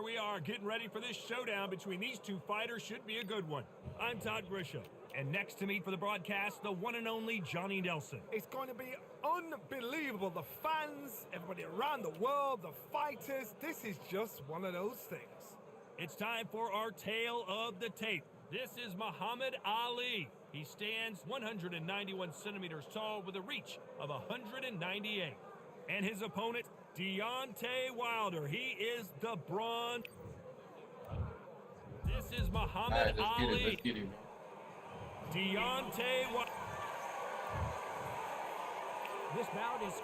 we are getting ready for this showdown between these two fighters. Should be a good one. I'm Todd Grisham. And next to me for the broadcast, the one and only Johnny Nelson. It's going to be unbelievable. The fans, everybody around the world, the fighters. This is just one of those things. It's time for our tale of the tape. This is Muhammad Ali. He stands 191 centimeters tall with a reach of 198. And his opponent, Deontay Wilder. He is the Braun. This is Muhammad Ali. Let's get it. Deontay Wilder. This bout is...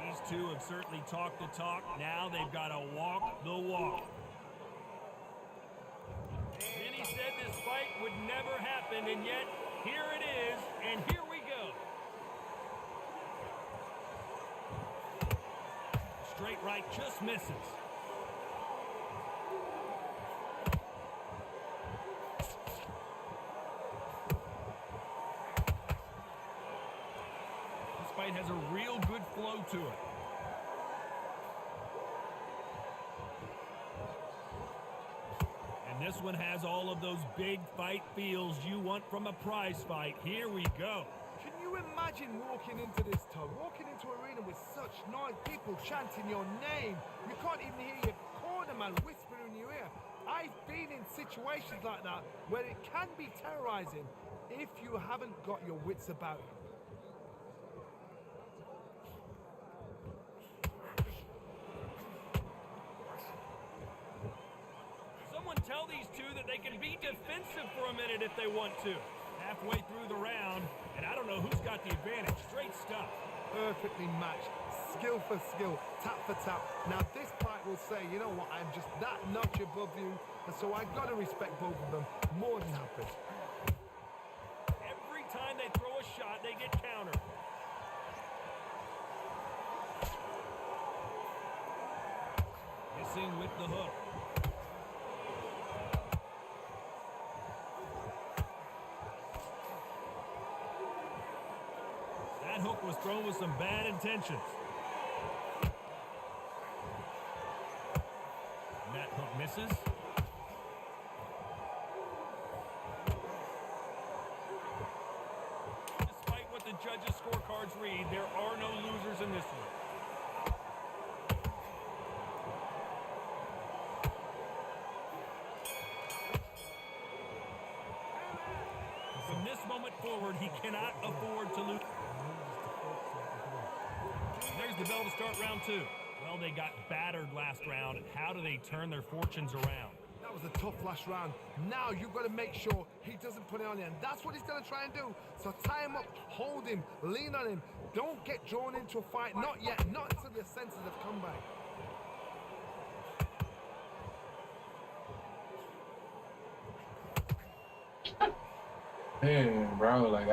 These two have certainly talked the talk. Now they've got to walk the walk. Many said this fight would never happen, and yet here it is, and here we go. Straight right just misses. This fight has a real good flow to it. And this one has all of those big fight feels you want from a prize fight. Here we go. Can you imagine walking into this, Todd? Walking into an arena with such noise, people chanting your name. You can't even hear your corner man whispering in your ear. I've been in situations like that where it can be terrorizing if you haven't got your wits about you. Someone tell these two that they can be defensive for a minute if they want to. Halfway through the round, and I don't know who's got the advantage. Straight stuff. Perfectly matched, skill for skill, tap for tap. Now this fight will say, you know what, I'm just that notch above you, and so I've got to respect both of them. More than happy. Every time they throw a shot, they get countered. Missing with the hook. That hook was thrown with some bad intentions. And that hook misses. Despite what the judges' scorecards read, there are no losers in this one. From this moment forward, he cannot afford to lose. There's the bell to start round two. Well, they got battered last round. How do they turn their fortunes around? That was a tough last round. Now you've got to make sure he doesn't put it on you, and that's what he's going to try and do. So tie him up, hold him, lean on him. Don't get drawn into a fight. Not yet. Not until your senses have come back. Man, bro, like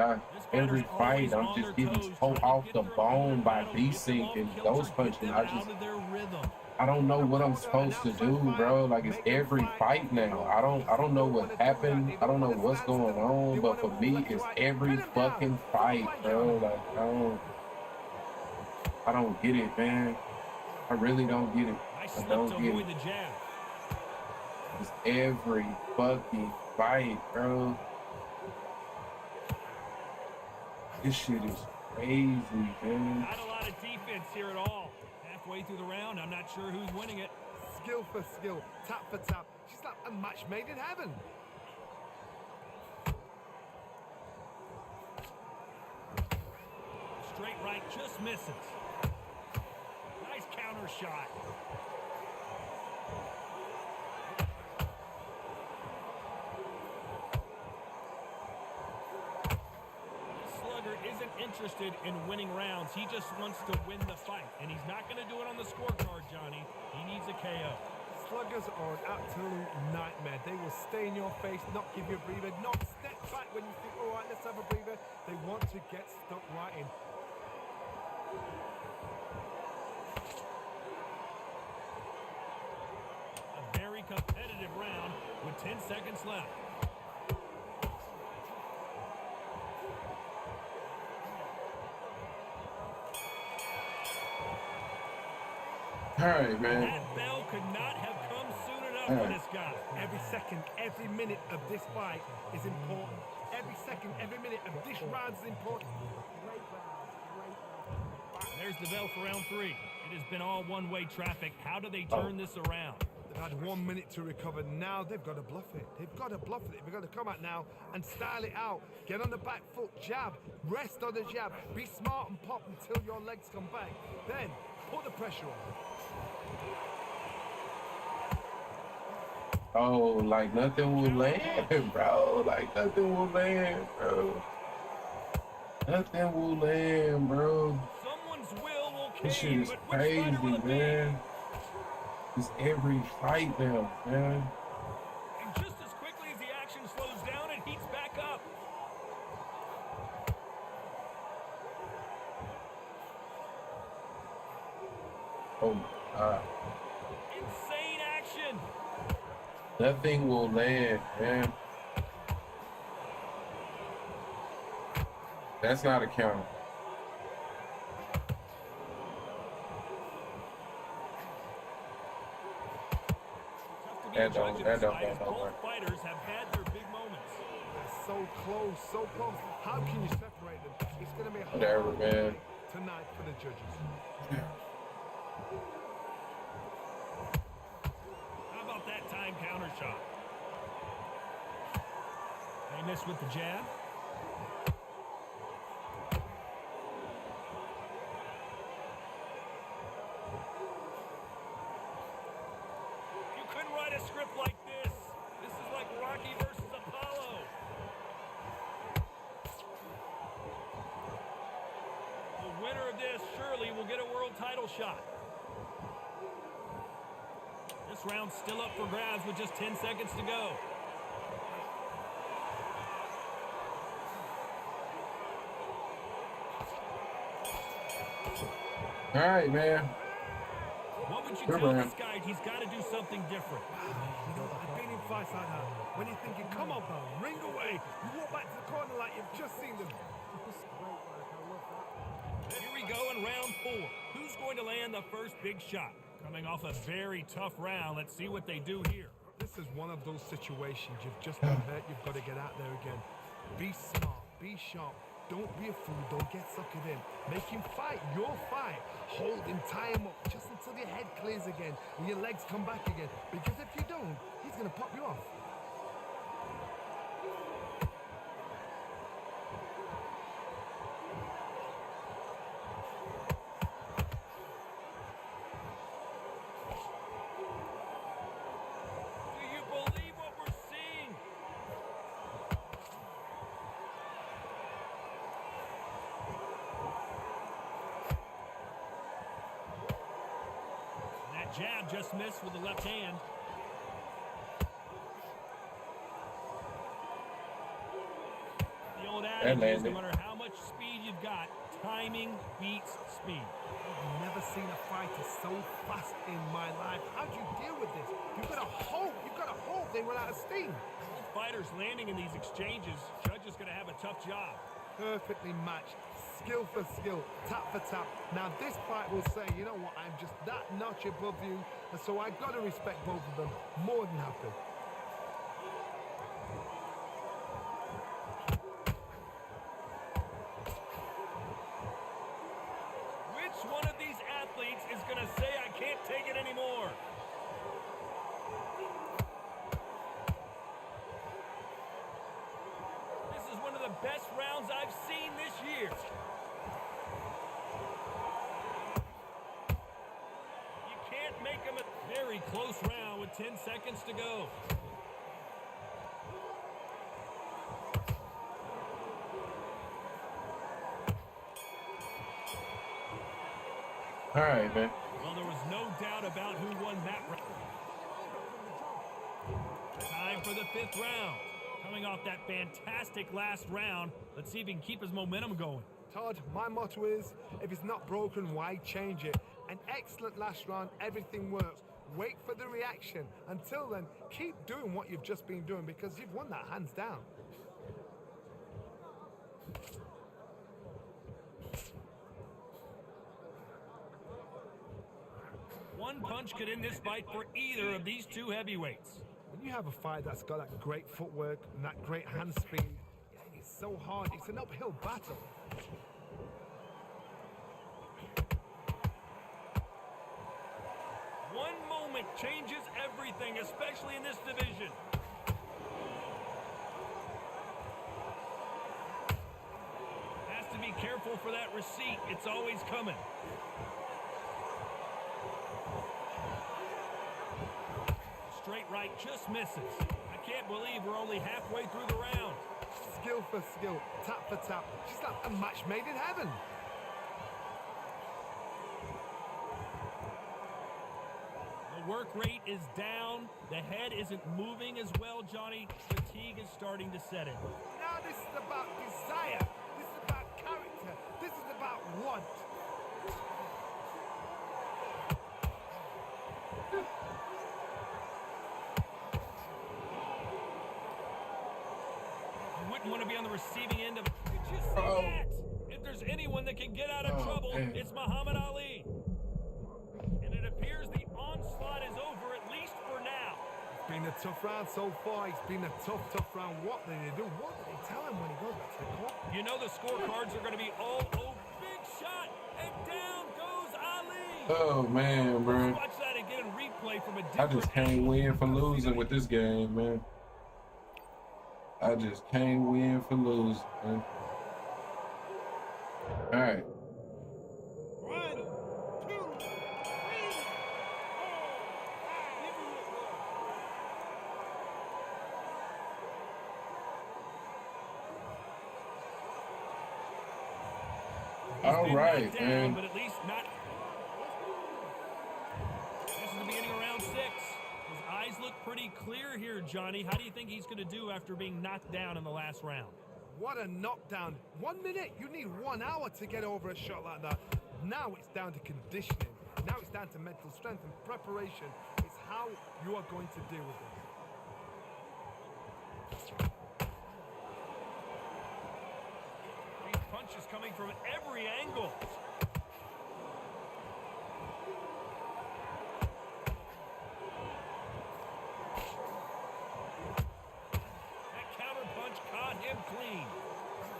every fight I'm just getting so off the bone by V-Sync and those punches. I don't know what I'm supposed to do, bro. Like it's every fight now. I don't know what happened. I don't know what's going on, but for me, it's every fucking fight, bro. Like I don't get it, man. I really don't get it. I don't get it. It's every fucking fight, bro. This shit is crazy, man. Not a lot of defense here at all. Halfway through the round, I'm not sure who's winning it. Skill for skill, tap for tap. She's like a match made in heaven. Straight right just misses. Nice counter shot. Isn't interested in winning rounds. He just wants to win the fight, and he's not going to do it on the scorecard, Johnny. He needs a KO. Sluggers are an absolute nightmare. They will stay in your face, not give you a breather, not step back when you think, all right, let's have a breather. They want to get stuck right in. A very competitive round with 10 seconds left. All right, man. That bell could not have come for this guy. Every second, every minute of this fight is important. Every second, every minute of this round is important. There's the bell for round 3. It has been all one-way traffic. How do they turn this around? They've had 1 minute to recover. Now they've got to bluff it. They've got to bluff it. They've got to come out now and style it out. Get on the back foot, jab, rest on the jab. Be smart and pop until your legs come back. Then put the pressure on. Oh, like nothing will land, bro. Like nothing will land, bro. Nothing will land, bro. Someone's will This shit cave, is but which crazy, fighter will it be? man. It's every fight now, man. And just as quickly as the action slows down, it heats back up. Oh my God. Insane action. Nothing will land, man. That's not a count. That don't Both fighters have had their big moments. They're so close, so close. How can you separate them? It's going to be a Whatever, hard man. fight tonight for the judges. How about that time counter shot? They miss with the jab. You couldn't write a script like this. This is like Rocky versus Apollo. The winner of this surely will get a world title shot. This round's still up for grabs with just 10 seconds to go. All right, man. What would you Good tell man. this guy? He's got to do something different. You know, I've been in fights like that. When you're thinking, come on, bro, ring away. You walk back to the corner like you've just seen them. Here we go in round 4. Who's going to land the first big shot? Coming off a very tough round. Let's see what they do here. This is one of those situations you've just been hurt. You've got to get out there again. Be smart. Be sharp. Don't be a fool. Don't get suckered in. Make him fight your fight. Hold him, tie him up just until your head clears again and your legs come back again. Because if you don't, he's going to pop you off. Do you believe what we're seeing? And that jab just missed with the left hand. The old adage is no matter how much speed you've got, timing beats speed. I've never seen a fighter so fast in my life. How do you deal with this? You've got to hope they run out of steam. Fighters landing in these exchanges, judges going to have a tough job. Perfectly matched, skill for skill, tap for tap. Now this fight will say, you know what, I'm just that notch above you, and so I've got to respect both of them more than happy. Which one of these athletes is going to say, I can't take it anymore? This is one of the best rounds I've seen this year. You can't make them a very close round with 10 seconds to go. All right, man. Well, there was no doubt about who won that round. Time for the 5th round. Coming off that fantastic last round, let's see if he can keep his momentum going. Todd, my motto is, if it's not broken, why change it? An excellent last round, everything works. Wait for the reaction. Until then, keep doing what you've just been doing because you've won that hands down. one punch could end this fight for either of these two heavyweights. When you have a fight that's got that great footwork and that great hand speed, it's so hard. It's an uphill battle. One moment changes everything, especially in this division. Has to be careful for that receipt. It's always coming. Straight right just misses. I can't believe we're only halfway through the round. Skill for skill, tap for tap. Just like a match made in heaven. The work rate is down. The head isn't moving as well, Johnny. Fatigue is starting to set in. Now this is about desire. This is about character. This is about want. You wouldn't want to be on the receiving end of it. Did you see that? If there's anyone that can get out of trouble, it's Muhammad Ali. And it appears the onslaught is over, at least for now. It's been a tough round so far. It's been a tough round. What did they do? What did they tell him when he goes back to the court? You know the scorecards are going to be all over. Big shot, and down goes Ali. Oh man, bro. Let's watch that again in replay from a I different just can't win for losing with this game, man. I just can't win for losing, man. All right. 1, 2, 3, 4, 5. All right, down, man. but at least not. This is the beginning of round 6. His eyes look pretty clear here, Johnny. How do you think he's going to do after being knocked down in the last round? What a knockdown. 1 minute, you need 1 hour to get over a shot like that. Now it's down to conditioning. Now it's down to mental strength and preparation. It's how you are going to deal with this. These punches coming from every angle. That counter punch caught him clean.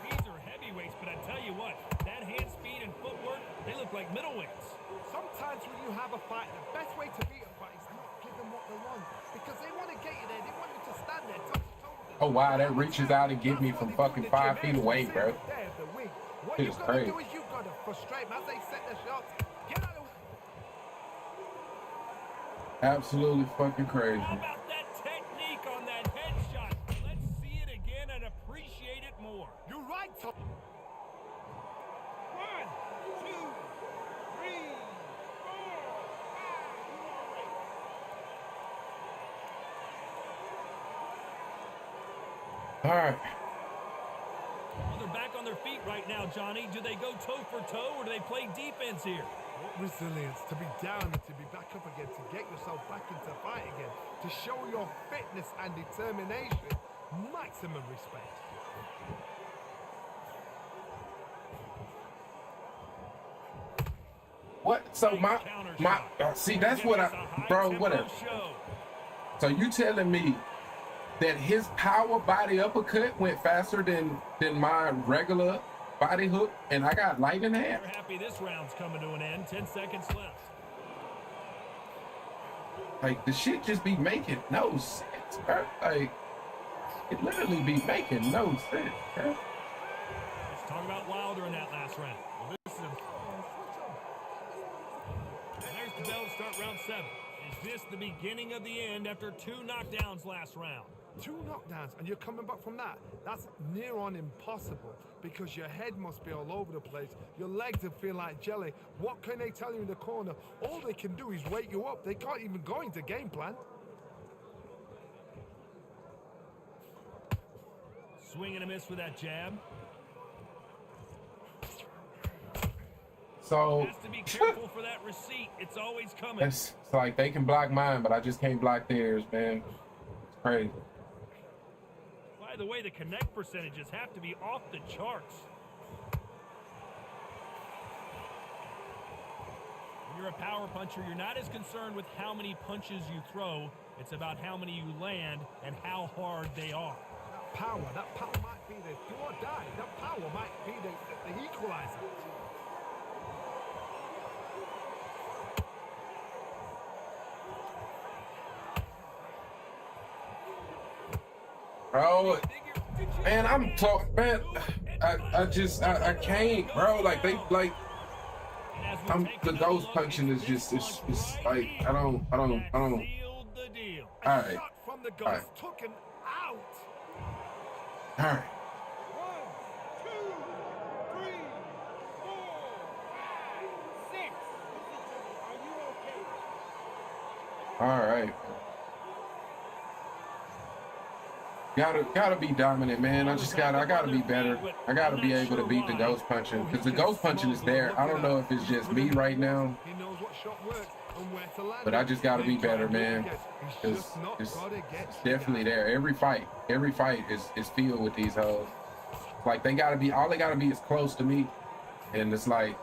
These are heavyweights, but I tell you what, that hand speed and footwork, they look like middleweights. Sometimes when you have a fight, the best way to beat a fight is not give them what they want. Because they want to get you there. They want you to stand there toe to toe with them. Oh wow, that reaches out and get me from fucking 5 feet away, bro. What Shit you is gotta crazy. do is you gotta frustrate them as they set the shots. Get out of Absolutely fucking crazy. How about that technique on that headshot? Let's see it again and appreciate it more. You're right, Tom. 1, 2, 3, 4, 5. All right. Well, they're back on their feet right now, Johnny. Do they go toe for toe or do they play defense here? What resilience to be down and to be back up again, to get yourself back into fight again, to show your fitness and determination. Maximum respect. What? So my see, that's what I, bro. Whatever. So you telling me that his power body uppercut went faster than my regular body hook, and I got light in the hand? We're happy this round's coming to an end. 10 seconds left. Like the shit just be making no sense, bro. Like it literally be making no sense, bro. Let's talk about Wilder in that last round. Well, this is there's the bell to start round 7. Is this the beginning of the end after 2 knockdowns last round? 2 knockdowns and you're coming back from that. That's near on impossible because your head must be all over the place. Your legs will feel like jelly. What can they tell you in the corner? All they can do is wake you up. They can't even go into game plan. Swing and a miss with that jab. So Has to be careful for that receipt. It's always coming. it's like they can block mine, but I just can't block theirs, man. It's crazy. By the way, the connect percentages have to be off the charts. When you're a power puncher, you're not as concerned with how many punches you throw. It's about how many you land and how hard they are. That power might be the do or die. That power might be the equalizer. Bro, man, I'm talking, man. I can't, bro. Like the ghost punching is just, it's like, I don't. All right. Shot from the ghost took him out. All right. 1, 2, 3, 4, 5, 6. Are you okay? All right. Gotta be dominant, man. I gotta be better. I gotta be able to beat the ghost punching, because the ghost punching is there. I don't know if it's just me right now, but I just gotta be better, man. Because it's definitely there. Every fight is filled with these hoes. Like all they gotta be is close to me, and it's like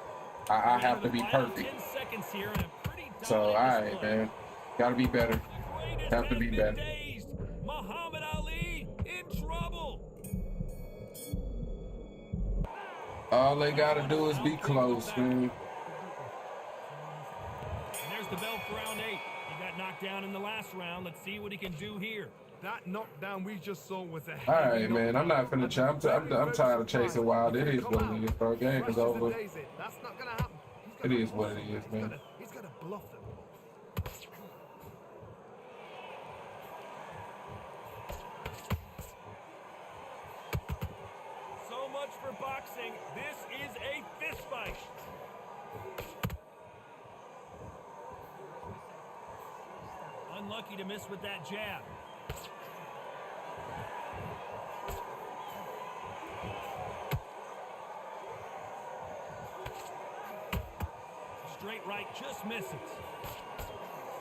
I have to be perfect. So all right, man. Gotta be better. Have to be better. Muhammad Ali in trouble. All they gotta do is be close, man. And there's the bell for round 8. He got knocked down in the last round. Let's see what he can do here. That knockdown we just saw was a all right, man. I'm not finna chase. I'm tired of chasing wild. It is what it is, bro. Game is over. That's not gonna happen. It is what it is, man. He's gonna bluff them. So much for boxing. This is a fist fight. Unlucky to miss with that jab. Straight right just misses.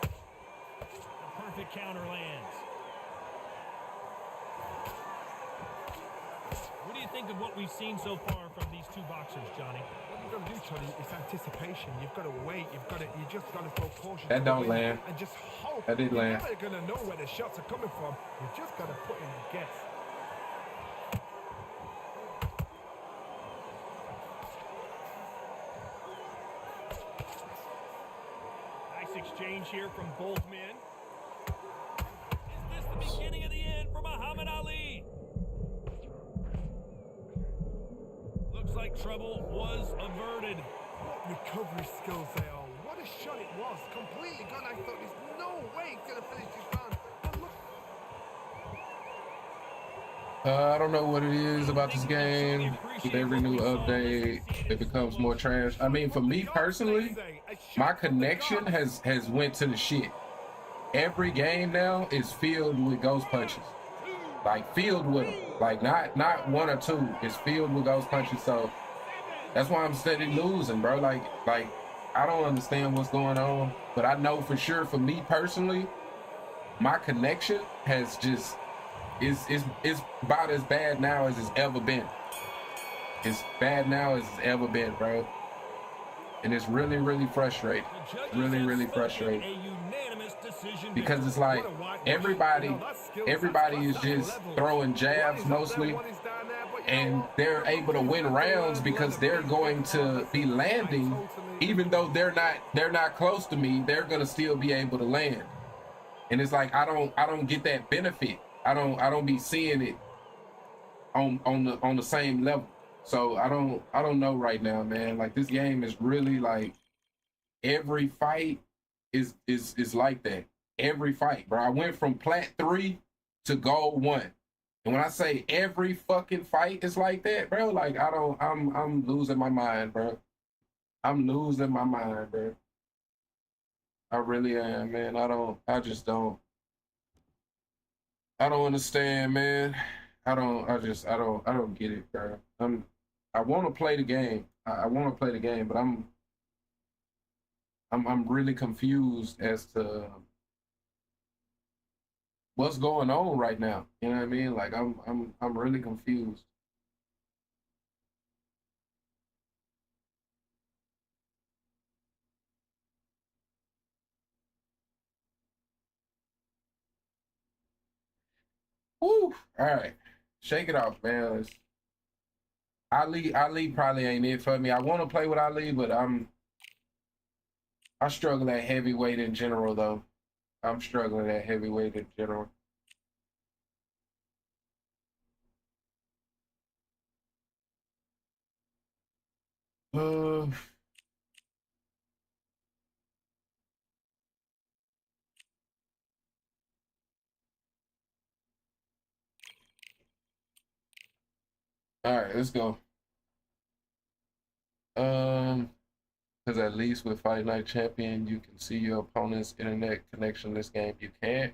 The perfect counter lands. What do you think of what we've seen so far from these two boxers, Johnny? What you've got to do, Johnny, is anticipation. You've got to wait. You just got to throw caution. That don't land. And just hope. That did land. You're never going to know where the shots are coming from. You just got to put in a guess. Nice exchange here from both men. Is this the beginning of the end for Muhammad Ali? Looks like trouble was averted. What recovery skills they are. What a shot it was. Completely gone. I thought there's no way he's going to finish this round. But look. I don't know what it is about this game. With every new update, it becomes more trash. I mean, for me personally, my connection has went to the shit. Every game now is filled with ghost punches. Like filled with them. Like not one or two. It's filled with ghost punches. So that's why I'm steady losing, bro. Like I don't understand what's going on, but I know for sure for me personally, my connection has just is about as bad now as it's ever been. It's bad now as it's ever been, bro. And it's really, really frustrating. Really frustrating. Because it's like everybody is just throwing jabs mostly, and they're able to win rounds because they're going to be landing, even though they're not close to me, they're gonna still be able to land. And it's like I don't get that benefit. I don't be seeing it on the same level. So I don't know right now, man. Like this game is really like every fight is like that. Every fight, bro. I went from plat 3 to gold 1. And when I say every fucking fight is like that, bro, like I'm losing my mind, bro. I'm losing my mind, bro. I really am, man. I don't understand, man. I don't get it, bro. I want to play the game. I want to play the game, but I'm really confused as to what's going on right now. You know what I mean? Like I'm really confused. Woo! All right, shake it off, man. Ali probably ain't it for me. I want to play with Ali, but I struggle at heavyweight in general, though. I'm struggling at heavyweight in general. All right, let's go. Because at least with Fight Night Champion, you can see your opponent's internet connection. This game, you can't.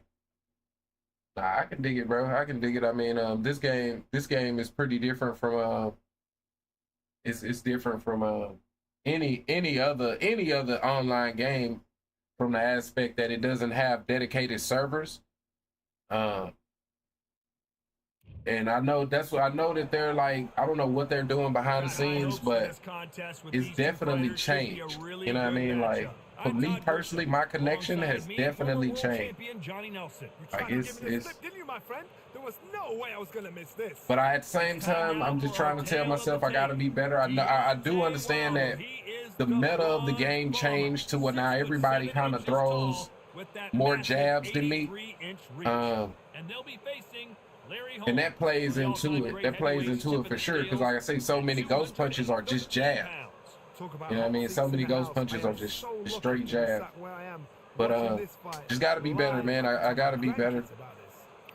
Nah, I can dig it, bro. I can dig it. I mean, this game is pretty different from it's different from any other online game from the aspect that it doesn't have dedicated servers. And I know that they're like, I don't know what they're doing behind the scenes, but it's definitely changed. You know what I mean? Like, for me personally, my connection has definitely changed. Like it's didn't you, my friend? There was no way I was gonna miss this. But at the same time, I'm just trying to tell myself I gotta be better. I do understand that the meta of the game changed to where now everybody kind of throws more jabs than me. And that plays into it. That plays into it for sure. Because like I say, so many ghost punches are just jab. You know what I mean? So many ghost punches are just straight jab. But just gotta be better, man. I gotta be better.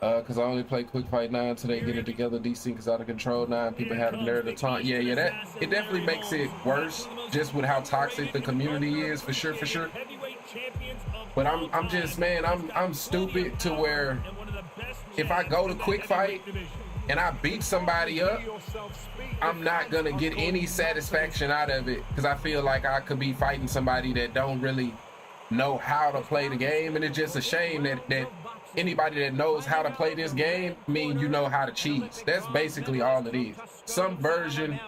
Because I only play Quick Fight 9 until they get it together. DC is out of control now. People have the nerve to taunt. Yeah, it definitely makes it worse just with how toxic the community is, for sure. But I'm just, man, I'm stupid to where if I go to Quick Fight and I beat somebody up, I'm not gonna get any satisfaction out of it because I feel like I could be fighting somebody that don't really know how to play the game, and it's just a shame that anybody that knows how to play this game mean you know how to cheese. That's basically all it is. Some version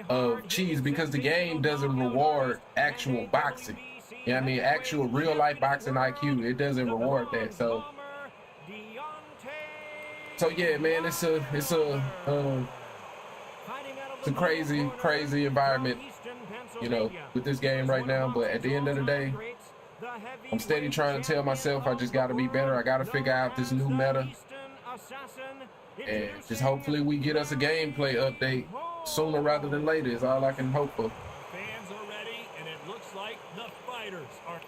of cheese, because the game doesn't reward actual boxing. You know what I mean? Actual real life boxing IQ. It doesn't reward that. So yeah, man, it's a crazy environment, you know, with this game right now. But at the end of the day, I'm steady trying to tell myself I just got to be better. I got to figure out this new meta, and just hopefully we get us a gameplay update sooner rather than later is all I can hope for. Fans are ready, and it looks like the fighters are.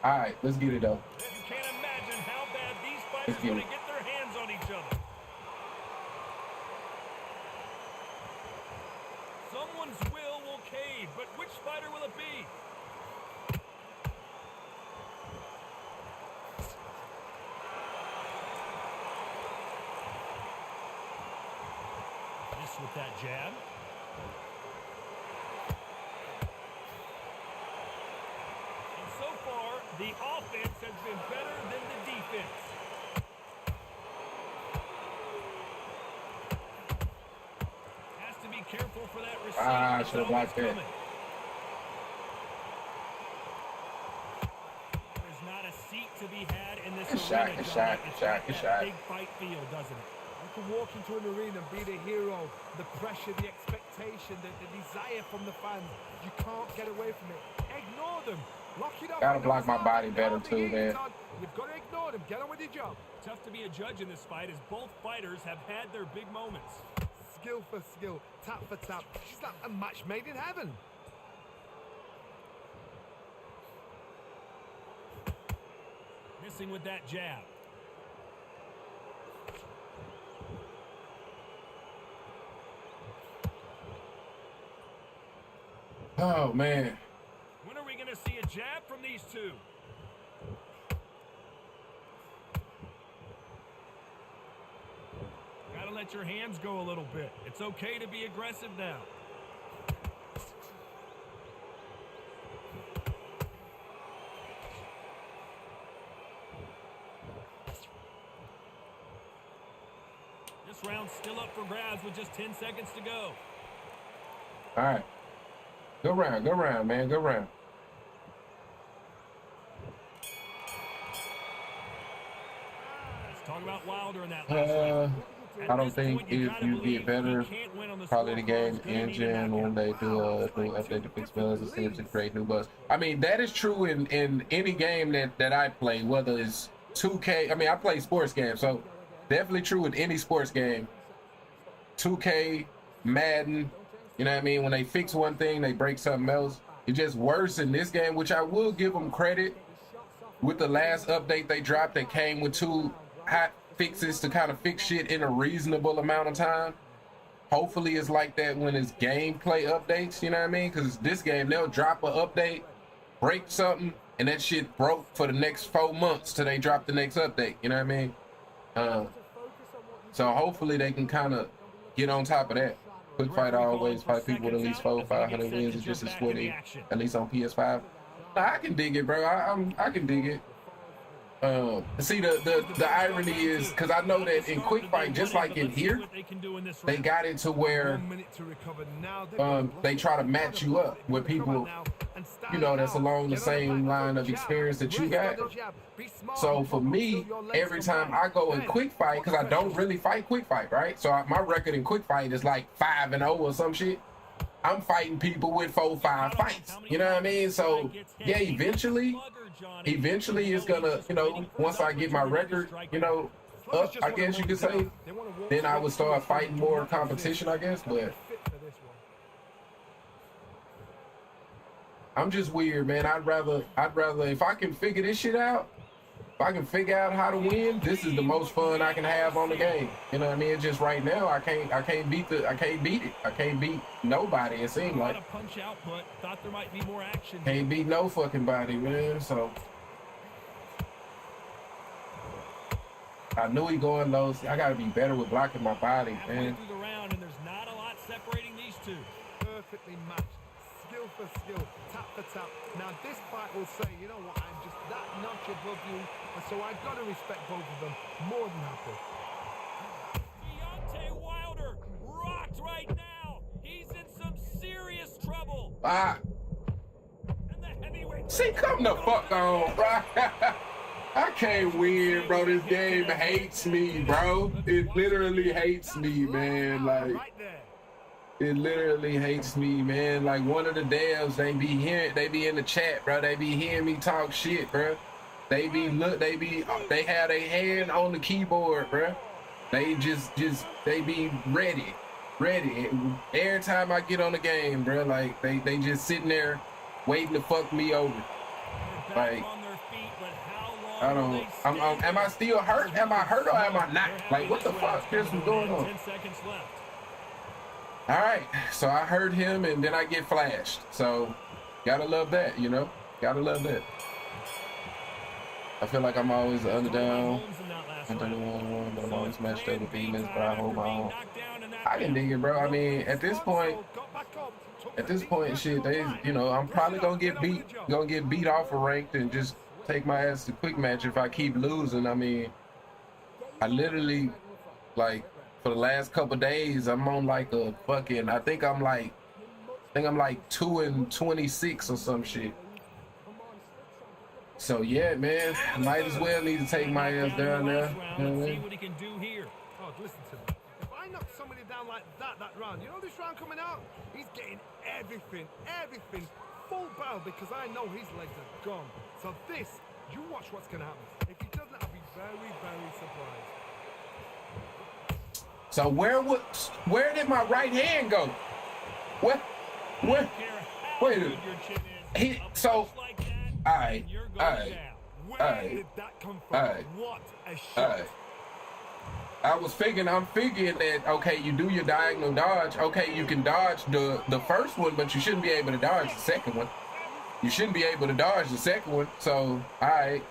All right, let's get it though. You can't imagine how bad these fighters want to get their hands on each other. Someone's will cave, but which fighter will it be? With that jab. And so far, the offense has been better than the defense. Has to be careful for that receiver. I should have blocked that. There's not a seat to be had in this arena. Good shot. Big fight feel, doesn't it? To walk into an arena and be the hero, the pressure, the expectation, the desire from the fans. You can't get away from it. Ignore them. Lock it up. Gotta block my body better too, man. You've got to ignore them. Get on with your job. Tough to be a judge in this fight as both fighters have had their big moments. Skill for skill, tap for tap. She's like a match made in heaven. Missing with that jab. Oh, man. When are we going to see a jab from these two? Got to let your hands go a little bit. It's okay to be aggressive now. This round's still up for grabs with just 10 seconds to go. All right. Go round, man. Go round. Talk about Wilder in that last round. I don't think if you get better, probably the game engine when they do a new update to fix bugs, it seems to create new bugs. I mean, that is true in any game that I play, whether it's 2K. I mean, I play sports games, so definitely true in any sports game. 2K, Madden, you know what I mean? When they fix one thing, they break something else. It's just worse in this game, which I will give them credit. With the last update they dropped that came with 2 hot fixes to kind of fix shit in a reasonable amount of time. Hopefully it's like that when it's gameplay updates, you know what I mean? Because this game, they'll drop an update, break something, and that shit broke for the next 4 months till they drop the next update, you know what I mean? So hopefully they can kind of get on top of that. Quick fight always fight people with at least 400-500 wins is just as sweaty, at least on PS5. Nah, I can dig it, bro. I can dig it. See, the irony is, because I know that in quick fight, just like in here, they got it to where they try to match you up with people, you know, that's along the same line of experience that you got. So for me, every time I go in quick fight, because I don't really fight quick fight, right? So my record in quick fight is like 5-0 or some shit. I'm fighting people with 4-5 fights, you know what I mean? So yeah, eventually it's gonna, you know, once I get my record, you know, up, I guess you could say, then I would start fighting more competition, I guess. But I'm just weird, man. I'd rather if I can figure this shit out, if I can figure out how to win, this is the most fun I can have on the game. You know what I mean? It's just right now I can't beat it. I can't beat nobody, it seems like. Punch output. Thought there might be more action. Can't beat no fucking body, man. So I knew he going low. I gotta be better with blocking my body, man. Through the round, and there's not a lot separating these two. Perfectly matched. Skill for skill, tap for tap. Now this fight will say, you know what, I'm just that notch above you, and so I've got to respect both of them. More than happy. Deontay Wilder rocked right now. He's in some serious trouble. Ah. And the heavyweight. See, come the fuck on, bro. I can't win, bro. This game hates me, bro. It literally hates me, man. Like, it literally hates me, man. Like, one of the devs, they be in the chat, bro. They be hearing me talk shit, bro. They have their hand on the keyboard, bro. They they be ready. Every time I get on the game, bro, like, they just sitting there waiting to fuck me over. Like, I don't, am I still hurt? Am I hurt or am I not? Like, what the fuck is going on? 10 seconds left. All right, so I heard him and then I get flashed. So, gotta love that, you know? Gotta love that. I feel like I'm always the underdog. I'm 31, but I'm always matched up with demons, but I hold my own. I can dig it, bro. I mean, at this point, shit, they, you know, I'm probably gonna get beat off of ranked and just take my ass to quick match if I keep losing. I mean, I literally, like, for the last couple days, I'm on like a fucking, I think I'm like 2-26 or some shit. So yeah, man, might as well need to take my ass down there. You know what I mean? See what he can do here. Oh, listen to me. If I knock somebody down like that round, you know this round coming out? He's getting everything, full barrel, because I know his legs are gone. So this, you watch what's gonna happen. If he doesn't, I'll be very, very surprised. So where did my right hand go? What? Wait a minute. Where did that come from? What a shot. I'm figuring that, okay, you do your diagonal dodge. Okay, you can dodge the first one, but you shouldn't be able to dodge the second one. So, I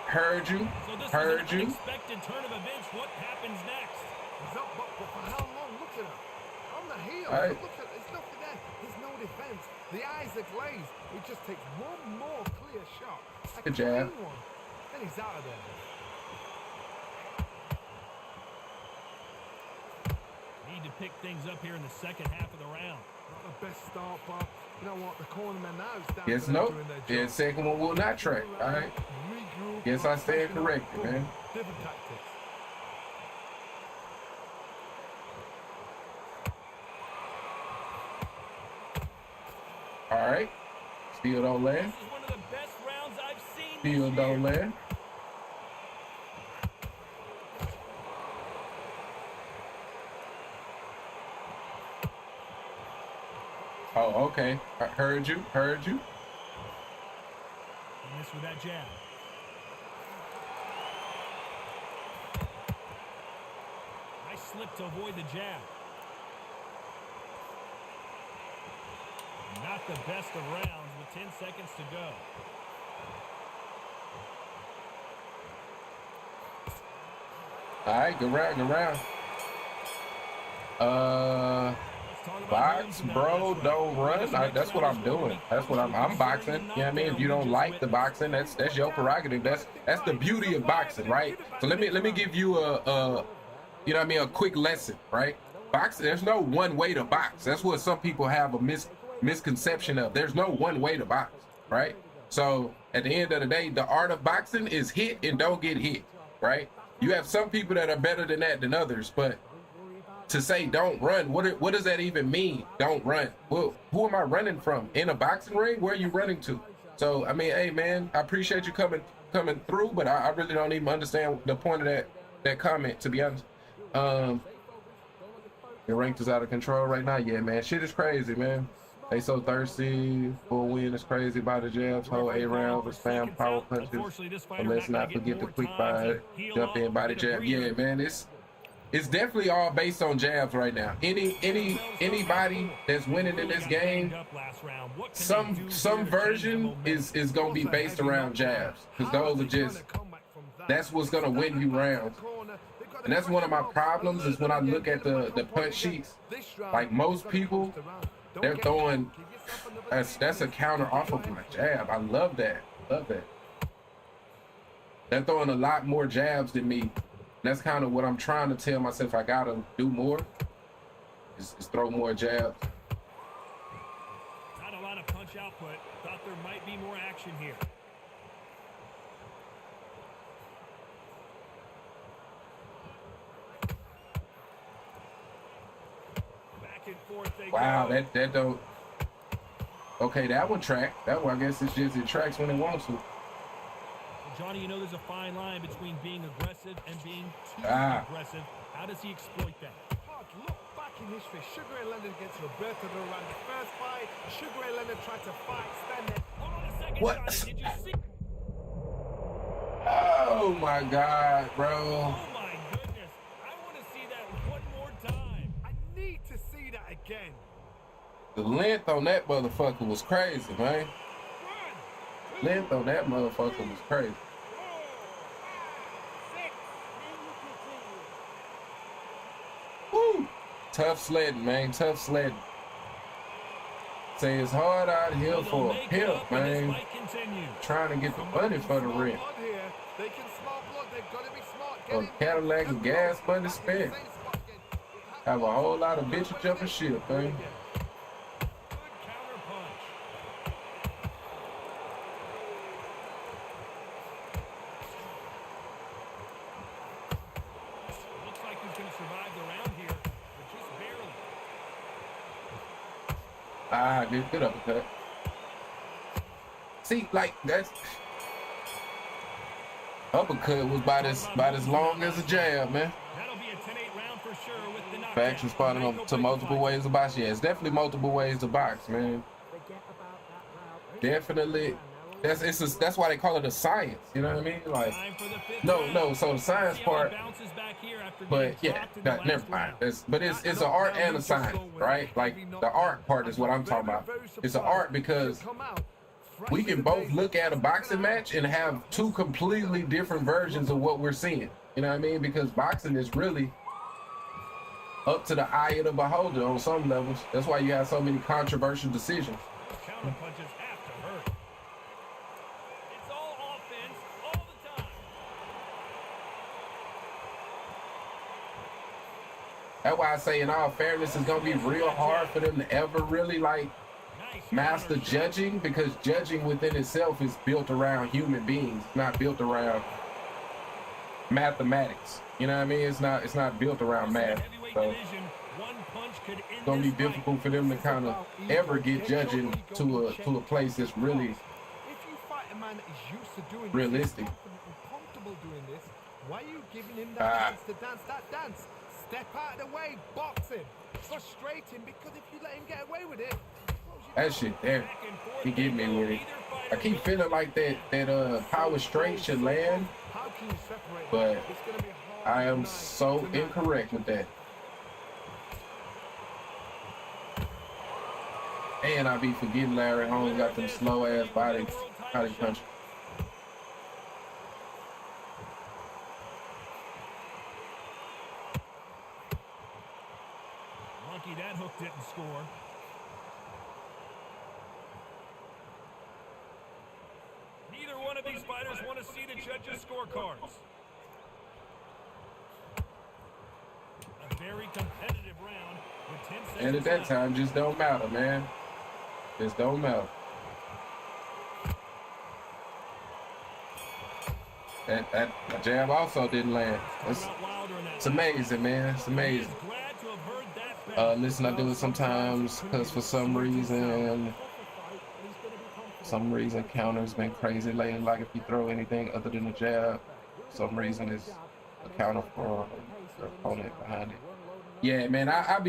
heard you. So this is an unexpected turn of events. What happens next? He's up, but for how long? Look at him. On the heel. Right. Look at, there's nothing there. There's no defense. The eyes are glazed. It just takes one more clear shot. Good jab. Then he's out of there. Need to pick things up here in the second half of the round. Not the best start, but you know what? The cornermen now stand Yes, for no. doing their job. Yeah, second one will not track. All right. Regroup, Guess I stand freshen up, corrected, boom. man. Different tactics. All right. Still don't land. This is one of the best rounds I've seen Still this don't year. land. Oh, okay. I heard you. Heard you. He missed with that jab. Nice slip to avoid the jab. Not the best of rounds with 10 seconds to go. All right, good round, good round. Box, bro, don't run. That's what I'm doing. That's what I'm boxing. You know what I mean? If you don't like the boxing, that's your prerogative. That's the beauty of boxing, right? So let me give you a you know what I mean, a quick lesson, right? Boxing, there's no one way to box. That's what some people have a misconception of. There's no one way to box, right? So at the end of the day, the art of boxing is hit and don't get hit, right? You have some people that are better than that than others, but to say don't run, what does that even mean? Don't run. Well, who am I running from? In a boxing ring? Where are you running to? So I mean, hey man, I appreciate you coming through, but I really don't even understand the point of that comment, to be honest. Your rank is out of control right now. Yeah, man, shit is crazy, man. They so thirsty for a win. It's crazy by the jabs, whole A round with spam power punches. But let's not forget the quick fire, jump in by the jab. Yeah, man, it's definitely all based on jabs right now. Anybody that's winning in this game, some version is gonna be based around jabs, because those are just, that's what's gonna win you rounds. And that's one of my problems is when I look at the punch sheets, like most people, they're throwing, that's a counter off of my jab. I love that. They're throwing a lot more jabs than me. That's kind of what I'm trying to tell myself I gotta do more, is throw more jabs. Not a lot of punch output. Thought there might be more action here. Wow, that don't. Okay, that one track. That one, I guess it's just, it tracks when it wants to. Well, Johnny, you know there's a fine line between being aggressive and being too aggressive. How does he exploit that? Look back in history. Sugar Ray Leonard against Roberto Duran. The first fight, Sugar Ray Leonard tried to fight, stand there. Hold on a second, What? Johnny. Did you see? Oh my God, bro. Oh my goodness. I want to see that one more time. I need to see that again. The length on that motherfucker was crazy, man. Length on that motherfucker was crazy. Woo! Tough sledding, man. Tough sledding. Say it's hard out here for a pimp, man. Trying to get the money for the rent. Or Cadillac and gas money spent. Have a whole lot of bitches jumping shit, man. Ah, good uppercut. See, like that's uppercut was about as long as a jab, man. That'll be a 10-8 round for sure with the knockout. Facts responding to multiple ways to box. Yeah, it's definitely multiple ways to box, man. Definitely. That's why they call it a science. You know what I mean? Like, no. So the science part, but yeah, never mind. But it's an art and a science, right? Like the art part is what I'm talking about. It's an art because we can both look at a boxing match and have two completely different versions of what we're seeing. You know what I mean? Because boxing is really up to the eye of the beholder on some levels. That's why you have so many controversial decisions. Counter punches have to hurt. It's all offense all the time. That's why I say, in all fairness, it's gonna be real hard for them to ever really like master judging, because judging within itself is built around human beings, not built around mathematics. You know what I mean? It's not built around math. So it's gonna be difficult for them to kind of ever get judging to a place that's really realistic. Why are you giving him that chance to dance that dance? Step out of the way, box him. Frustrating, because if you let him get away with it, that shit there, he get me with it. I keep feeling like that power straight should land, but I am so incorrect with that. And I be forgetting Larry Holmes got them slow ass body punch. Lucky that hook didn't score. Neither one of these fighters want to see the judges' scorecards. A very competitive round with 10 seconds. And at that time, just don't matter, man. Just don't matter. That jab also didn't land. It's amazing, man. It's amazing. Listen, I do it sometimes because for some reason counter's been crazy lately. Like if you throw anything other than a jab, for some reason it's a counter for the opponent behind it. Yeah, man, I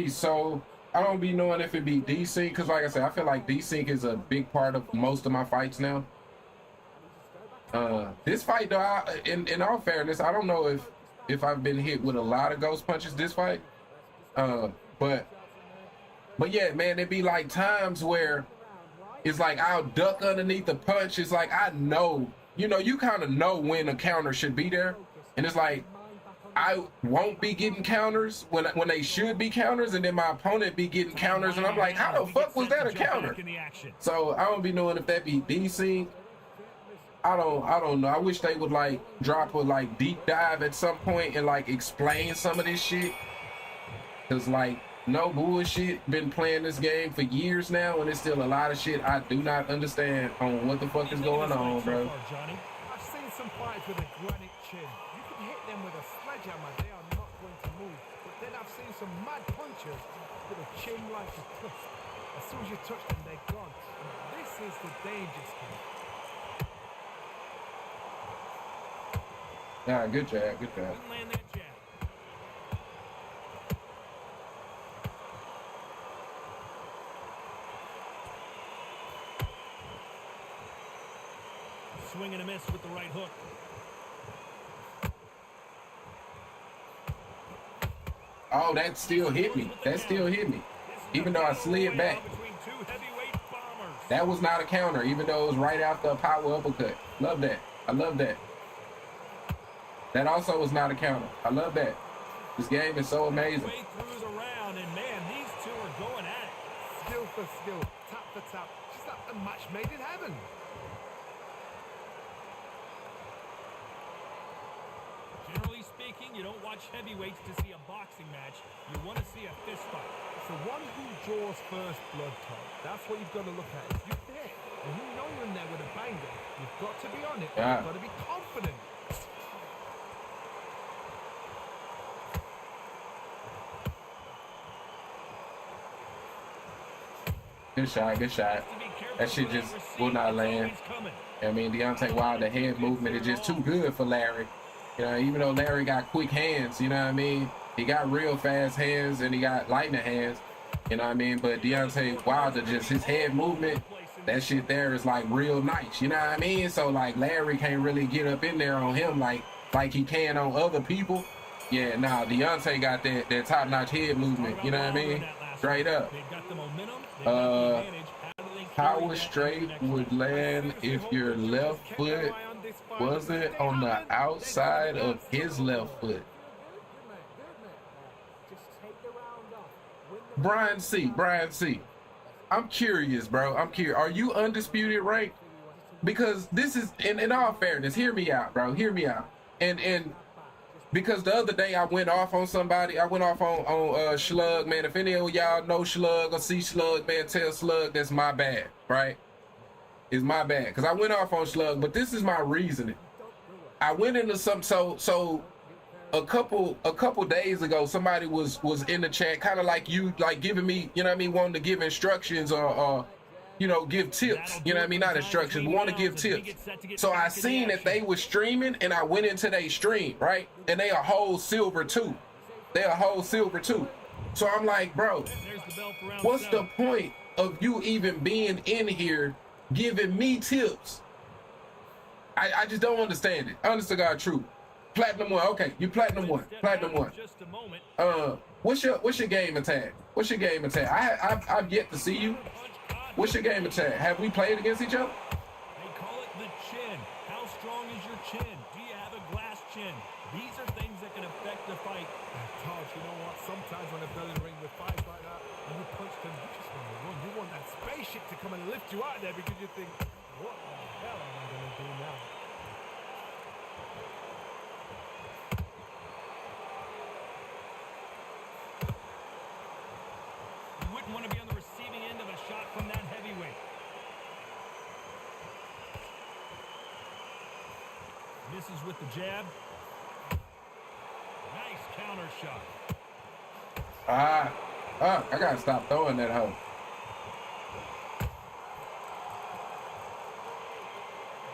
don't be knowing if it be desync, because like I said, I feel like desync is a big part of most of my fights now. This fight though, in all fairness, I don't know if I've been hit with a lot of ghost punches this fight. But yeah, man, it be like times where it's like I'll duck underneath the punch. It's like I know, you kind of know when a counter should be there, and it's like I won't be getting counters when they should be counters, and then my opponent be getting counters, and I'm like, how the fuck was that a counter? So I don't be knowing if that be desync. I don't know. I wish they would like drop a like deep dive at some point and like explain some of this shit. Cause like no bullshit, been playing this game for years now, and it's still a lot of shit I do not understand on what the fuck is going on, bro. I've seen some fighters with a granite chin. You can hit them with a sledgehammer, they are not going to move. But then I've seen some mad punchers with a chin like a crisp. As soon as you touch them, they're gone. And this is the dangerous thing. Yeah, good job, good job. Swing and a miss with the right hook. Oh, that still hit me. That still hit me. Even though I slid back. That was not a counter, even though it was right after a power uppercut. Love that. I love that. That also was not a counter. I love that. This game is so amazing. Through the round, and man, these two are going at it. Skill for skill, tap for tap. Just like a match made in heaven. Generally speaking, you don't watch heavyweights to see a boxing match. You want to see a fist fight. It's the one who draws first blood, Tom. That's what you've got to look at. If you hit and you know you're in there with a banger, you've got to be on it. Yeah. You've got to be confident. Good shot, good shot. That shit just will not land. I mean, Deontay Wilder head movement is just too good for Larry. Even though Larry got quick hands, you know what I mean? He got real fast hands and he got lightning hands, you know what I mean? But Deontay Wilder, just his head movement, that shit there is like real nice, you know what I mean? So like Larry can't really get up in there on him like he can on other people. Yeah, nah, Deontay got that top-notch head movement, you know what I mean? Straight up. Power straight would land if your left foot wasn't on the outside of his left foot. Brian C. I'm curious, bro. I'm curious. Are you undisputed rank? Because this is, in all fairness, hear me out, bro. Hear me out. And because the other day I went off on somebody. I went off on Slug, man. If any of y'all know Slug or see Slug, man, tell Slug that's my bad, right? It's my bad because I went off on Slug, but this is my reasoning. I went into some so a couple days ago, somebody was in the chat, kind of like you, like giving me, you know what I mean, wanting to give instructions or you know, give tips, you know what I mean, not instructions, want to give tips. So I seen that they were streaming, and I went into their stream, right? And they a whole silver too. They a whole silver too. So I'm like, bro, what's the point of you even being in here giving me tips? I just don't understand it. Honest to God, true. Platinum 1, okay, you platinum 1, platinum 1. What's your game attack? What's your game attack? I've yet to see you. What's your game attack? Have we played against each other? They call it the chin. How strong is your chin? Do you have a glass chin? These are things that can affect the fight. Tosh, you know what? Sometimes when a bell ring with fights like that, and you punch them, you just want to run. You want that spaceship to come and lift you out of there because you think, what the hell am I going to do now? You wouldn't want to be on the receiving end of a shot from that heavyweight. Misses with the jab. Nice counter shot. I gotta stop throwing that hoe.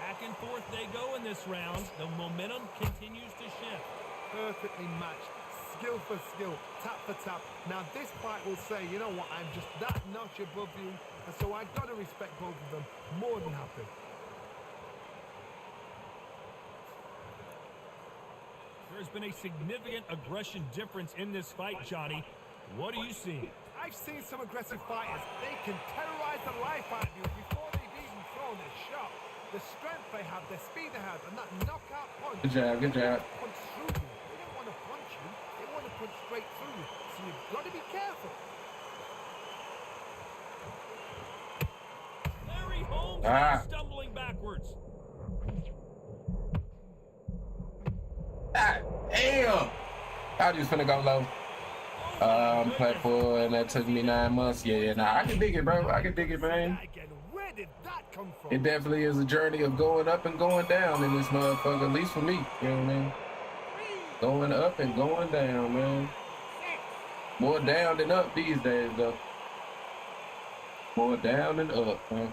Back and forth they go in this round. The momentum continues to shift. Perfectly matched. Skill for skill, tap for tap. Now this fight will say, you know what, I'm just that notch above you, and so I gotta respect both of them more than happy. There's been a significant aggression difference in this fight, Johnny. What are you seeing? I've seen some aggressive fighters. They can terrorize the life out of you before they've even thrown a shot. The strength they have, the speed they have, and that knockout punch. Good job, good job. Punch through you. They don't want to punch you. They want to punch straight through you. So you've got to be careful. Larry Holmes stumbling backwards. God damn. I just finna go low. Platform, and that took me 9 months. Yeah, nah, I can dig it, bro. I can dig it, man. Where did that come from? It definitely is a journey of going up and going down in this motherfucker, at least for me. You know what I mean? Going up and going down, man. More down than up these days, though. More down than up, man.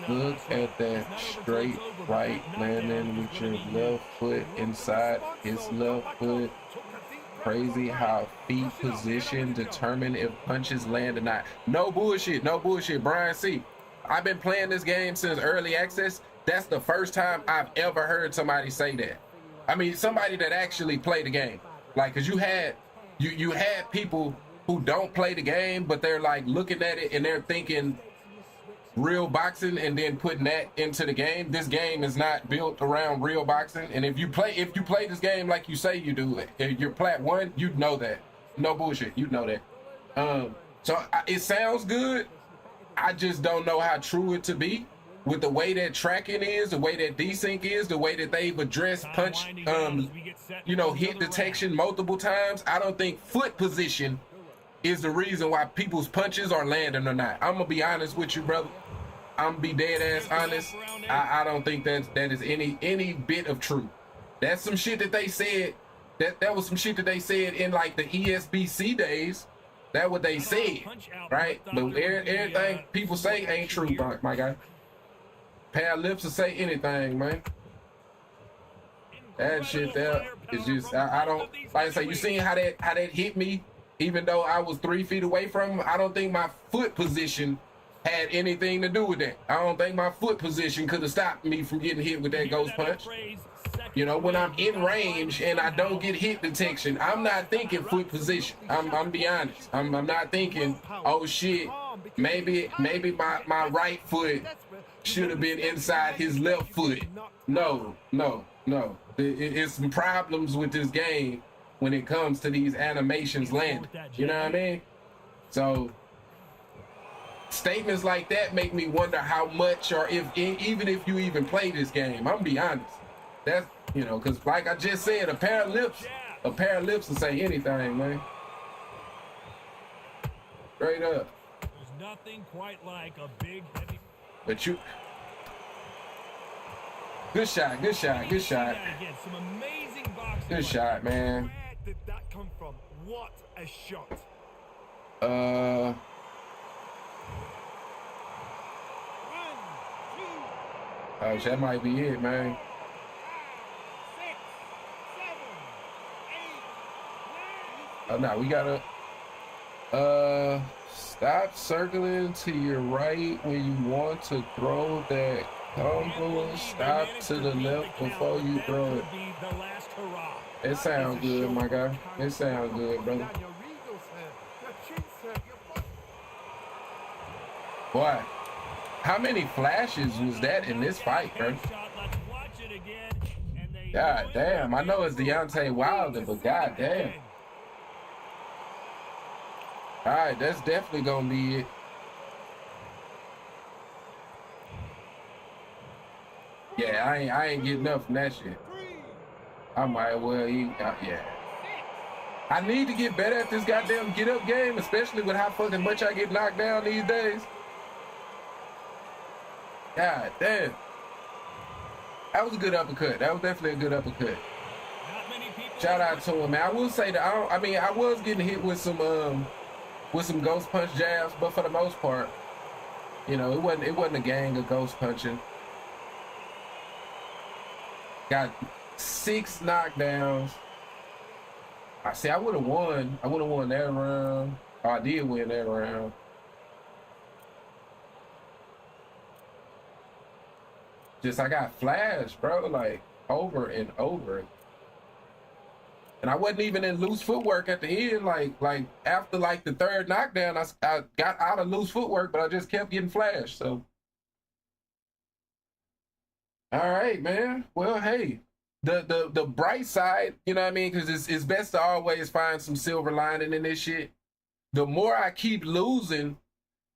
Look at that straight right landing with your left foot inside his left foot. Crazy how feet position determine if punches land or not. No bullshit, no bullshit. Brian C. I've been playing this game since early access. That's the first time I've ever heard somebody say that. I mean, somebody that actually played the game. Like, cause you had people who don't play the game, but they're like looking at it and they're thinking real boxing and then putting that into the game. This game is not built around real boxing. And if you play this game like you say you do, if you're plat 1, you'd know that. No bullshit, you know that. It sounds good. I just don't know how true it to be with the way that tracking is, the way that desync is, the way that they've addressed punch, hit detection multiple times. I don't think foot position is the reason why people's punches are landing or not. I'm gonna be honest with you, brother. I'm gonna be dead ass honest. I don't think that is any bit of truth. That's some shit that they said. That was some shit that they said in like the ESBC days. That's what they said, right? But everything people say ain't true, my guy. Pair lips to say anything, man. That shit there is just I don't, like I say, you seen how that hit me. Even though I was 3 feet away from him, I don't think my foot position had anything to do with that. I don't think my foot position could have stopped me from getting hit with that ghost punch. You know, when I'm in range and I don't get hit detection, I'm not thinking foot position. I'm be honest. I'm not thinking, oh shit, maybe my right foot should have been inside his left foot. No. It's some problems with this game when it comes to these animations landing. You know what I mean? So statements like that make me wonder how much, or if even if you even play this game. I'm gonna be honest. That's, you know, because like I just said, a pair of lips will say anything, man. Straight up. There's nothing quite like a big heavy. But you. Good shot. Good shot. Good shot. Some amazing boxing. Good shot, man. Where did that come from? What a shot. Oh, that might be it, man. 6, 7, 8, 9. Oh, no, we gotta stop circling to your right when you want to throw that combo. Stop to the left before you throw it. It sounds good, my guy. It sounds good, brother. Boy, how many flashes was that in this fight, bro? God damn, I know it's Deontay Wilder, but god damn. All right, that's definitely gonna be it. Yeah, I ain't getting up from that shit. I might well eat. Yeah. I need to get better at this goddamn get up game, especially with how fucking much I get knocked down these days. God damn. That was a good uppercut. That was definitely a good uppercut. Shout out to him, man. I will say that I was getting hit with some ghost punch jabs, but for the most part, you know, it wasn't a gang of ghost punching. Got 6 knockdowns. I see. I would have won. I would have won that round. Oh, I did win that round. Just I got flashed, bro, like over and over. And I wasn't even in loose footwork at the end. Like after like the 3rd knockdown, I got out of loose footwork, but I just kept getting flashed. So, all right, man. Well, hey, the bright side, you know what I mean? Because it's best to always find some silver lining in this shit. The more I keep losing,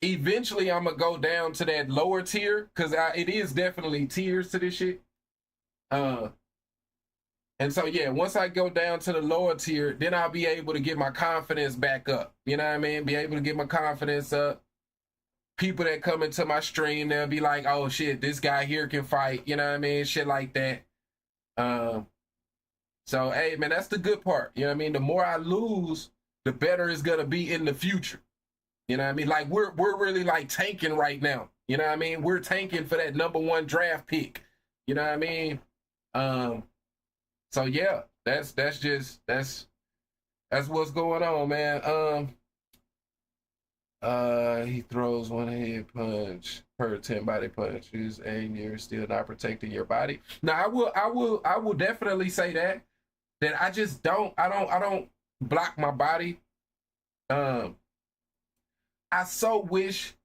eventually I'm gonna go down to that lower tier, because it is definitely tiers to this shit. And so, yeah, once I go down to the lower tier, then I'll be able to get my confidence back up. You know what I mean? Be able to get my confidence up. People that come into my stream, they'll be like, oh, shit, this guy here can fight. You know what I mean? Shit like that. So, hey, man, that's the good part. You know what I mean? The more I lose, the better it's going to be in the future. You know what I mean? Like, we're really, like, tanking right now. You know what I mean? We're tanking for that #1 draft pick. You know what I mean? So yeah, that's what's going on, man. He throws 1 head punch per 10 body punches, and you're still not protecting your body. Now, I will definitely say that I just don't block my body. I so wish,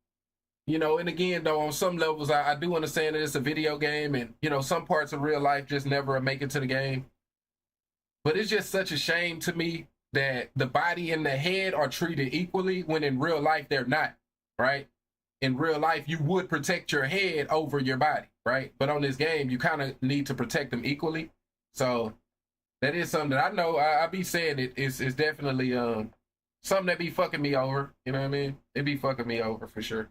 you know, and again though, on some levels, I do understand that it's a video game, and you know, some parts of real life just never make it to the game. But it's just such a shame to me that the body and the head are treated equally when in real life they're not, right? In real life, you would protect your head over your body, right? But on this game, you kind of need to protect them equally. So that is something that I know I be saying it's definitely something that be fucking me over. You know what I mean? It be fucking me over for sure.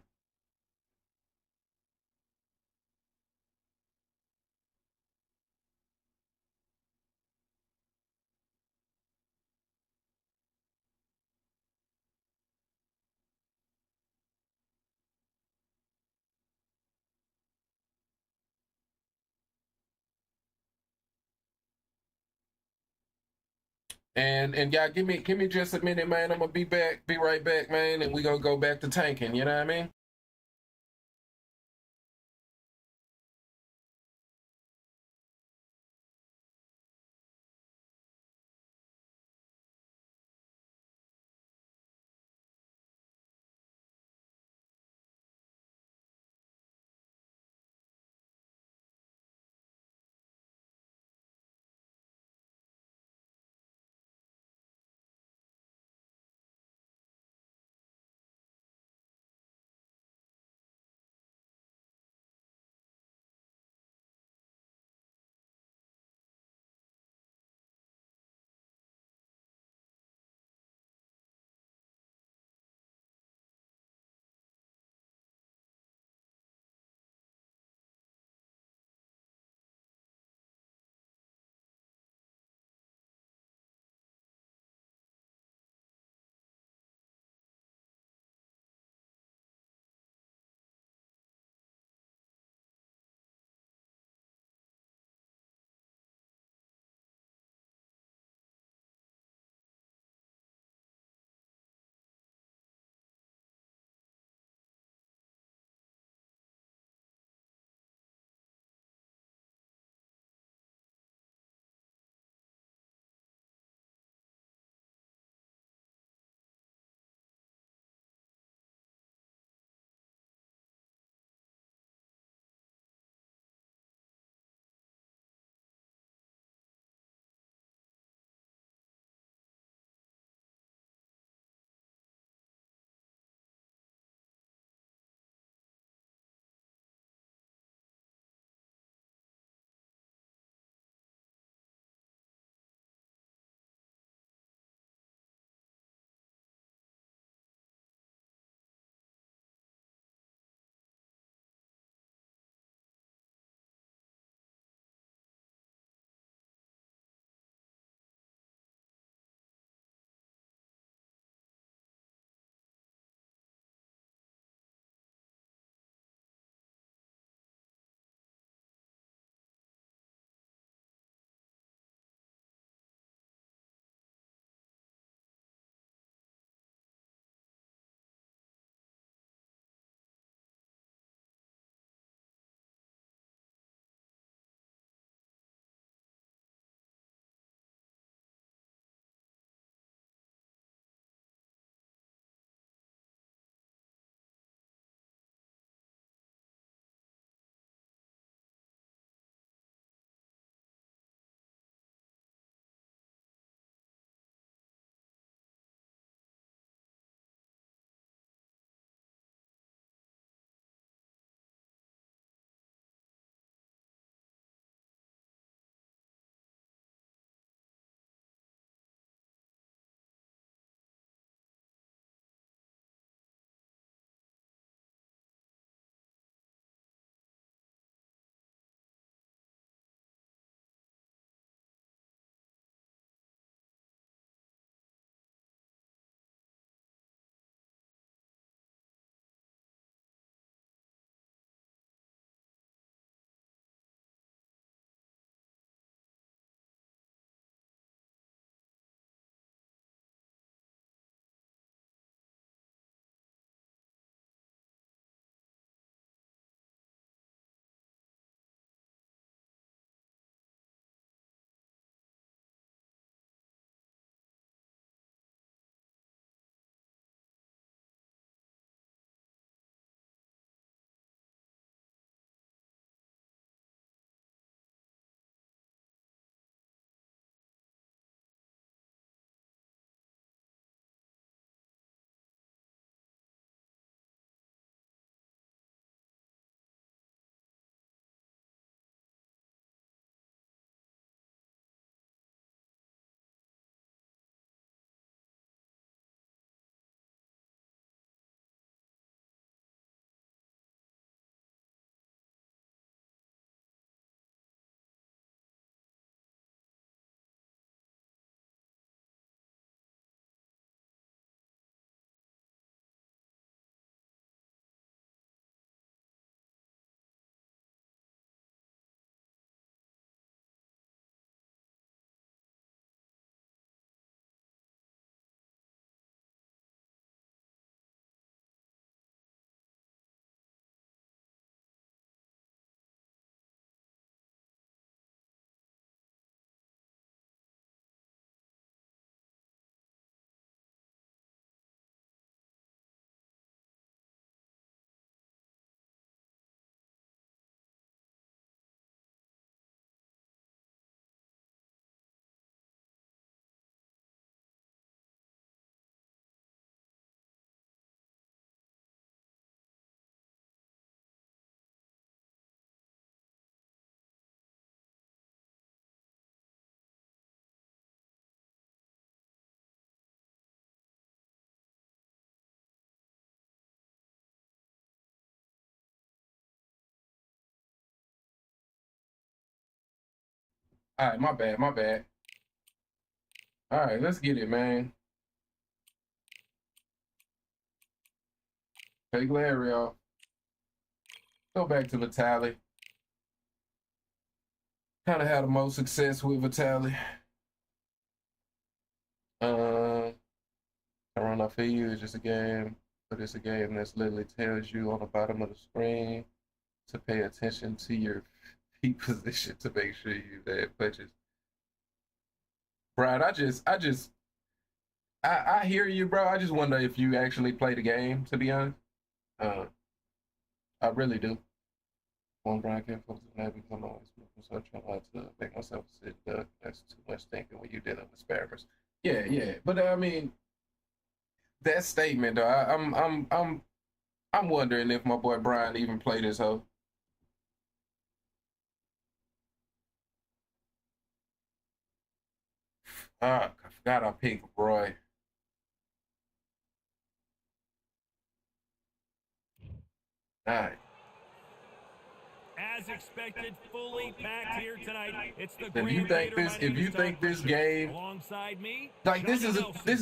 And y'all give me just a minute, man. I'm gonna be right back, man, and we gonna go back to tanking, you know what I mean? All right, my bad, my bad. All right, let's get it, man. Take Larry off. Go back to Vitaly. Kind of had the most success with Vitaly. I run off of you. It's just a game, but it's a game that literally tells you on the bottom of the screen to pay attention to your feet position to make sure you that punches. Brad, I hear you, bro. I just wonder if you actually play the game, to be honest. I really do. One Brian can't focus on that because I'm always moving, so I try not to make myself sit duck. That's too much thinking when you're dealing with sparrows. Yeah. But I mean, that statement though, I'm wondering if my boy Brian even played his hoe. I forgot I picked Roy. All right. As expected, fully packed here tonight. It's the If you think this game, alongside me, like this is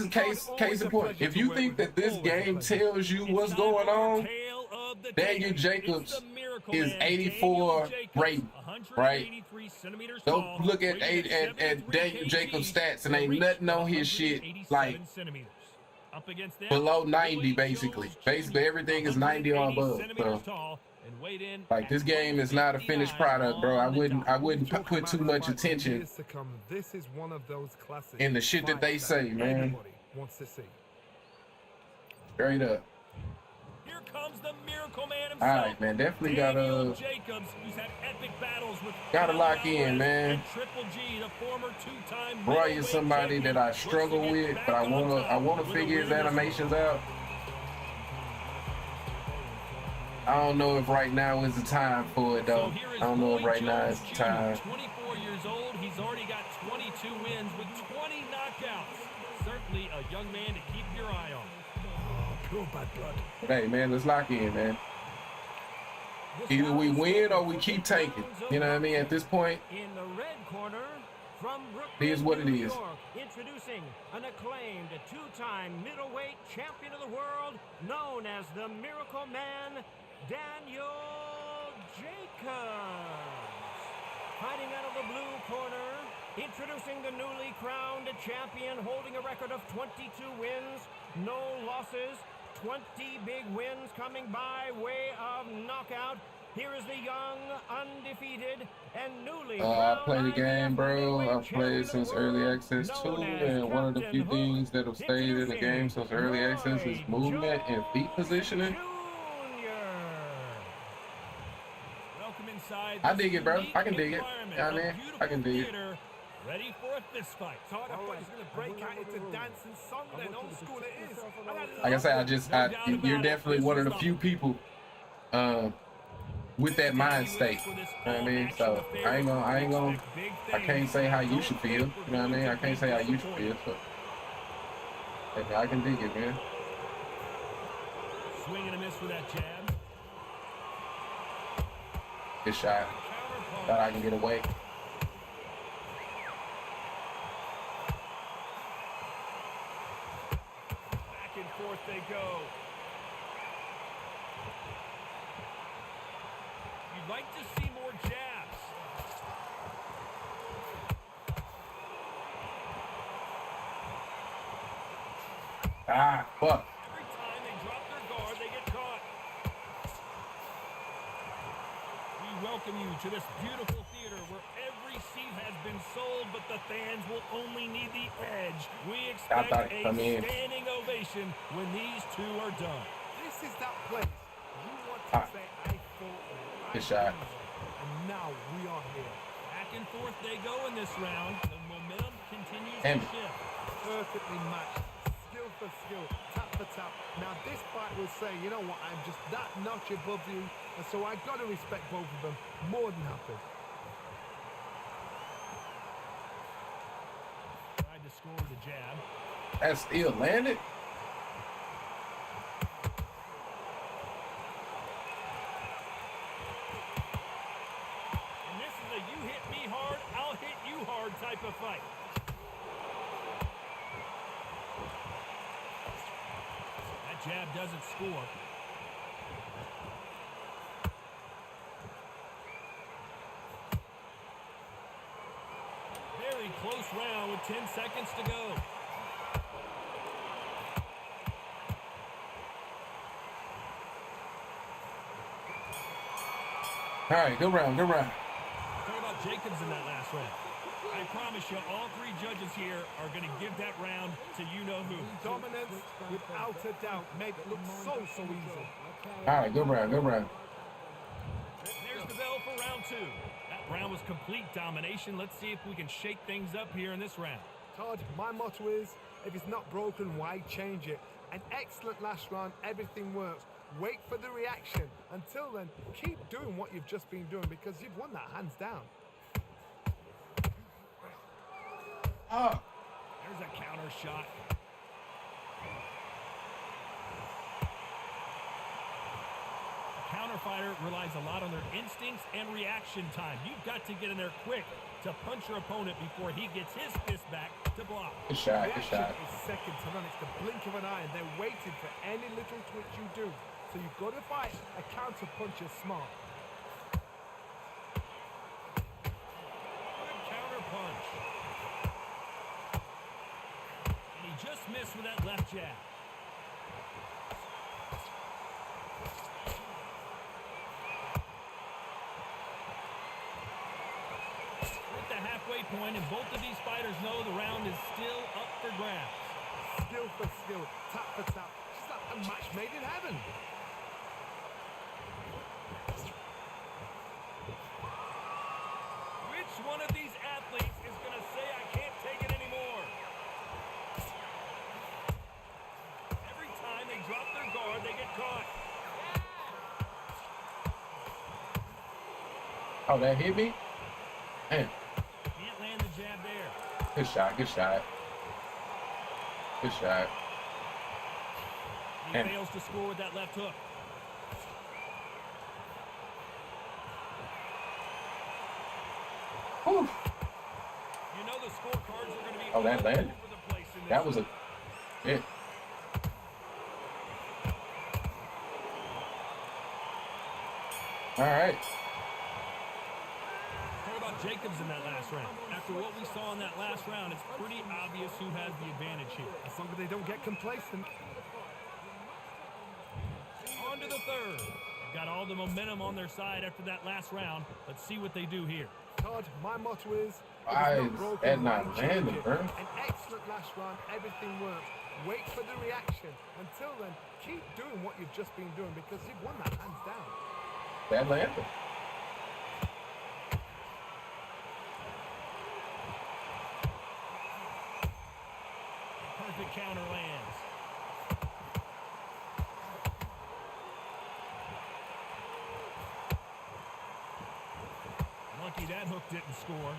case in point. If you think that this game tells you what's going on, Daniel Jacobs is 84 rating, right? Don't look at Daniel Jacobs' stats and ain't nothing on his shit like below 90 basically. Basically everything is 90 or above. So like this game is not a finished product, bro. I wouldn't put too much attention in the shit that they say, man. Straight up. Here comes the Miracle Man himself. All right, man. Definitely gotta Jacobs, who's had epic battles with gotta lock in, man. Triple G, the former two-time Roy is somebody that I struggle with, but I wanna figure his animations out. I don't know if right now is the time for it, though. I don't know if right now is the time. 24 years old, he's already got 22 wins with 20 knockouts. Certainly a young man to keep your eye on. Pure bad blood. Hey, man, let's lock in, man. Either we win or we keep tanking. You know what I mean? At this point, in the red corner, from it is what it is. Introducing an acclaimed two-time middleweight champion of the world, known as the Miracle Man, Daniel Jacobs. Fighting out of the blue corner, introducing the newly crowned champion, holding a record of 22 wins, no losses, 20 big wins coming by way of knockout. Here is the young, undefeated, and newly I play the game, bro. I've played since early access too, and one of the few things that have stayed in the game since early access is movement and feet positioning. I dig it, bro. I can dig it. You know what I mean? I can dig it. Ready for a fist fight. Thought I thought he's gonna break out into dancing song, then old school it is. Like I said, you're definitely one of the few people with that mind state. You know what I mean? So I can't say how you should feel. You know what I mean? I can't say how you should feel. So hey, I can dig it, man. Swing and a miss for that jab. Good shot. Thought I can get away. Back and forth they go. You'd like to see more jabs. Ah, fuck. Every time they drop their guard, they get caught. We welcome you to this beautiful theater where every seat has been sold, but the fans will only need the edge. We expect a standing ovation when these two are done. This is that place. You want to say, I thought. Good shot. And now we are here. Back and forth they go in this round. The momentum continues Damn. to shift. Perfectly matched. Skill for skill. Tap for tap. Now this fight will say, you know what, I'm just that notch above you. And so I got to respect both of them more than happy. Tried to score with a jab. That still landed. And this is a you hit me hard, I'll hit you hard. type of fight. That jab doesn't score. Very close round with 10 seconds to go. All right, good round, good round. Talk about Jacobs in that last round. I promise you, all three judges here are going to give that round to you-know-who. Dominance, without a doubt, made it look so easy. All right, good round, good round. There's the bell for round two. That round was complete domination. Let's see if we can shake things up here in this round. Todd, my motto is, if it's not broken, why change it? An excellent last round, everything works. Wait for the reaction. Until then, keep doing what you've just been doing because you've won that hands down. Oh. There's a counter shot. A counter fighter relies a lot on their instincts and reaction time. You've got to get in there quick to punch your opponent before he gets his fist back to block. Good shot, good shot. Reaction is second to none. It's the blink of an eye, and they're waiting for any little twitch you do. So you've got to fight a counter punch is smart. Good counter punch. And he just missed with that left jab. At the halfway point, and both of these fighters know the round is still up for grabs. Skill for skill, tap for tap. It's like a match made in heaven. Which one of these athletes is going to say, I can't take it anymore? Every time they drop their guard, they get caught. Oh, that hit me? Man. Can't land the jab there. Good shot, good shot. Good shot. He Man. fails to score with that left hook. Whew. You know the scorecards are going to be Oh, that all landed. over the place in this That was a one. hit. All right. Talk about Jacobs in that last round. After what we saw in that last round, it's pretty obvious who has the advantage here. As long as they don't get complacent. On to the third. They've got all the momentum on their side after that last round. Let's see what they do here. Todd, my motto is, Why if it's is not that broken, not why change landing, it? bro? An excellent last round, everything works. Wait for the reaction. Until then, keep doing what you've just been doing because you've won that hands down. That landed. Perfect counter lands. Lucky that hook didn't score.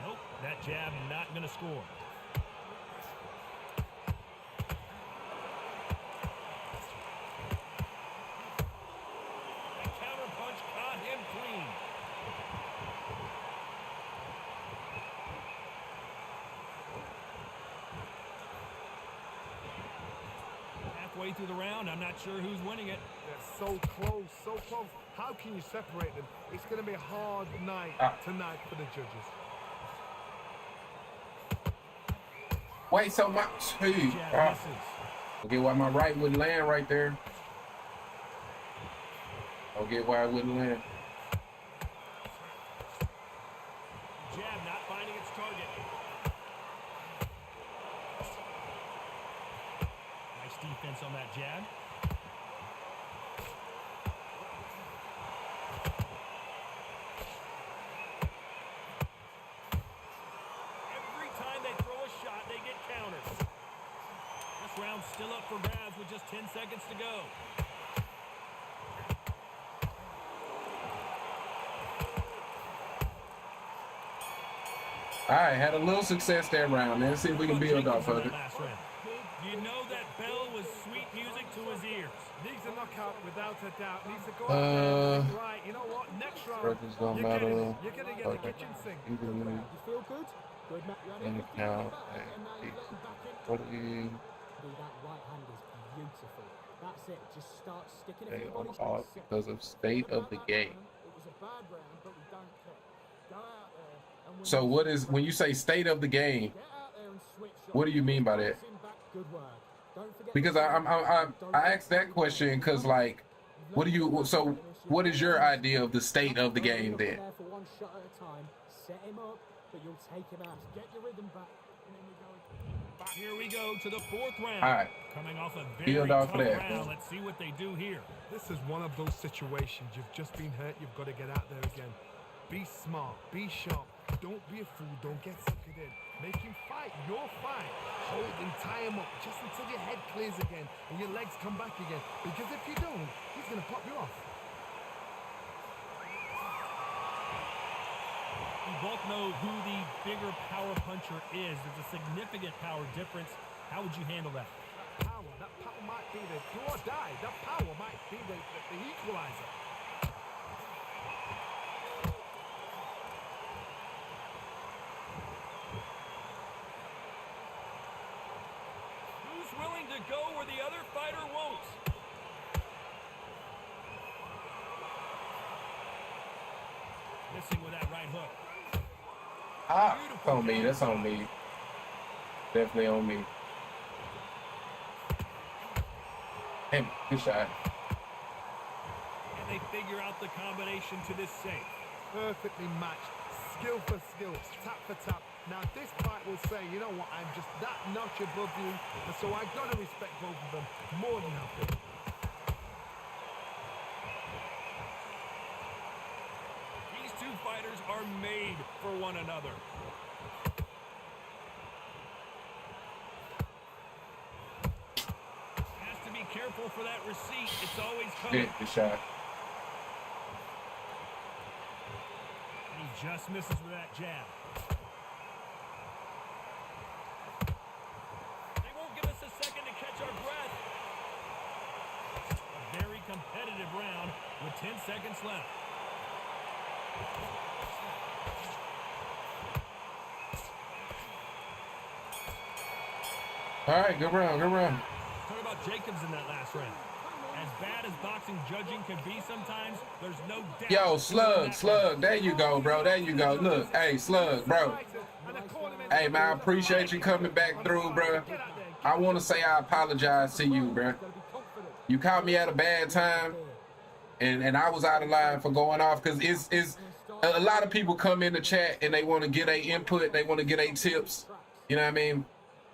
Nope, that jab not going to score. That counter punch caught him clean. Halfway through the round, I'm not sure who's winning it. They're so close, so close. How can you separate them? It's going to be a hard night tonight for the judges. Wait, so my two. Jab misses. Okay, why my right wouldn't land right there. Don't get why it wouldn't land. Jab not finding its target. Nice defense on that jab. Every time they throw a shot, they get countered. This round's still up for grabs with just 10 seconds to go. All right, had a little success that round, man. See if we can build off of it. Last round. You know that bell was sweet music to his ears. fighters. Needs a knockout without a doubt. Needs to go out there and right. You know what? Next round, don't matter. you're gonna get the kitchen sink. You feel good? Good, Matt. in the count. What do you? That right hand is beautiful. That's it. Just start sticking They it are in your off because of state of the game. It was a bad round, but we don't care. Go out there and win. So what is when you say state of the game? Get out there and switch on. What do you mean by that? Good work. Don't forget Because I asked that question because like, what do you? So what is your idea of the state of the game then? For one shot at a time, set him up, but you'll take him out. Get your rhythm back, and then we go. Here we go to the 4th round. All right. Coming off a very Field tough off of that. round. Let's see what they do here. This is one of those situations. You've just been hurt. You've got to get out there again. Be smart. Be sharp. Don't be a fool. Don't get suckered in. Make him fight your fight. Hold him, tie him up just until your head clears again and your legs come back again. Because if you don't, he's going to pop you off. We both know who the bigger power puncher is. There's a significant power difference. How would you handle that? That power might be the do or die. That power might be the equalizer. Who's willing to go where the other fighter won't? Missing with that right hook. Ah, that's on me. That's on me. Definitely on me. Hey, good shot. And they figure out the combination to this save. Perfectly matched. Skill for skill. Tap for tap. Now this fight will say, you know what, I'm just that notch above you. And so I've got to respect both of them more than nothing. These two fighters are made for one another. Has to be careful for that receipt. It's always coming. Good shot. And he just misses with that jab. They won't give us a second to catch our breath. A very competitive round with 10 seconds left. All right, good round, good round. Talk about Jacobs in that last round. As bad as boxing judging can be sometimes, there's no doubt. Yo, Slug, there you go, bro. There you go. Look, hey, Slug, bro. Hey, man, I appreciate you coming back through, bro. I want to say I apologize to you, bro. You caught me at a bad time, and I was out of line for going off because it's a lot of people come in the chat and they want to get a input, they want to get a tips. You know what I mean?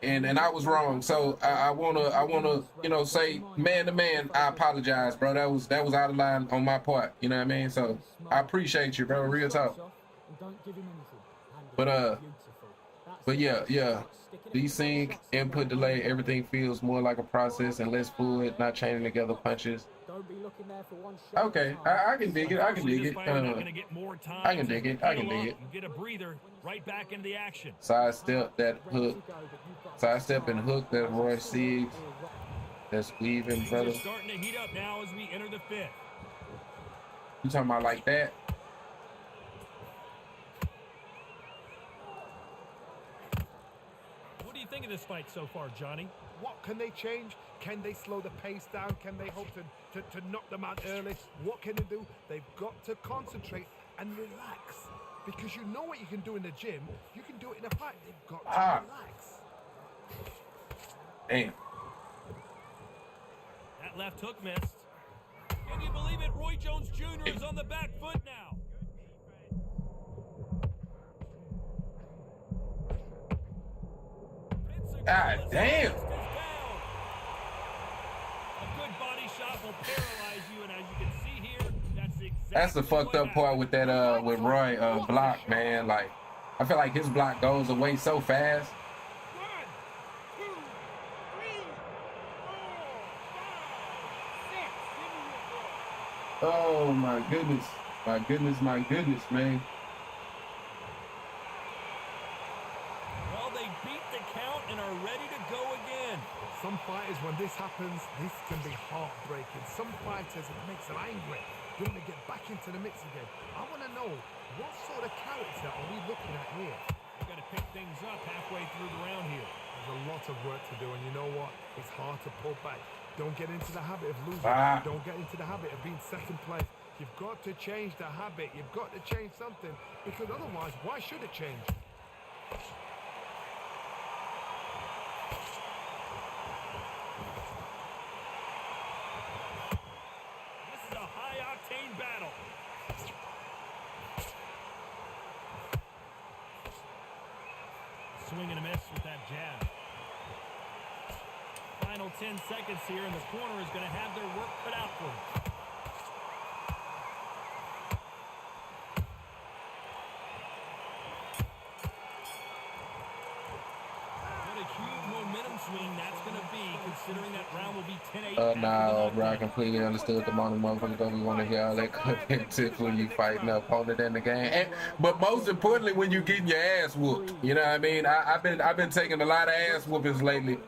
And I was wrong, so I wanna you know say man to man, I apologize, bro. That was out of line on my part. You know what I mean? So I appreciate you, bro. Real talk. But yeah. Desync, input delay, everything feels more like a process and less fluid, not chaining together punches. Okay, I can dig it. I can dig it. I can dig it. I can dig it. Get a breather right back into the action. Sidestep that hook. Sidestep and hook that Roy sees. That's weaving, brother. Just starting to heat up now as we enter the 5th. You talking about like that? What do you think of this fight so far, Johnny? What can they change? Can they slow the pace down? Can they hope to knock them out early? What can they do? They've got to concentrate and relax. Because you know what you can do in the gym, you can do it in a fight. They've got to relax. Damn. That left hook missed. Can you believe it? Roy Jones Jr. is on the back foot now. God damn. A good body shot will paralyze you, and as you can see here, that's exactly That's the fucked up part with that with Roy block, man. Like I feel like his block goes away so fast. 1, 2, 3, 4, 5, 6. Oh my goodness. My goodness, man. Well, they beat the count and are ready to go again. Some fighters, when this this happens, this can be heartbreaking. Some fighters, it makes them angry. They want to get back into the mix again. I want to know, what sort of character are we looking at here? We've got to pick things up halfway through the round here. There's a lot of work to do, and you know what? It's hard to pull back. Don't get into the habit of losing. Don't get into the habit of being second place. You've got to change the habit. You've got to change something, because otherwise, why should it change? This is a high-octane battle. Swing and a miss with that jab. Final 10 seconds here, and the corner is going to have their work cut out for them. What a huge momentum swing that's going to be, considering that round will be 10-8. No, bro, I completely understood the amount of motherfuckers don't even want to hear all that good tips when you fighting an opponent in the game. But most importantly, when you getting your ass whooped. You know what I mean? I've been taking a lot of ass whoopings lately.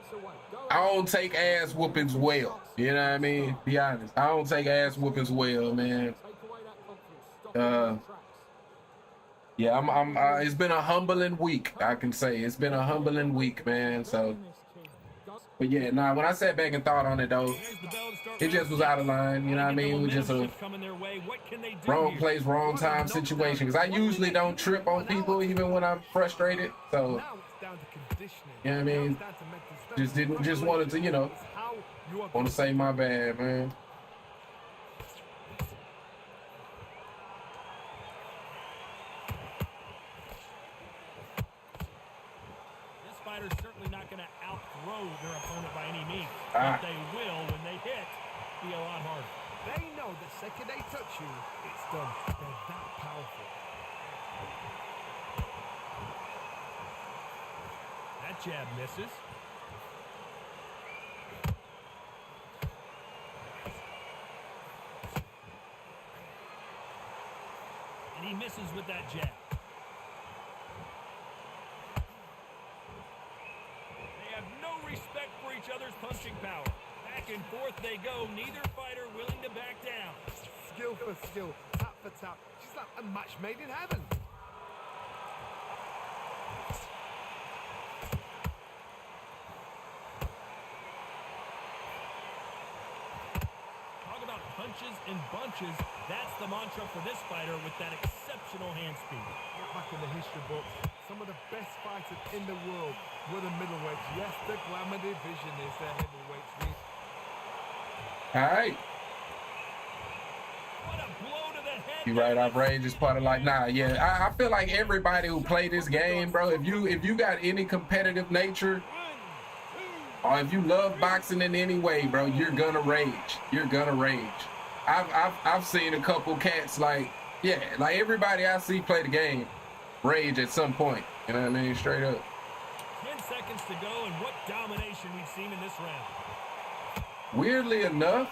I don't take ass whoopings well. You know what I mean? Be honest. I don't take ass whoopings well, man. Yeah, it's been a humbling week. I can say it's been a humbling week, man. So, but yeah, nah. When I sat back and thought on it though, it just was out of line. You know what I mean? It was just a wrong place, wrong time situation. Because I usually don't trip on people even when I'm frustrated. So, you know what I mean? Just wanted to, you know, want to say my bad, man. This fighter's certainly not going to outthrow their opponent by any means. But they will, when they hit, be a lot harder. They know the second they touch you, it's done. They're that powerful. That jab misses. And he misses with that jab. They have no respect for each other's punching power. Back and forth they go, neither fighter willing to back down. Skill for skill, tap for tap. Just like a match made in heaven. Punches and bunches. That's the mantra for this fighter with that exceptional hand speed. Look back in the history books, some of the best fighters in the world were the middleweights. Yes, the glamour division is the heavyweights. All right. What a blow to the head. You right, our rage is part of like, nah, yeah. I feel like everybody who play this game, bro, if you got any competitive nature, or if you love boxing in any way, bro, you're gonna rage. You're gonna rage. I've seen a couple cats like everybody I see play the game rage at some point. You know what I mean? Straight up. 10 seconds to go, and what domination we've seen in this round. Weirdly enough,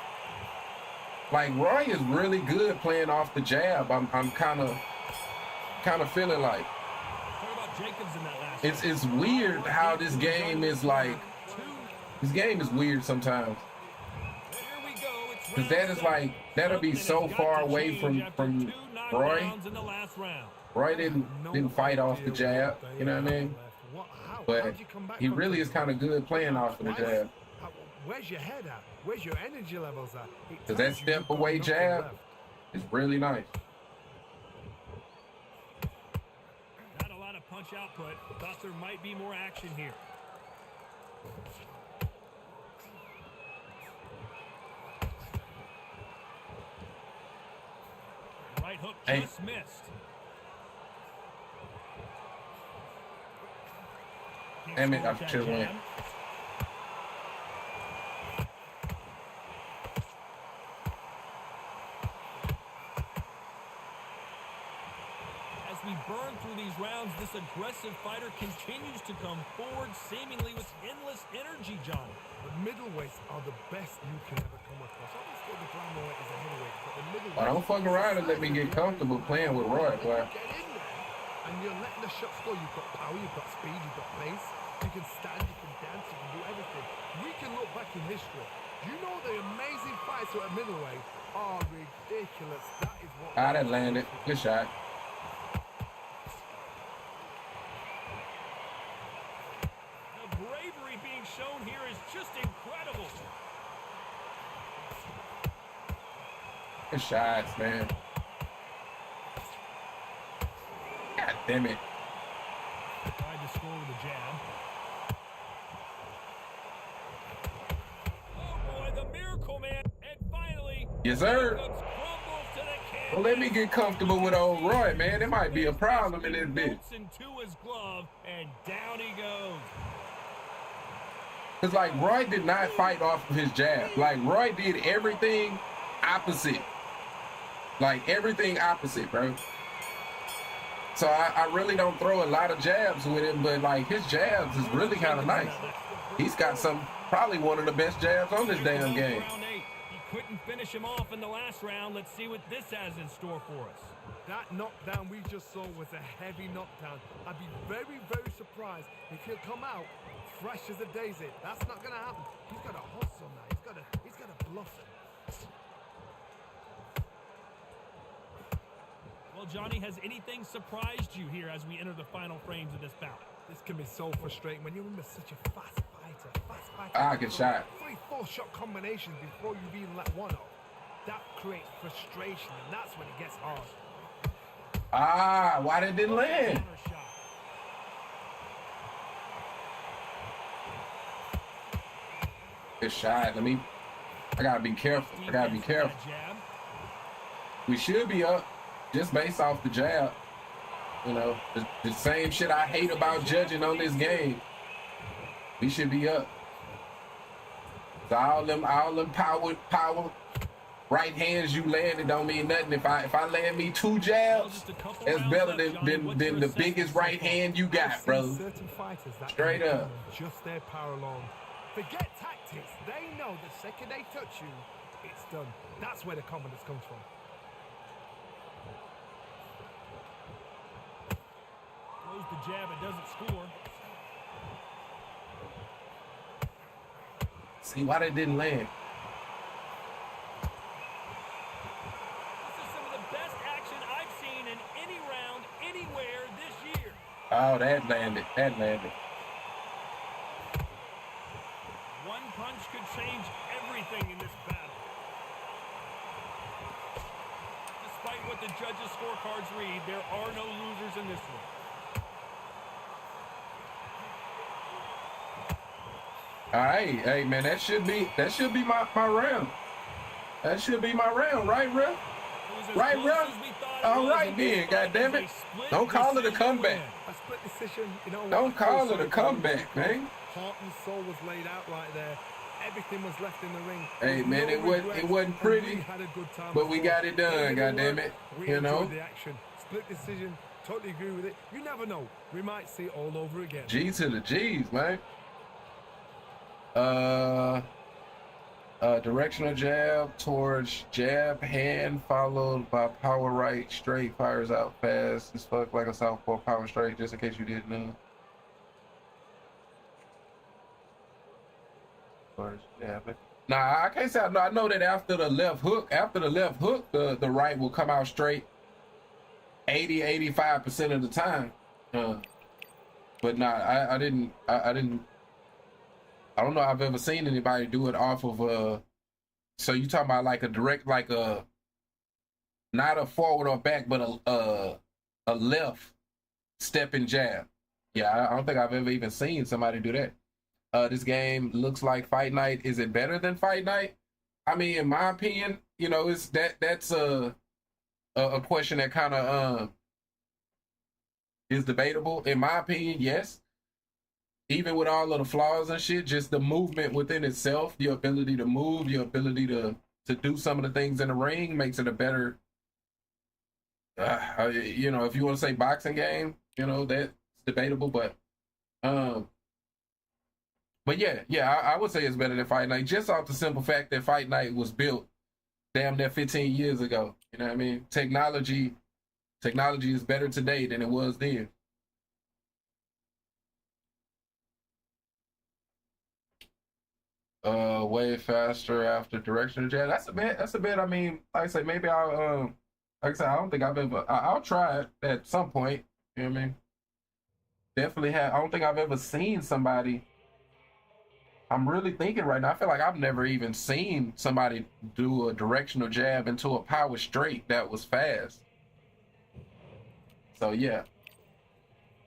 like Roy is really good playing off the jab. I'm kind of feeling like. What about Jacobs in that last it's weird how this game is like. This game is weird sometimes. Because that is like, that'll be so far away from Roy. Roy didn't fight off the jab, you know what I mean? But he really is kind of good playing off of the jab. Where's your head at? Where's your energy levels at? Because that step away jab is really nice. Not a lot of punch output. Thought there might be more action here. Right hook just missed. Damn it, I should have went. As we burn through these rounds, this aggressive fighter continues to come forward, seemingly with endless energy, John. The middleweights are the best you can ever come across. Obviously, the glamour is a heavyweight, but the middleweight. I don't fuck around and let me get comfortable playing with Roy, boy. And you're letting the shots go. You've got power, you've got speed, you've got pace. You can stand, you can dance, he can do everything. We can look back in history. You know the amazing fights at middleweight are ridiculous. That is what... Ah, that landed. Good shot. The bravery being shown here is just incredible. Good shots, man. God damn it. Tried to score with a jab. Oh boy, the Miracle Man. And finally, Yes, sir. crumbles to the canvas. Well, let me get comfortable with old Roy, man. There might be a problem in this bitch. Bolts into his glove, and down he goes. Cause like Roy did not fight off of his jab. Like Roy did everything opposite. Like everything opposite, bro. So I really don't throw a lot of jabs with him, but like his jabs is really kind of nice. He's got some, probably one of the best jabs on this damn game. Round 8. He couldn't finish him off in the last round. Let's see what this has in store for us. That knockdown we just saw was a heavy knockdown. I'd be very, very surprised if he'll come out fresh as a daisy. That's not going to happen. He's got to hustle now. He's got to blossom. Well, Johnny, has anything surprised you here as we enter the final frames of this bout? This can be so frustrating when you're in such a fast fighter. Ah, good shot. 3-4 shot combinations before you've even let one off. That creates frustration, and that's when it gets hard. Ah, why did it land? Counter shot. Good shot. I gotta be careful. I gotta be careful. Jab. We should be up just based off the jab. You know, the same shit I hate about judging on this game. We should be up. So all them power right hands you landed don't mean nothing. If I land me 2 jabs, that's better than the biggest right hand you got, bro. Certain fighters that Straight up. Just their power alone. Forget tactics. They know the second they touch you, it's done. That's where the confidence comes from. Throws the jab, it doesn't score. See why that didn't land? This is some of the best action I've seen in any round, anywhere this year. Oh, that landed. That landed. One punch could change everything in this battle. Despite what the judges' scorecards read, there are no losers in this one. All right, hey man, that should be my round. That should be my round, right, bro? Right, bro? All right then, goddammit. Don't call it a comeback. A split decision, you know. Don't call it a comeback, man. Heart and soul was laid out right there. Everything was left in the ring. Hey man, it wasn't pretty, but we got it done, goddammit. You know. The action, split decision. Totally agree with it. You never know. We might see it all over again. G to the G's, man. Directional jab towards jab hand followed by power right straight, fires out fast as fuck like a southpaw power straight, just in case you didn't know. Nah, I can't say I know that after the left hook, the right will come out straight 80-85% of the time. But nah, I didn't I don't know if I've ever seen anybody do it off of so you talking about like a direct, like a, not a forward or back, but a left stepping jab. Yeah, I don't think I've ever even seen somebody do that. This game looks like Fight Night. Is it better than Fight Night? I mean, in my opinion, you know, it's that's a question that kind of is debatable. In my opinion, yes. Even with all of the flaws and shit, just the movement within itself, your ability to move, your ability to do some of the things in the ring makes it a better, you know, if you want to say boxing game, you know, that's debatable, but yeah, I would say it's better than Fight Night, just off the simple fact that Fight Night was built damn near 15 years ago. You know what I mean? Technology is better today than it was then. Way faster after directional jab. That's a bit. That's a bit. I mean, like I say, maybe I'll. Like I said, I don't think I've ever. I'll try it at some point. You know what I mean? Definitely have. I don't think I've ever seen somebody. I'm really thinking right now. I feel like I've never even seen somebody do a directional jab into a power straight that was fast. So yeah,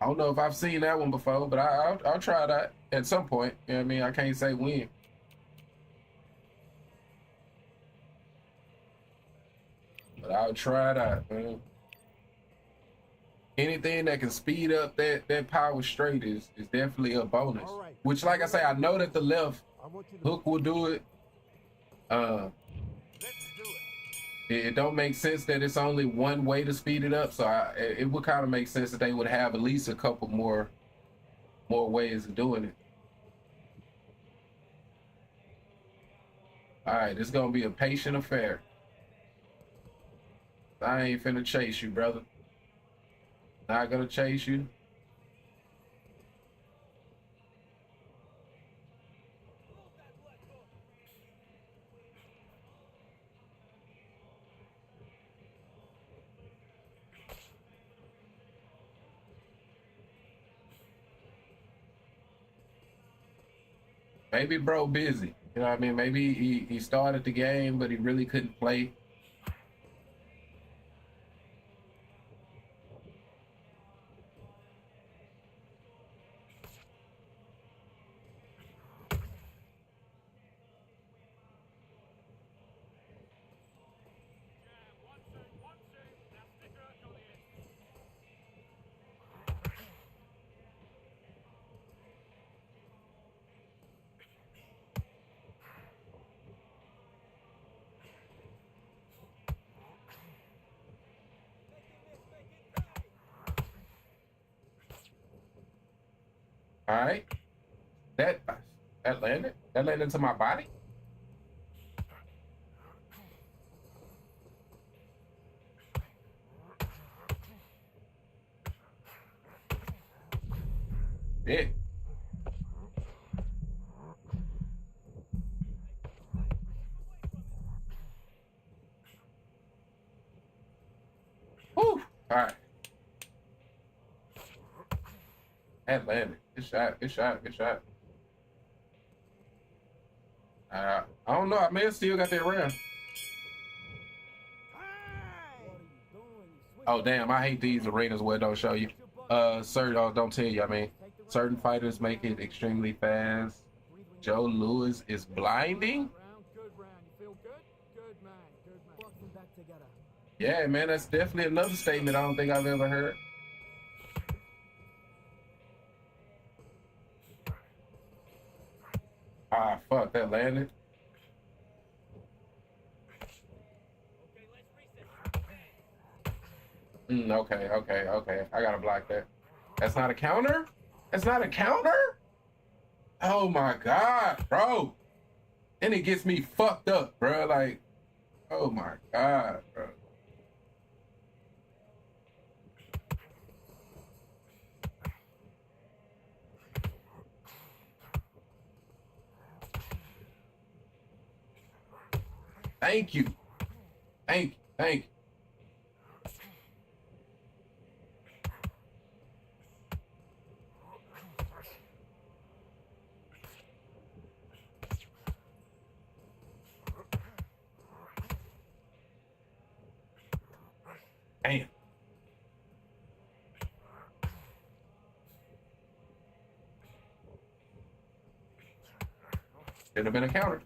I don't know if I've seen that one before, but I'll try that at some point. You know what I mean? I can't say when. But I'll try that, man. Anything that can speed up that power straight is definitely a bonus. Which, like I say, I know that the left hook will do it. It don't make sense that it's only one way to speed it up. So it would kind of make sense that they would have at least a couple more ways of doing it. All right, it's gonna be a patient affair. I ain't finna chase you, brother. Not gonna chase you. Maybe bro busy. You know what I mean? Maybe he started the game, but he really couldn't play. All right. That landed. That landed into my body. Yeah. Whew. All right. That landed. Good shot. Good shot. Good shot. I don't know. I may have still got that round. Oh damn! I hate these arenas where it don't show you. Don't tell you. I mean, certain fighters make it extremely fast. Joe Louis is blinding. Yeah, man, that's definitely another statement I don't think I've ever heard. Ah, fuck, that landed. Okay, okay, okay. I gotta block that. That's not a counter? That's not a counter? Oh my God, bro. And it gets me fucked up, bro. Like, oh my God, bro. Thank you. Thank you. Thank you. Damn. Should have been a counter.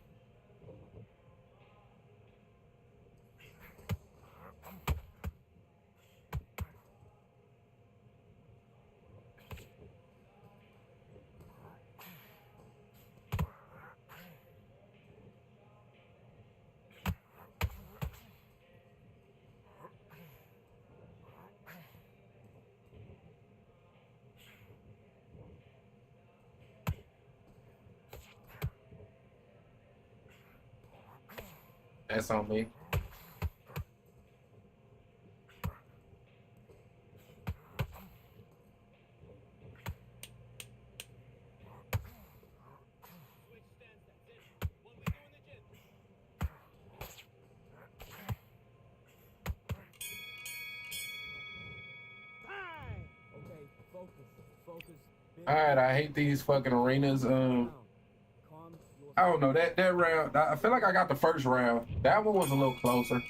That's on me. Focus. All right, I hate these fucking arenas. Calm I don't know that round. I feel like I got the first round. That one was a little closer.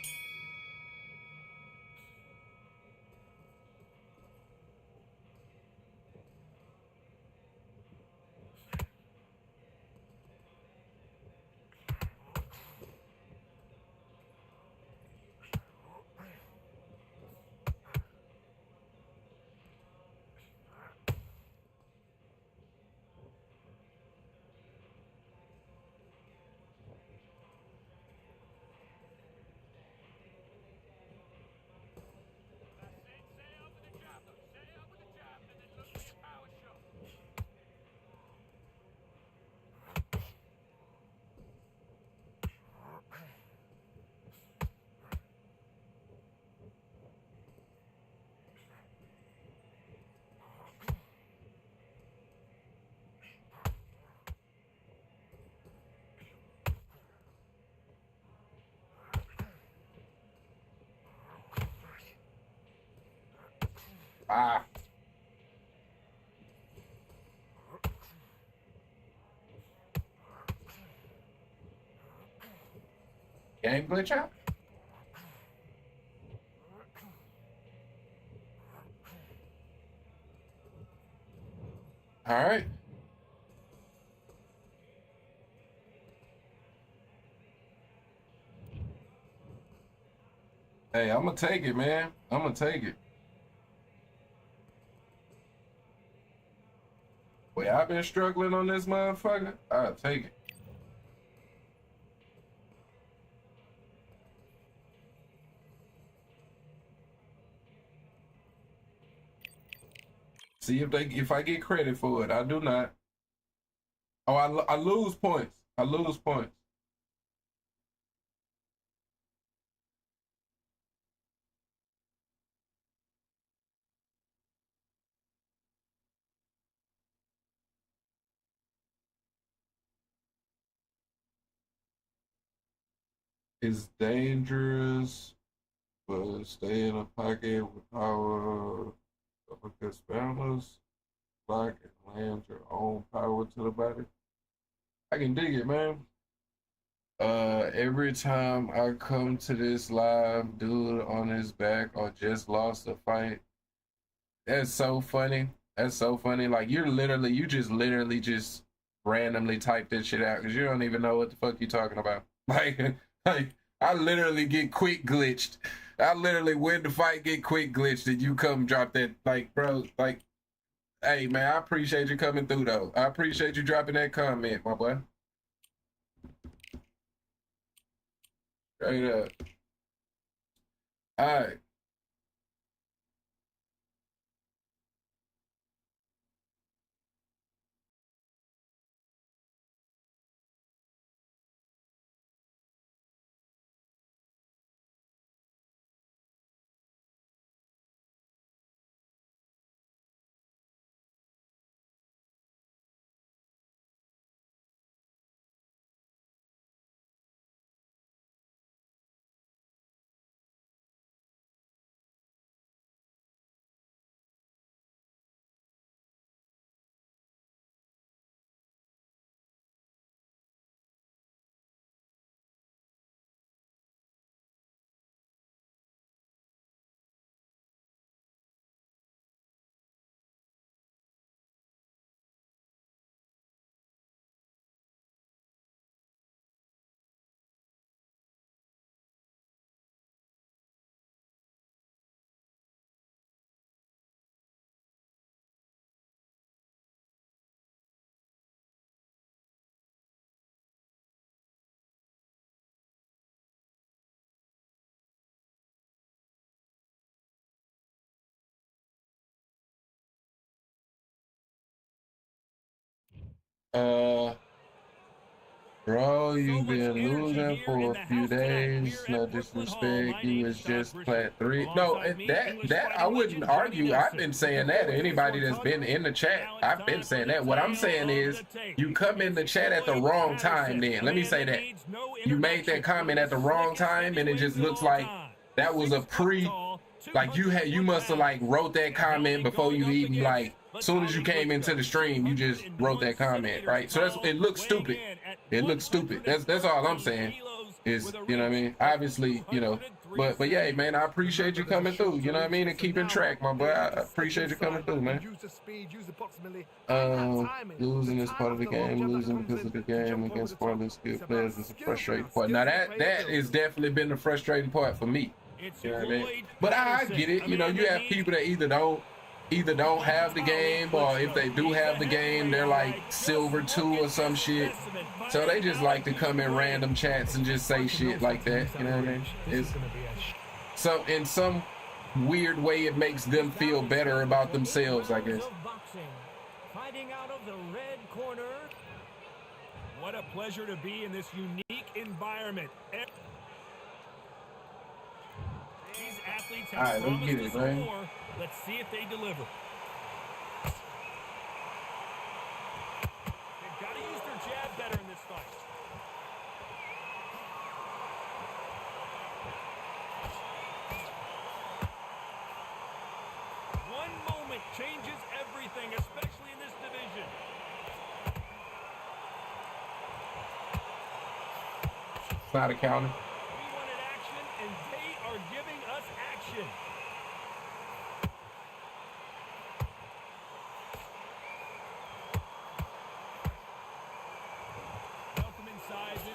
Ah. Game glitch out? All right. Hey, I'm gonna take it, man. I'm gonna take it. Wait, I've been struggling on this motherfucker. I'll take it. See if I get credit for it. I do not. Oh, I lose points. I lose points. It's dangerous, but stay in a pocket with power because balance, block, and land your own power to the body. I can dig it, man. Every time I come to this live, dude on his back or just lost a fight. That's so funny. That's so funny. Like you just literally just randomly type this shit out because you don't even know what the fuck you talking about. Like I literally get quick glitched. I literally win the fight, get quick glitched, and you come drop that. Like, bro, like, hey man, I appreciate you coming through though. I appreciate you dropping that comment, my boy. Straight up. All right. Bro, you've been losing for a few days. No disrespect. You was just plat 3. No, that I wouldn't argue. I've been saying that. Anybody that's been in the chat, I've been saying that. What I'm saying is you come in the chat at the wrong time then. Let me say that. You made that comment at the wrong time and it just looks like that was a like you must have like wrote that comment before you even like As soon as you came into the stream, you just wrote that comment, right? So it looks stupid. It looks stupid. That's all I'm saying. Is, you know what I mean? Obviously, you know, but yeah, man, I appreciate you coming through, you know what I mean, and keeping track, my boy. I appreciate you coming through, man. Losing is part of the game. Losing because of the game against far less skilled players is a frustrating part. Now that has definitely been the frustrating part for me. You know what I mean? But I get it. You know, you have people that either don't have the game, or if they do have the game, they're like silver 2 or some shit. So they just like to come in random chats and just say shit like that. You know what I mean? It's so in some weird way it makes them feel better about themselves, I guess. Fighting out of the red corner. What a pleasure to be in this unique environment. These athletes have promised us more. Let's see if they deliver. They've got to use their jab better in this fight. One moment changes everything, especially in this division. It's not a counter. We wanted action, and they are giving us action.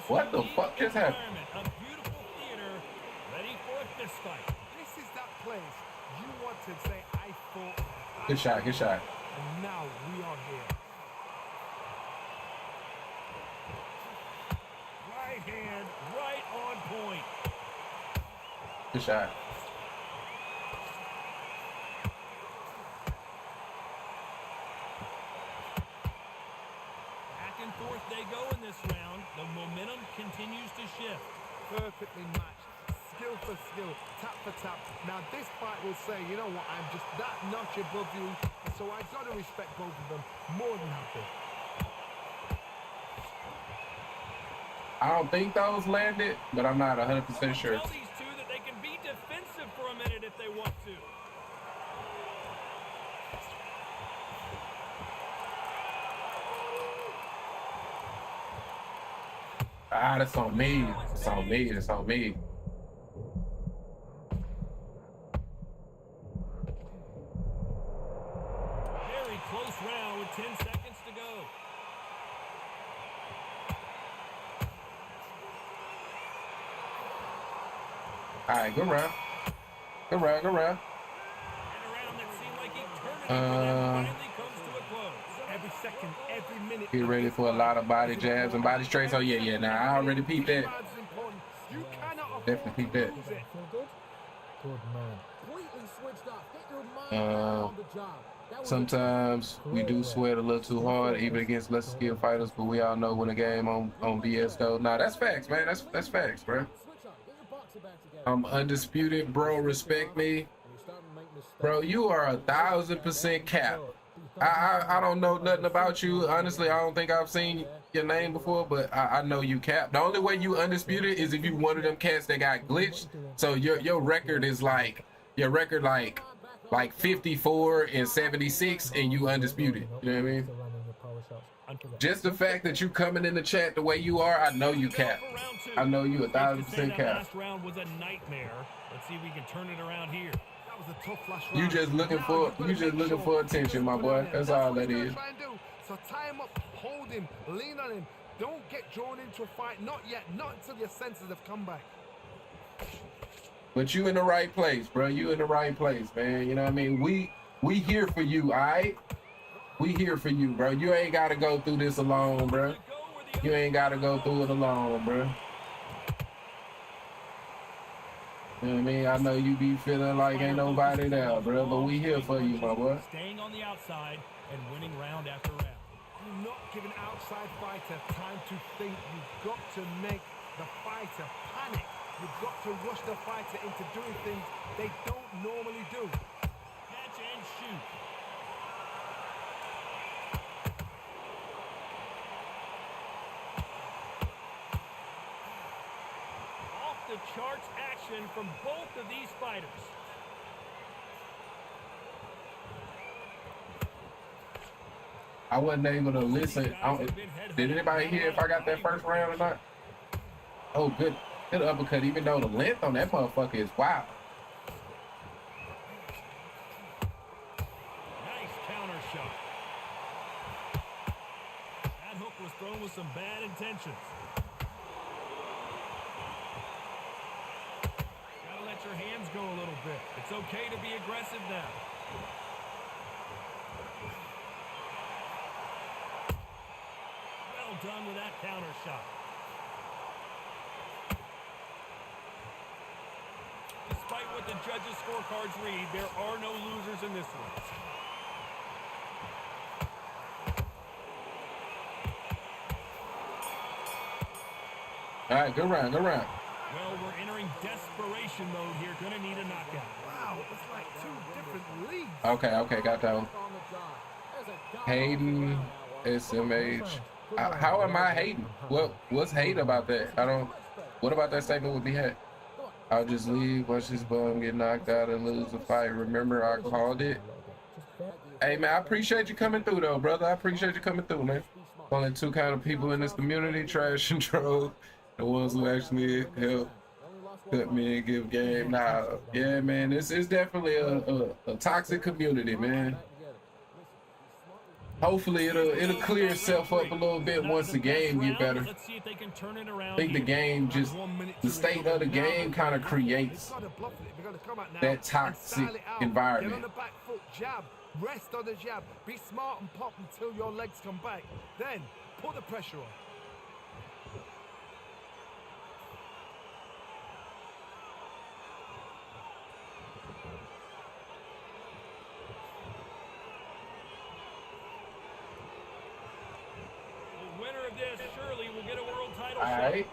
What the fuck just happened? A beautiful theater, ready for a fist fight. This is that place you want to say, I thought. Good shot, good shot. And now we are here. Right hand, right on point. Good shot. Back and forth they go in this round. The momentum continues to shift. Perfectly matched, skill for skill, tap for tap. Now this fight will say, you know what, I'm just that notch above you, so I got to respect both of them more than happy. I don't think those landed, but I'm not 100% sure. Tell these two that they can be defensive for a minute if they want to. Ah, that's on me. It's on me. It's on me. Very close round with 10 seconds to go. All right, good round. Good round, good round. And a round that seemed like eternity finally comes to a close. Every second, every minute. Get ready for a lot of body jabs and body straights. Oh, yeah. Now, I already peeped that. Definitely peeped that. Feel good? Good man. Completely switched up. Get your mind back on the job. Sometimes we do sweat a little too hard, even against less skilled fighters, but we all know when a game on BS though. Nah, that's facts, man. That's facts, bro. I'm undisputed, bro. Respect me. Bro, you are 1,000% cap. I don't know nothing about you. Honestly, I don't think I've seen your name before, but I know you cap. The only way you undisputed is if you one of them cats that got glitched. So your record is like 54 and 76 and you undisputed. You know what I mean? Just the fact that you coming in the chat the way you are, I know you cap. I know you 1,000% cap. Last round was a nightmare. Let's see if we can turn it around here. That was a tough last round. You just looking for attention, my boy. That's all that is. So tie him up, hold him, lean on him. Don't get drawn into a fight. Not yet. Not until your senses have come back. But you in the right place, bro. You in the right place, man. You know what I mean? We here for you, all right? We here for you, bro. You ain't got to go through this alone, bro. You ain't got to go through it alone, bro. You know what I mean? I know you be feeling like ain't nobody there, bro, but we here for you, my boy. Staying on the outside and winning round after round. Do not give an outside fighter time to think. You've got to make the fighter panic. You've got to rush the fighter into doing things they don't normally do. Catch and shoot. Off the charts action from both of these fighters. I wasn't able to listen. Did anybody hear if I got that first round or not? Oh, good uppercut. Even though the length on that motherfucker is wild. Nice counter shot. That hook was thrown with some bad intentions. Gotta let your hands go a little bit. It's okay to be aggressive now. Well done with that counter shot. Despite what the judges' scorecards read, there are no losers in this one. All right, good round, good round. Well, we're entering desperation mode here. Gonna need a knockout. Wow, it's like two different leagues. Okay, got that one. Hayden, SMH. How am I hating? What's hate about that? What about that statement would be hate? I'll just leave, watch this bum get knocked out and lose the fight. Remember, I called it. Hey, man, I appreciate you coming through, though, brother. I appreciate you coming through, man. Only two kind of people in this community, trash and troll. The ones who actually help cut me and give game. Nah, yeah, man, it's definitely a toxic community, man. Hopefully it'll clear itself up a little bit once the game get better. I think the game the state of the game kind of creates that toxic environment. Get on the back foot, jab, rest on the jab, be smart and pop until your legs come back. Then put the pressure on. Surely we'll get a world title All right.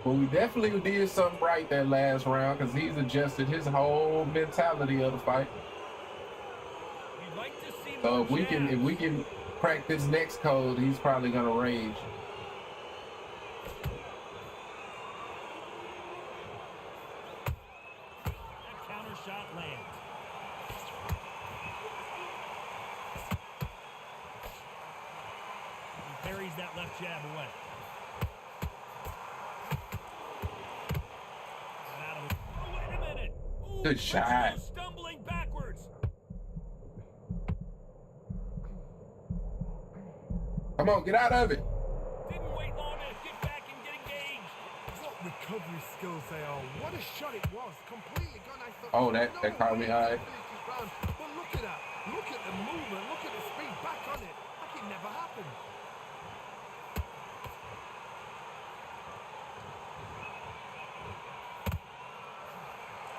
Well, we definitely did something right that last round because he's adjusted his whole mentality of the fight. Like to see so if we can crack this next code, he's probably gonna rage. That counter shot lands. Parries that left jab away. Oh, wait a minute. Ooh, good shot. Stumbling backwards. Come on, get out of it. Didn't wait long to get back and get engaged. What recovery skills they are. What a shot it was. Completely gone. I thought, Oh, that caught me high. But look at that. Look at the movement. Look at the speed. Back on it. Like it never happened.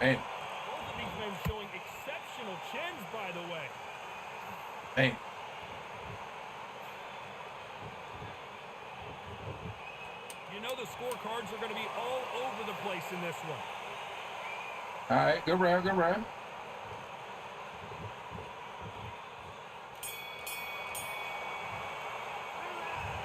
Hey. Both of these men showing exceptional chins, by the way. Hey. You know the scorecards are going to be all over the place in this one. All right, good round, good round.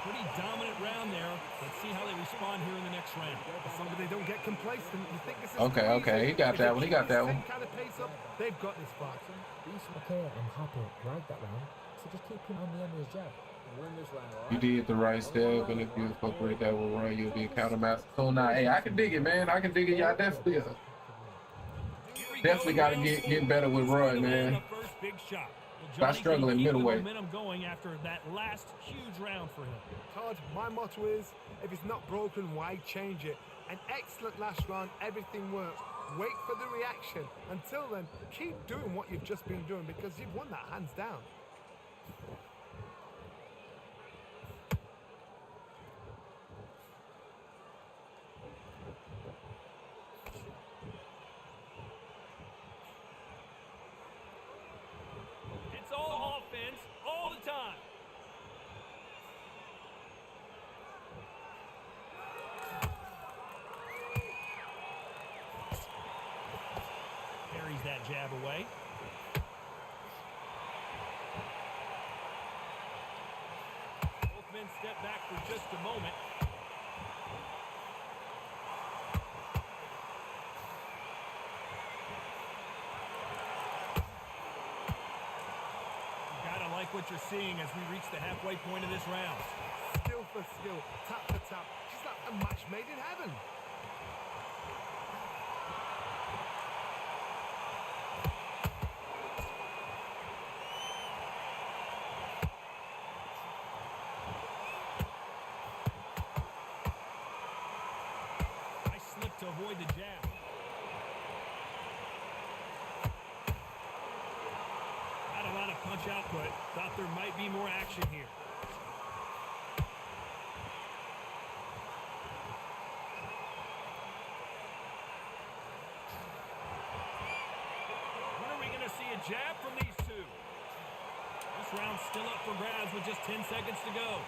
Pretty dominant round there. Let's see how they respond here in the next round. As long as they don't get complacent, you think this is Okay, he got that one. He got that one. Kind of pace up, they've got this far. Okay, I'm happy to drag that round. So just keep him on the end of his jab. Win this round, all You right? did the right step, and if you incorporate that will run, you'll be a counter master. So now, hey, I can dig it, man. I can dig it. Y'all definitely got to get better with Roy, man. Not struggling middleweight. Momentum going after that last huge round for him. Todd, my motto is, if it's not broken, why change it? An excellent last round, everything works. Wait for the reaction. Until then, keep doing what you've just been doing because you've won that hands down. It's all offense all the time. Carries that jab away. Both men step back for just a moment. What what you're seeing as we reach the halfway point of this round. Skill for skill, tap for tap. She's like a match made in heaven. To avoid the jab. Not a lot of punch output. Thought there might be more action here. When are we going to see a jab from these two? This round's still up for grabs with just 10 seconds to go.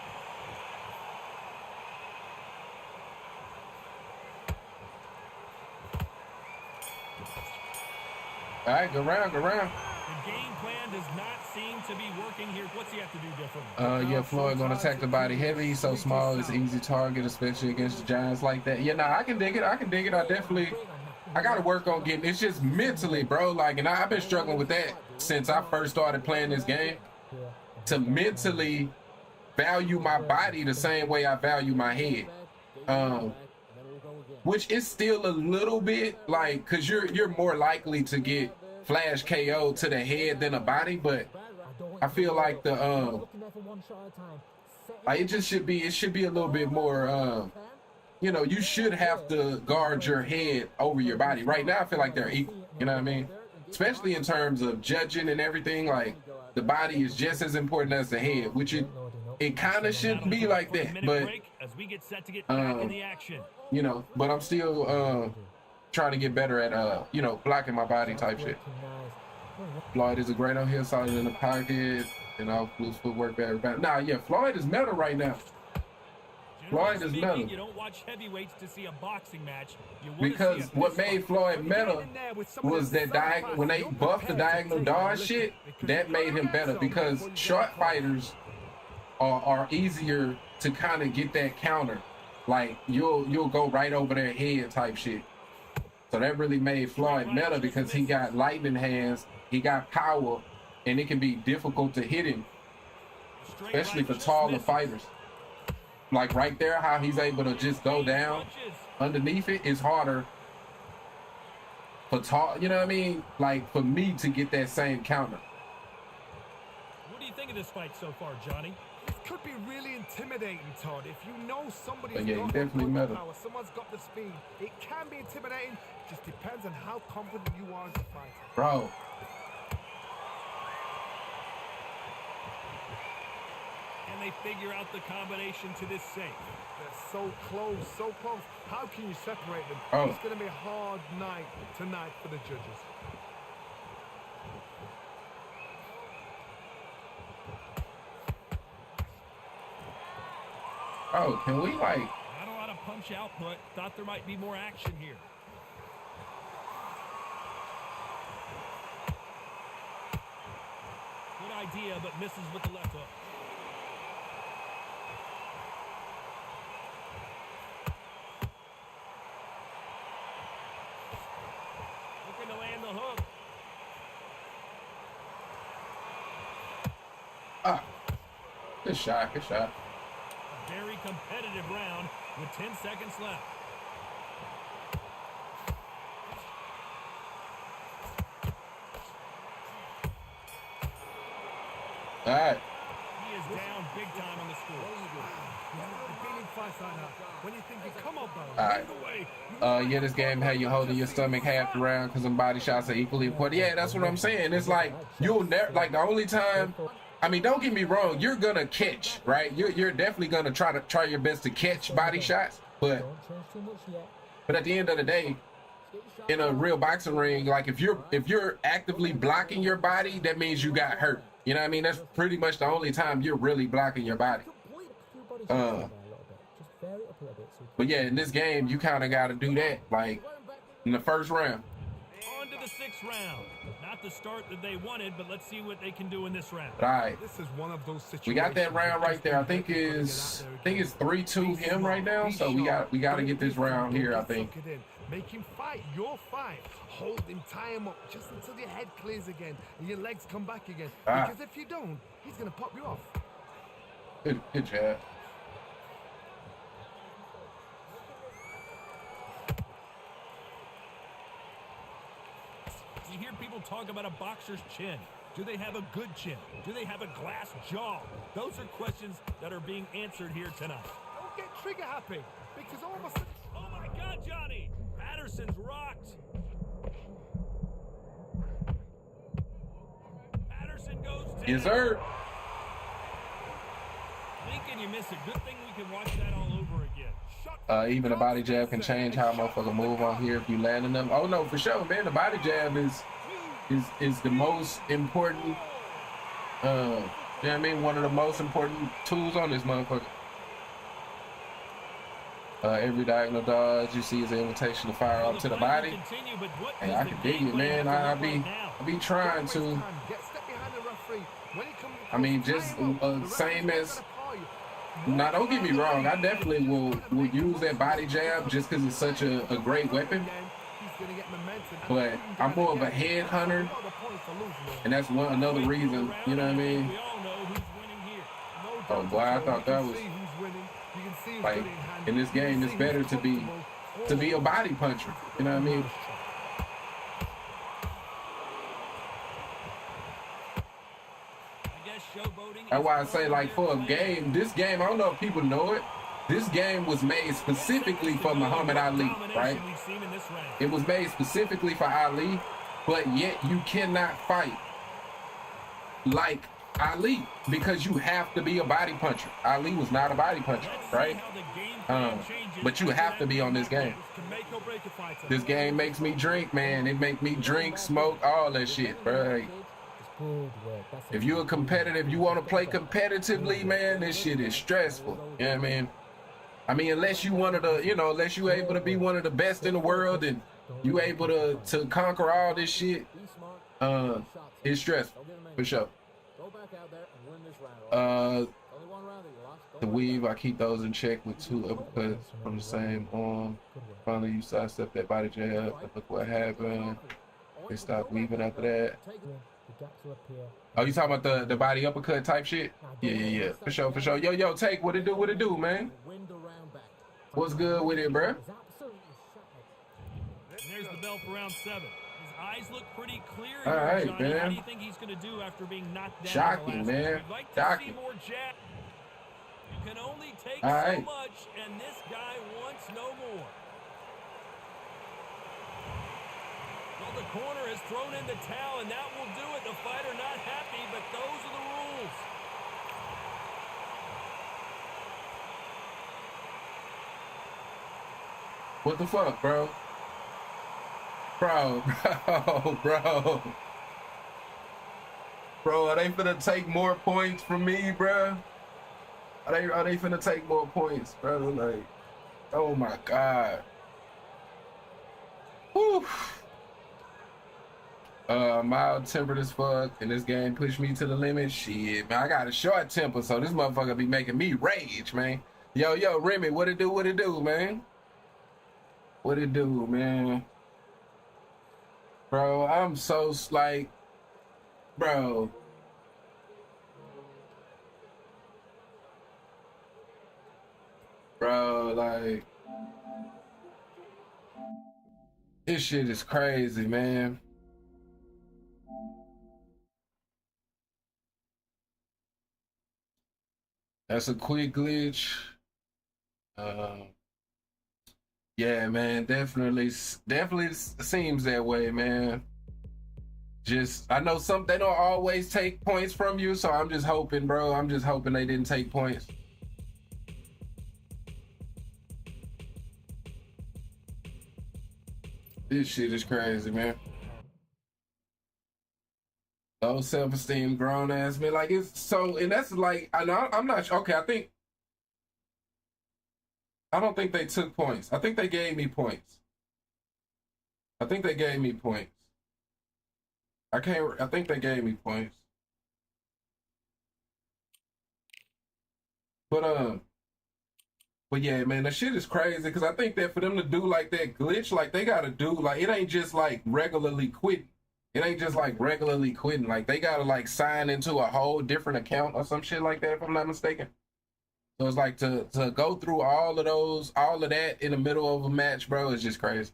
All right, go round, go round. The game plan does not seem to be working here. What's he have to do differently? Yeah, Floyd gonna attack the body heavy. He's so small, it's easy target, especially against the giants like that. Yeah, nah, I can dig it. I can dig it. I gotta work on getting. It's just mentally, bro. Like, and I've been struggling with that since I first started playing this game. To mentally value my body the same way I value my head. Which is still a little bit like, cause you're more likely to get flash KO to the head than a body, but I feel like the like it should be a little bit more you know, you should have to guard your head over your body. Right now I feel like they're equal, you know what I mean? Especially in terms of judging and everything, like the body is just as important as the head, which it kind of shouldn't be like that, but as we get set to get back in the action. You know, but I'm still trying to get better at you know, blocking my body type shit. Floyd is a great on here, solid in the pocket, and all loose footwork, very bad. Nah, yeah, Floyd is metal right now. Floyd is metal. You don't watch heavyweights to see a boxing match. Because what made Floyd metal was that when they buffed the diagonal dodge shit, that made him better, because short fighters are easier to kind of get that counter. Like you'll go right over their head type shit. So that really made Floyd meta, because he got lightning hands, he got power, and it can be difficult to hit him, especially for taller fighters. Like right there, how he's able to just go down underneath it is harder for tall, you know what I mean? Like for me to get that same counter. What do you think of this fight so far, Johnny? It could be really intimidating, Todd. If you know somebody's got definitely metal. Power, someone's got the speed, it can be intimidating. Just depends on how confident you are as a fighter. Bro. Can they figure out the combination to this safe? They're so close, so close. How can you separate them? Oh. It's going to be a hard night tonight for the judges. Oh, can we like... Not a lot of punch output. Thought there might be more action here. Good idea, but misses with the left hook. Looking to land the hook. Ah, good shot, good shot. Very competitive round with 10 seconds left. All right. He is down big time on the score. When you think you come up, All right. Yeah, this game had you holding your stomach half the round because them body shots are equally important. Yeah, that's what I'm saying. It's like you'll never, like the only time, I mean, don't get me wrong, you're gonna catch, right? You're definitely gonna try your best to catch body shots, but at the end of the day, in a real boxing ring, like if you're actively blocking your body, that means you got hurt. You know what I mean? That's pretty much the only time you're really blocking your body. But yeah, in this game, you kind of got to do that, like in the first round. On to the sixth round. Not the start that they wanted, but let's see what they can do in this round. All right. This is one of those situations. We got that round right there. I think it's 3-2 him right now. So we got to get this round here, I think. Make him fight your fight. Hold him, tie him up just until your head clears again and your legs come back again. Because if you don't, He's gonna pop you off. Good jab. You hear people talk about a boxer's chin. Do they have a good chin? Do they have a glass jaw? Those are questions that are being answered here tonight. Don't get trigger happy, because all of a sudden... Oh my God, Johnny! Patterson's rocked. Patterson goes down. Yes, sir. Thinking you miss it. Good thing we can watch that all over again. Even a body jab can change how a motherfucker move on here if you landing them. Oh no, for sure, man. The body jab is the most important. You know what I mean? One of the most important tools on this motherfucker. Every diagonal dodge you see is an invitation to fire off to the body. Hey, I can dig it, man. I be trying to. I mean, just same as. Now, don't get me wrong. I definitely will use that body jab just because it's such a great weapon. But I'm more of a head hunter, and that's another reason. You know what I mean? Oh boy, I thought that was like in this game. It's better to be a body puncher. You know what I mean? That's why I say, like, for a game, this game, I don't know if people know it, this game was made specifically for Muhammad Ali, right? It was made specifically for Ali, but yet you cannot fight like Ali because you have to be a body puncher. Ali was not a body puncher, right? But you have to be on this game. This game makes me drink, man. It make me drink, smoke, all that shit, bro. Like, if you're a competitive, you want to play competitively, man, this shit is stressful. You know what I mean? I mean, unless you one of the, you know, unless you're able to be one of the best in the world and you able to conquer all this shit, it's stressful, for sure. The weave, I keep those in check with 2 uppercuts from the same arm. Finally, you sidestep that body jab. Look what happened. They stopped weaving after that. Oh, you talking about the body uppercut type shit? Yeah. For sure. Yo, Take, what it do, man? What's good with it, bruh? There's the bell for round 7. His eyes look pretty clear. All right, Johnny. man. How do you think he's going to do after being knocked down? Shocking, man. We'd like to Shocking. see more jab. You can only take all so right. much, and this guy wants no more. Well, the corner has thrown in the towel, and that will do it. The fighter not happy, but those are the rules. What the fuck, bro? Bro, are they finna take more points from me, bro? Are they finna take more points, bro? Like, oh my God. Whew. Mild tempered as fuck, and this game pushed me to the limit. Shit, man, I got a short temper, so this motherfucker be making me rage, man. Yo, Remy, what it do, man? What it do, man? Bro, I'm so like, bro. Bro, like, this shit is crazy, man. That's a quick glitch. Yeah, man, definitely seems that way, man. Just, I know they don't always take points from you, so I'm just hoping, bro. I'm just hoping they didn't take points. This shit is crazy, man. Low self-esteem, grown ass man. Like, it's so, and that's like, I'm not, okay, I don't think they took points. I think they gave me points. I think they gave me points. I think they gave me points. But yeah, man, that shit is crazy because I think that for them to do like that glitch, like they gotta do, like, it ain't just like regularly quitting. It ain't just like regularly quitting. Like they gotta like sign into a whole different account or some shit like that, if I'm not mistaken. So it's like to go through all of that in the middle of a match, bro, is just crazy.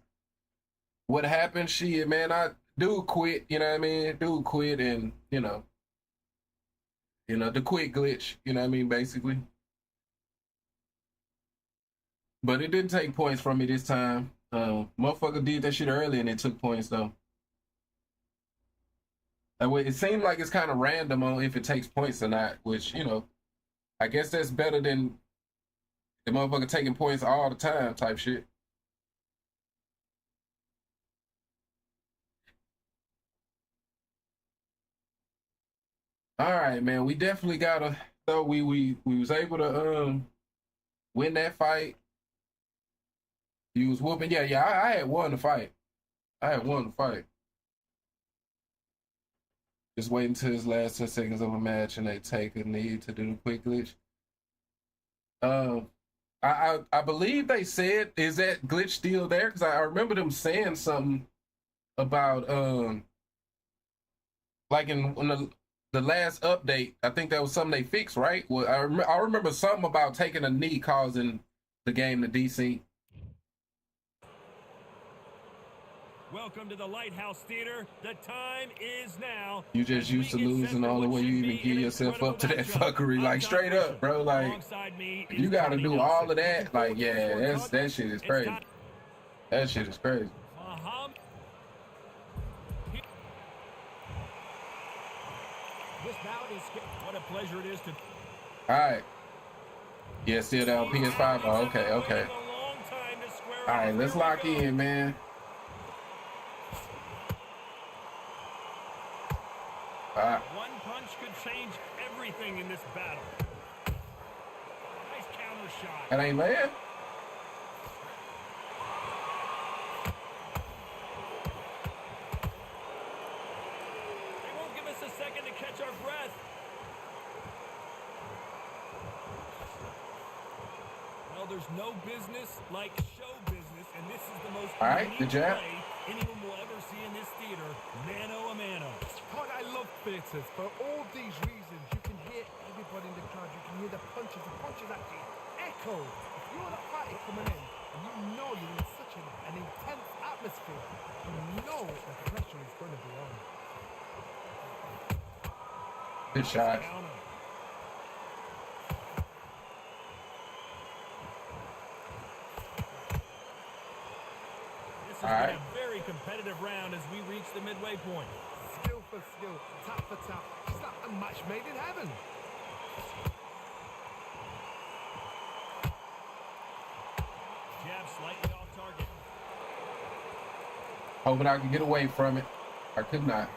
What happened? Shit, man, dude quit, you know what I mean? Dude quit and the quit glitch, you know what I mean, basically. But it didn't take points from me this time. Motherfucker did that shit early and it took points though. That way, it seemed like it's kind of random on if it takes points or not, which, I guess that's better than the motherfucker taking points all the time type shit. All right, man. We definitely gotta. So we was able to win that fight. He was whooping. Yeah. I had won the fight. Just waiting until his last 10 seconds of a match, and they take a knee to do the quick glitch. I believe they said, is that glitch still there? Because I remember them saying something about like in the last update. I think that was something they fixed, right? Well, I remember something about taking a knee causing the game to desync. Welcome to the Lighthouse Theater. The time is now. You just used to losing all the way you even give yourself up to that fuckery. Like, straight up, bro. Like, you got to do all of that. Like, yeah, that shit is crazy. That shit is crazy. What a pleasure it is to. All right. Yeah, still down PS5. Oh, okay. All right, let's lock in, man. One punch could change everything in this battle. Nice counter shot. That ain't land. They won't give us a second to catch our breath. Well, there's no business like show business, and this is the most all right, good job. Anyone will ever see in this theater, mano a mano. God, I love theatres for all these reasons. You can hear everybody in the crowd. You can hear the punches. The punches actually echo. If you're the fighter coming in and you know you're in such an intense atmosphere, you know the pressure is going to be on. Good shot. This has been a very competitive round as we reach the midway point. Skill for skill, tap for tap. It's like a match made in heaven. Jab slightly off target. Hoping I could get away from it. I could not.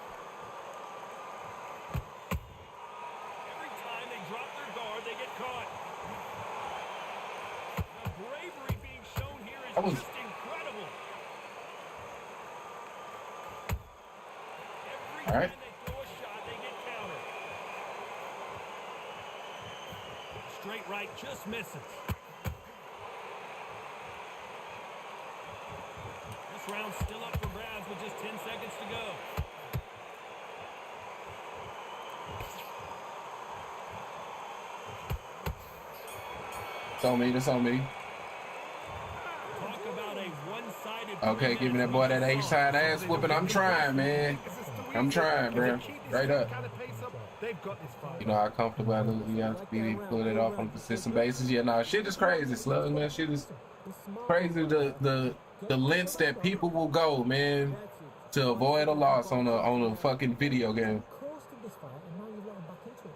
Every time they drop their guard, they get caught. The bravery being shown here is just incredible. Every time they throw a shot, they get countered. Straight right just misses. This round's still up for grabs with just 10 seconds to go. It's on me. Talk about a one-sided. Okay, give me that boy that H-side ass whooping. I'm trying, man. I'm trying, bro. Straight up. You know how comfortable I lose. You have to be pulling it off on a consistent basis. Yeah, nah, shit is crazy, Slug, man. Shit is crazy. The lengths that people will go, man, to avoid a loss on a fucking video game.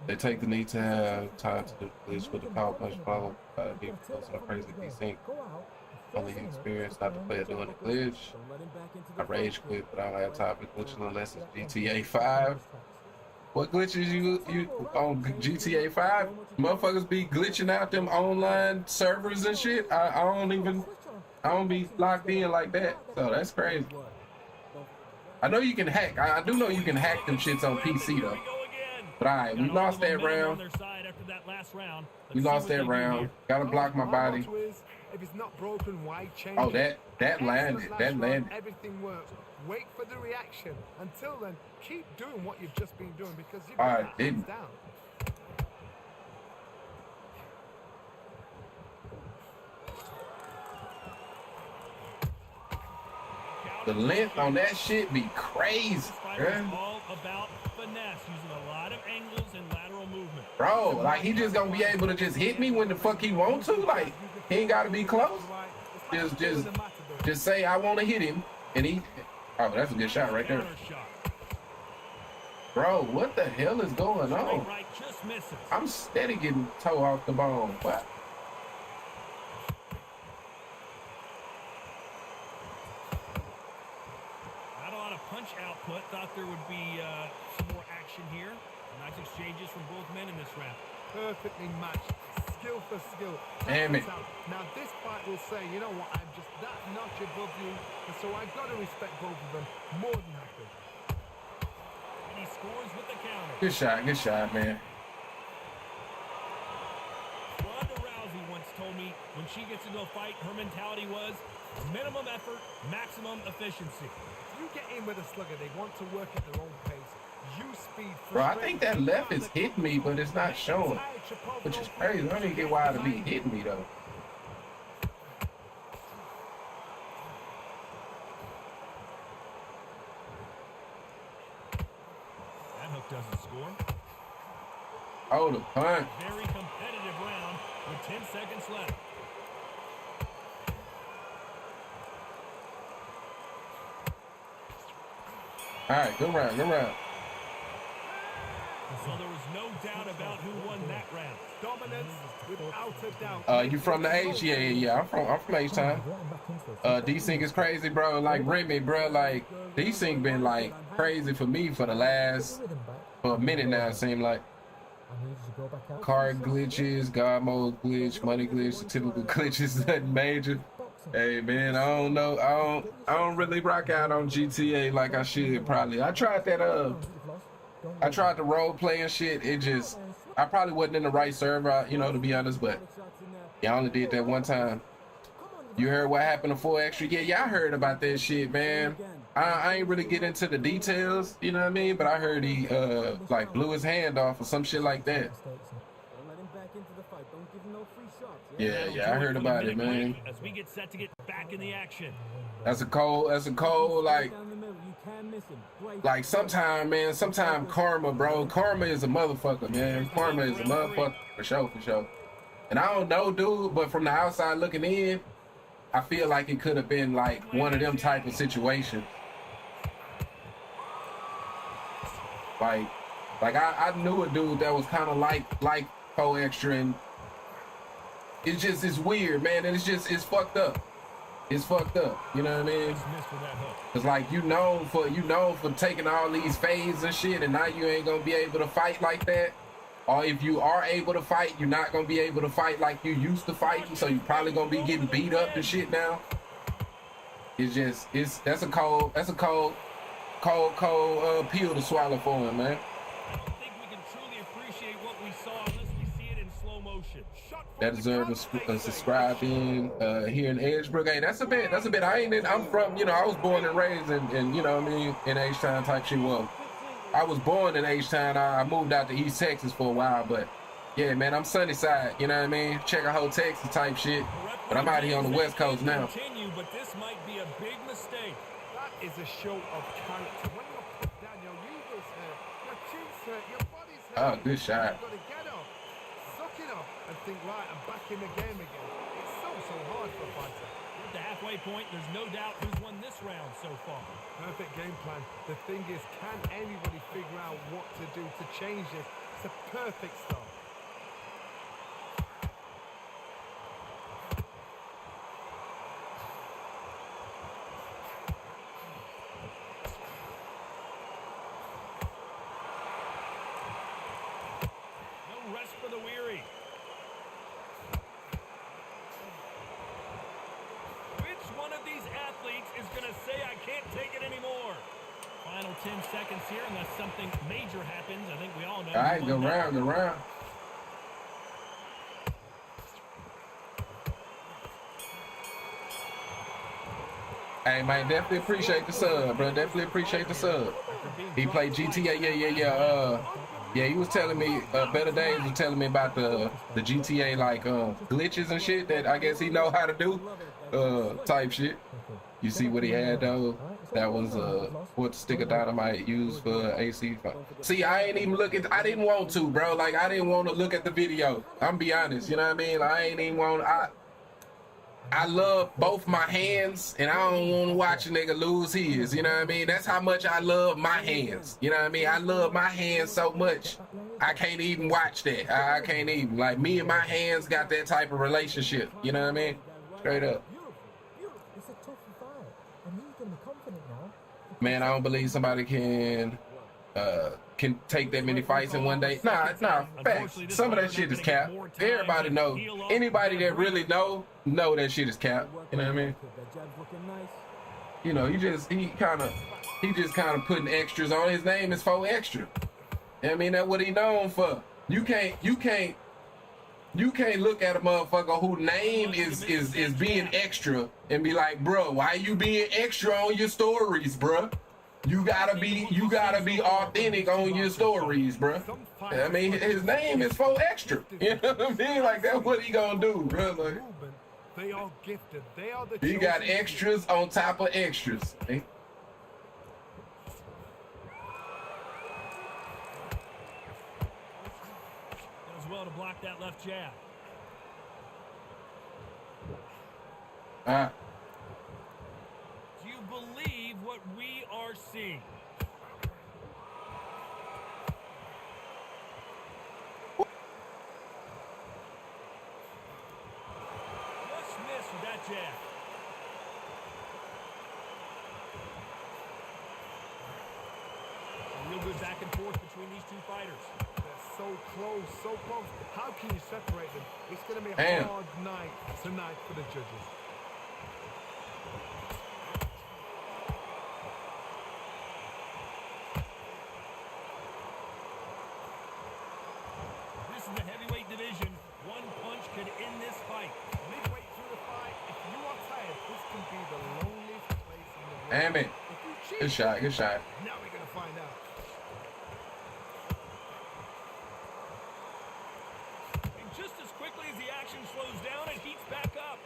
They take the need to have time to do glitch with the power punch followed by the being close to a crazy desync. Only experience not the player doing the glitch. I rage quit, but I don't have time for glitching unless it's GTA 5. What glitches you on GTA 5? Motherfuckers be glitching out them online servers and shit. I don't be locked in like that. So that's crazy. I know you can hack. I do know you can hack them shits on PC though. But all right, we lost that round. We lost that round. Gotta block my body. If it's not broken, why change? Oh, that landed. That landed. Everything works. Wait for the reaction. Until then, keep doing what you've just been doing because you've I got that hands didn't. down. The length on that shit be crazy, This fighter is all about finesse, using a lot of angles and lateral movement. bro. Like he just gonna be able to just hit me when the fuck he want to. Like he ain't gotta be close. Just say I want to hit him, and he. Oh, that's a good shot right there, Counter shot. bro. What the hell is going Straight on? right just misses. I'm steady getting toe off the bone. What? Not a lot of punch output. Thought there would be some more action here. Nice exchanges from both men in this round. Perfectly matched, skill for skill. Damn it. Now this fight will say, you know what, I'm just that notch above you, and so I've got to respect both of them more than happy. And he scores with the counter. Good shot, man. Ronda Rousey once told me when she gets into a fight, her mentality was minimum effort, maximum efficiency. You get in with a slugger, they want to work at their own pace. Use speed. Bro, I think that left is hitting me, but it's not showing, which is crazy. I don't even get why it be hitting me though. That hook doesn't score. Oh, the punch. Very competitive round with 10 seconds left. All right, good round, good round. Well, there was no doubt about who won that round. Dominance without a doubt. You from the H? Yeah. I'm from H Town. D-Sync is crazy, bro. Like Remy, bro. Like D-Sync been like crazy for me for a minute now. It seemed like car glitches, God mode glitch, money glitch, typical glitches, nothing major. Hey man, I don't know. I don't really rock out on GTA like I should probably. I tried that I tried the role playing shit. I probably wasn't in the right server, you know, to be honest, but yeah, I only did that one time. You heard what happened to 4 Extra? Yeah, I heard about that shit, man. I ain't really get into the details, you know what I mean? But I heard he like blew his hand off or some shit like that. Yeah, I heard about it, man. As we get set to get back in the action. That's a cold, like sometime karma, bro. Karma is a motherfucker, man. Karma is a motherfucker, for sure. And I don't know, dude, but from the outside looking in, I feel like it could have been like one of them type of situations. Like I knew a dude that was kind of like Co Extra, and it's weird, man, and it's fucked up. It's fucked up, you know what I mean? Cause like you known for taking all these fades and shit, and now you ain't gonna be able to fight like that. Or if you are able to fight, you're not gonna be able to fight like you used to fighting, so you probably gonna be getting beat up and shit now. That's a cold pill to swallow for him, man. I don't think we can truly appreciate what we saw unless we see it in slow motion. That deserves a subscribe in here in Edgebrook. Hey, that's a bit. I'm from, I was born and raised in, you know what I mean, in H-Town type shit. Well, I was born in H-Town. I moved out to East Texas for a while, but yeah, man, I'm Sunnyside, you know what I mean? Checkerhole, Texas type shit. But I'm out here on the West Coast now. But this might be a big mistake. That is a show of character. When you're put down, your uterus hurt, your cheeks hurt, your body's hurt. Oh, good shot. You've got to get up, suck it up, and think, right, I'm back in the game again. It's so hard for a fighter. At the halfway point, there's no doubt who's won this round so far. Perfect game plan. The thing is, can anybody figure out what to do to change it? It's a perfect start. No rest for the weary. Which one of these athletes is going to say, I can't take it anymore? Final 10 seconds here, unless something major happens. I think we all know. All right, go round. Hey man, definitely appreciate the sub, bro. Definitely appreciate the sub. He played GTA, yeah. He was telling me, Better Days was telling me about the GTA like glitches and shit that I guess he know how to do, type shit. You see what he had though? That was what stick of dynamite used for AC. See, I ain't even looking. I didn't want to, bro. Like I didn't want to look at the video. I'm be honest, you know what I mean? Like, I ain't even want. I love both my hands, and I don't want to watch a nigga lose his. You know what I mean? That's how much I love my hands. You know what I mean? I love my hands so much, I can't even watch that. I can't even. Like, me and my hands got that type of relationship. You know what I mean? Straight up. It's a tough fight, and he's gonna be confident now. Man, I don't believe somebody can take that many fights in one day. Nah, facts. Some of that shit is cap. Everybody know. Anybody that really know that shit is cap. You know what I mean? You know, he just kind of putting extras on. His name is 4 Extra. You know what I mean? That's what he known for. You can't look at a motherfucker whose name is being extra and be like, bro, why you being extra on your stories, bro? You gotta be authentic on your stories, bro. I mean, his name is 4 Extra. You know what I mean? Like, that's what he gonna do, bro. Like, they are gifted. They are the. He got extras on top of extras. Eh? Does well to block that left jab. Do you believe what we are seeing? Just missed with that jab. A real good back and forth between these two fighters. They're so close, so close. How can you separate them? It's going to be a hard night tonight for the judges. This is the heavyweight division. One punch could end this fight. Midway through the fight, if you are tired, this can be the loneliest place in the world. Damn it. Good shot, good shot. Now we're going to find out. And just as quickly as the action slows down, it heats back up.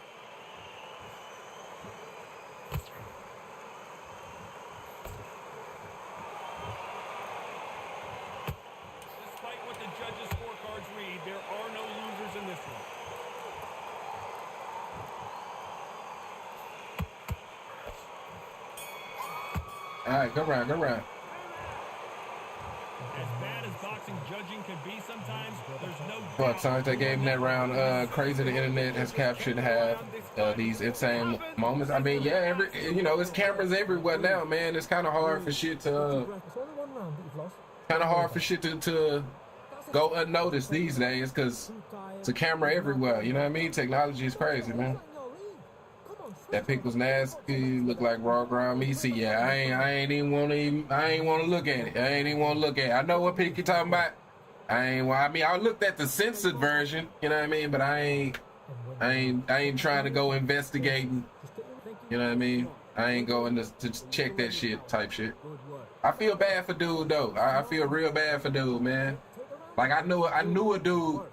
Despite what the judges' scorecards read, there are no losers in this one. All right, go round. As bad as boxing judging can be sometimes, there's no But times they gave him that round, crazy the internet has captured have these insane moments. I mean, yeah, it's cameras everywhere now, man. It's kind of hard for shit to go unnoticed these days because it's a camera everywhere. You know what I mean? Technology is crazy, man. That pick was nasty. Looked like raw ground meat. See, yeah, I ain't want to look at it. I ain't even want to look at it. I know what pick you talking about. I looked at the censored version. You know what I mean? But I ain't trying to go investigating. You know what I mean? I ain't going to check that shit type shit. I feel bad for dude though. I feel real bad for dude, man. Like I knew a dude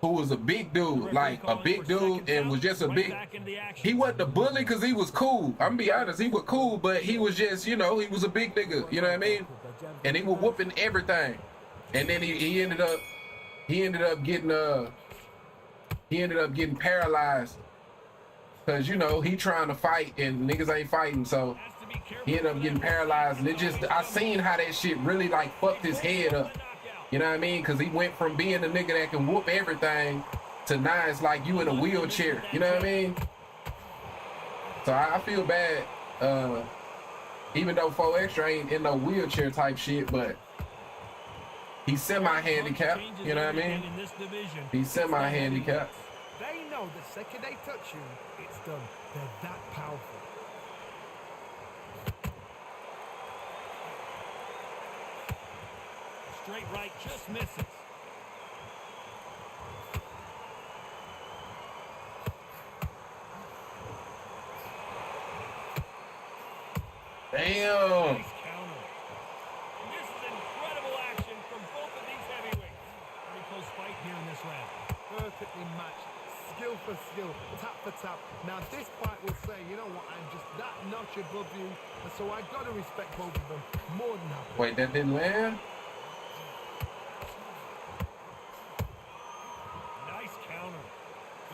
who was a big dude, and was just a big. He wasn't a bully because he was cool. I'm gonna be honest, he was cool, but he was just, he was a big nigga. You know what I mean? And he was whooping everything. And then he ended up getting paralyzed because he trying to fight and niggas ain't fighting, so he ended up getting paralyzed. And I seen how that shit really like fucked his head up. You know what I mean? Because he went from being a nigga that can whoop everything to now it's like you in a wheelchair. You know what I mean? So I feel bad. Even though 4 Extra ain't in no wheelchair type shit, but he's semi-handicapped. You know what I mean? He's semi-handicapped. They know the second they touch you, it's done. They're that powerful. Straight right just misses. notch above you, and so I gotta respect both of them more than happy. Wait, that didn't land? Nice counter.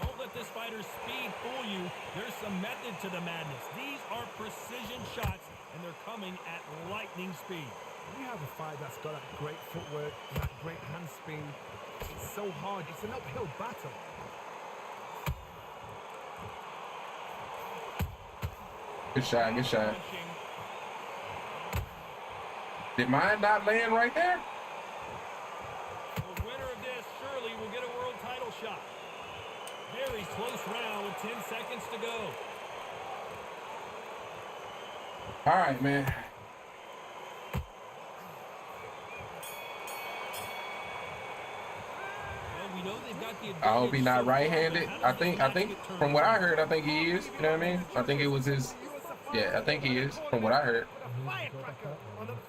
Don't let this fighter's speed fool you. There's some method to the madness. These are precision shots, and they're coming at lightning speed. We have a fight that's got that great footwork, that great hand speed. It's so hard. It's an uphill battle. Good shot, good shot. Did mine not land right there? The winner of this surely will get a world title shot. Very close round with 10 seconds to go. All right, man. We know they've got the I hope he's not right-handed. I think from what I heard, I think he is. You know what I mean? I think it was his. Yeah, I think he is. From what I heard,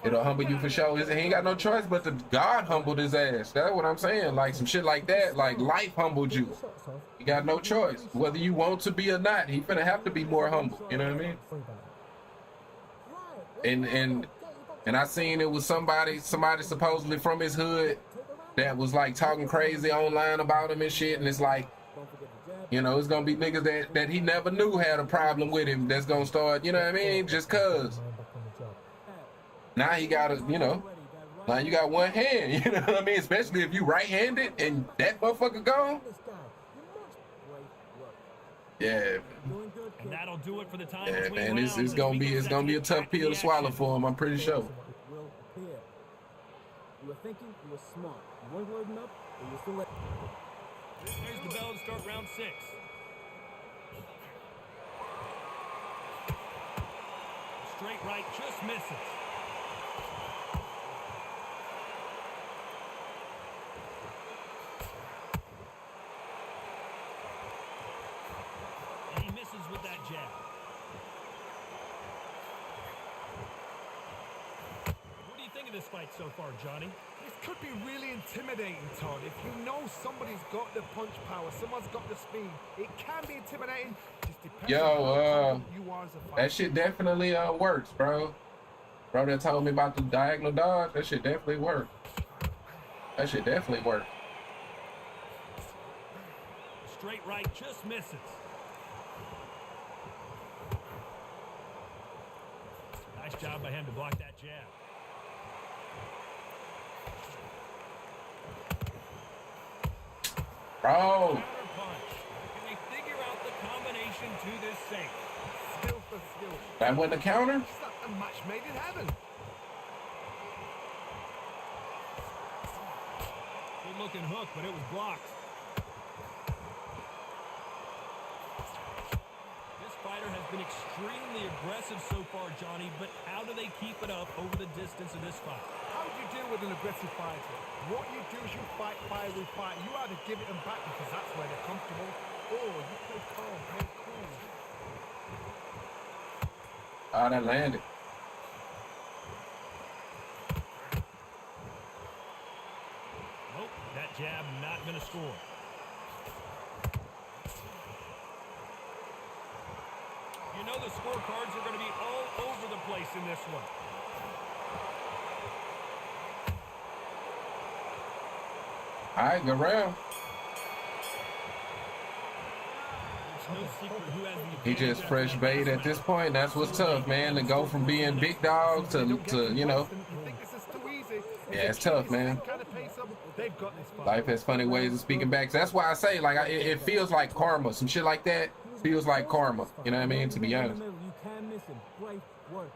it'll humble you for sure. He ain't got no choice but to God humbled his ass. That's what I'm saying. Like some shit like that. Like life humbled you. You got no choice whether you want to be or not. He finna have to be more humble. You know what I mean? And I seen it was somebody supposedly from his hood that was like talking crazy online about him and shit, and it's like, you know, it's gonna be niggas that he never knew had a problem with him that's gonna start, you know what I mean, just cause. Now he got a, you know, now you got one hand, you know what I mean, especially if you right-handed and that motherfucker gone. Yeah. And that'll do it for the time. Yeah, man, it's gonna be a tough pill to swallow for him, I'm pretty sure. You were thinking, you were smart. You weren't loading up, and you still let. There's the bell to start round 6. Straight right just misses. And he misses with that jab. What do you think of this fight so far, Johnny? This could be really intimidating, Todd. If you know somebody's got the punch power, someone's got the speed, it can be intimidating. Just depends on how confident you are as a fighter. That shit definitely works, bro. Bro that told me about the diagonal dodge, that shit definitely works. That shit definitely works. Straight right just misses. Nice job by him to block that jab. Bro. Counter punch. Can they figure out the combination to this safe? Skill for skill. That wasn't a counter? It's like a match made in heaven. Good looking hook, but it was blocked. This fighter has been extremely aggressive so far, Johnny, but how do they keep it up over the distance of this fight? How do you deal with an aggressive fighter? What you do is you fight fire with fire. You either give it them back because that's where they're comfortable, or you play calm, play cool. Oh, that landed. Nope, that jab not going to score. You know the scorecards are going to be all over the place in this one. All right, go round. No secret who has the He just fresh bait at this point. That's what's tough, man. To go from being big dog to you know. You think this is too easy? Yeah, it's tough, man. Kind of pace up. They've got this fight. Life has funny ways of speaking back. So that's why I say, like, it feels like karma. Some shit like that feels like karma. You know what I mean? To be honest. You can miss him. Great work.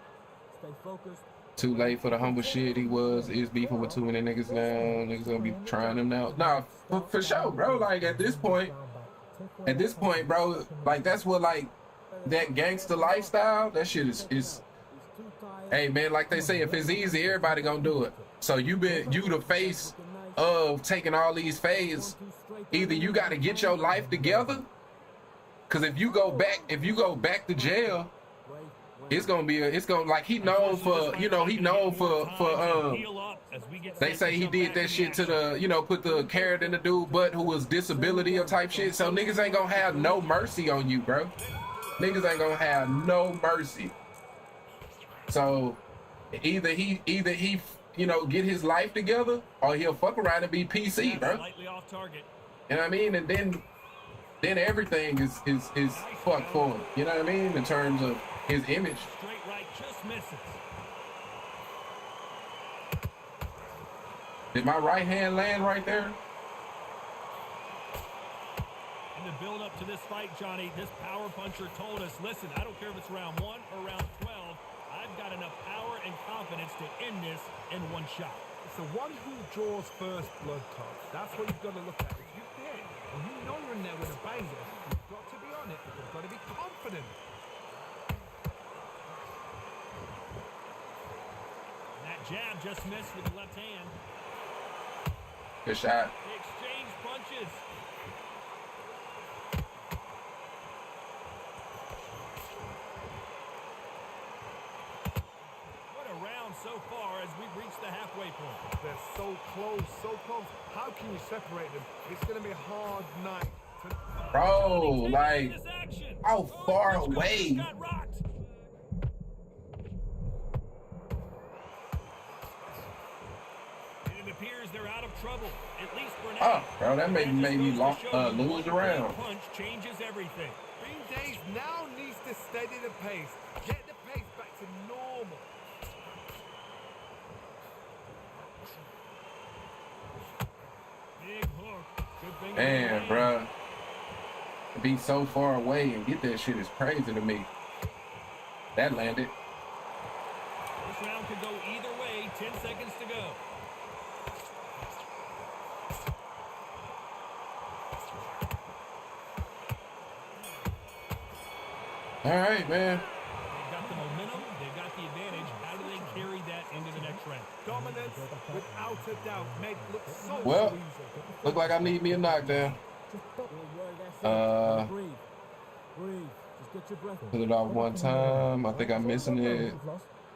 Stay focused. Too late for the humble shit he was. Is beefing with too many niggas now. Niggas gonna be trying him now. Nah, for sure, bro. Like, at this point, bro, like, that's what, like, that gangster lifestyle, that shit is hey, man, like they say, if it's easy, everybody gonna do it. So you the face of taking all these fades. Either you got to get your life together, because if you go back to jail, it's gonna like he known for, you know, they say he did that shit to the, you know, put the carrot in the dude butt who was disability or type shit. So niggas ain't gonna have no mercy on you, bro. Niggas ain't gonna have no mercy. So either he you know, get his life together, or he'll fuck around and be PC, bro. Slightly off target. You know what I mean? And then everything is fucked for him. You know what I mean? In terms of his image. Straight right just misses. Did my right hand land right there? In the build up to this fight, Johnny, this power puncher told us, listen, I don't care if it's round 1 or round 12, I've got enough power and confidence to end this in one shot. It's the one who draws first blood, Todd. That's what you've got to look at. If you hit, and you know you're in there with a banger, you've got to be on it. You've got to be confident. And that jab just missed with the left hand. Good shot. They exchange punches. What a round so far as we've reached the halfway point. They're so close, so close. How can you separate them? It's going to be a hard night. Bro, like, how far away? Got rocked. It appears they're out of trouble, at least for now. Oh, bro, that made me lose the round. Punch changes everything. Green Days now needs to steady the pace. Get the pace back to normal. Big hook. Good thing. Man, bro. To be so far away and get that shit is crazy to me. That landed. This round could go either way. 10 seconds to go. All right, man. They've got the momentum. They've got the advantage. How do they carry that into the next round? Dominance, without a doubt, made look so Well, easy. look like I need me a knockdown. Breathe. Breathe. Just get your breath in. Put it off one time. I think I'm missing it.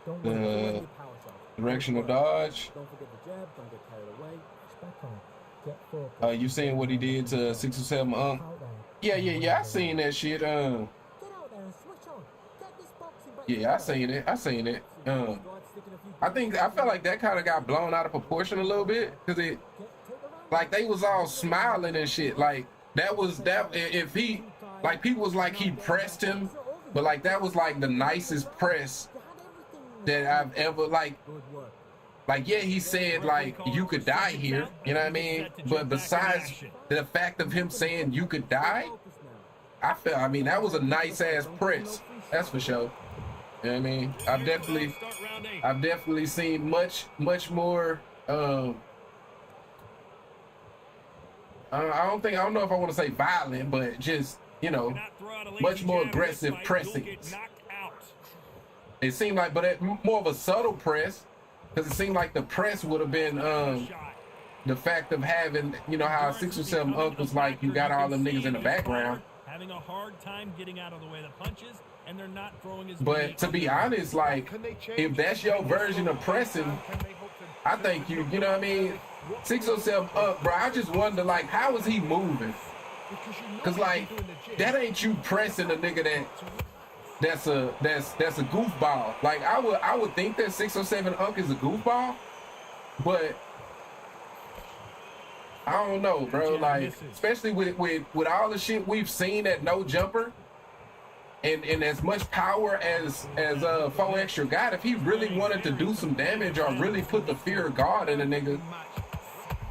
Don't worry, The your power shot. directional dodge. Don't forget the jab. Don't get carried away. Just back on. Get focused. You seen what he did to 607 Out there. Yeah, I seen that shit. Get out there and switch on. Get this boxing back. Yeah, I seen it. I felt like that kind of got blown out of proportion a little bit, because it, like, they was all smiling and shit. Like, if he, like, people was like he pressed him, but like that was like the nicest press that I've ever, like, yeah, he said like you could die here, you know what I mean? But besides the fact of him saying you could die, I mean that was a nice ass press, that's for sure. You know what I mean? I've definitely seen much more. I don't know if I want to say violent, but just, you know, much more aggressive pressings. It seemed like, but more of a subtle press, because it seemed like the press would have been the fact of having, you know, how 607 was like, you got all them niggas in the background. Having a hard time getting out of the way of the punches, and they're not throwing as But to be honest, like, if that's your version of pressing, I think you know what I mean? 607 bro, I just wonder, like, how is he moving? Because, like, that ain't you pressing a nigga that's a goofball. Like, I would think that 607 is a goofball, but I don't know, bro. Like, especially with all the shit we've seen at No Jumper, and as much power as 4Extra got, if he really wanted to do some damage or really put the fear of God in a nigga,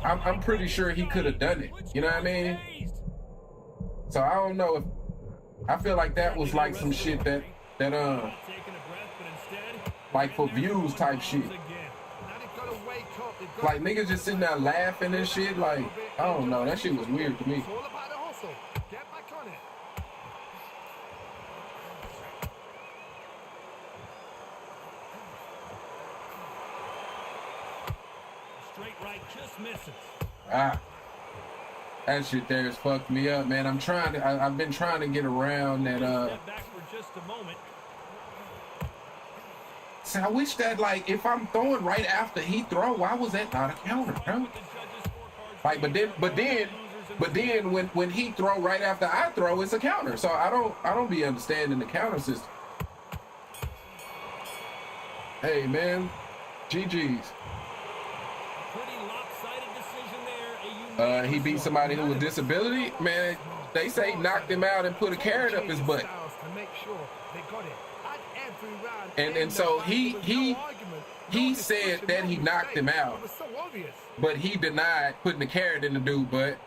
I'm pretty sure he could have done it. You know what I mean? So I don't know if I feel like that was like some shit that like for views type shit. Like niggas just sitting there laughing and shit. Like, I don't know, that shit was weird to me. Straight right just misses. That shit there has fucked me up, man. I've been trying to get around that. Step back for just a moment. So I wish that, like, if I'm throwing right after he throw, why was that not a counter, bro? Like, but then when he throw right after I throw, it's a counter. So I don't be understanding the counter system. Hey, man. GG's. Pretty lopsided decision there. He beat somebody who was disability. Man, they say he knocked him out and put a carrot up his butt. And so he said that he knocked him out, but he denied putting the carrot in the dude's butt.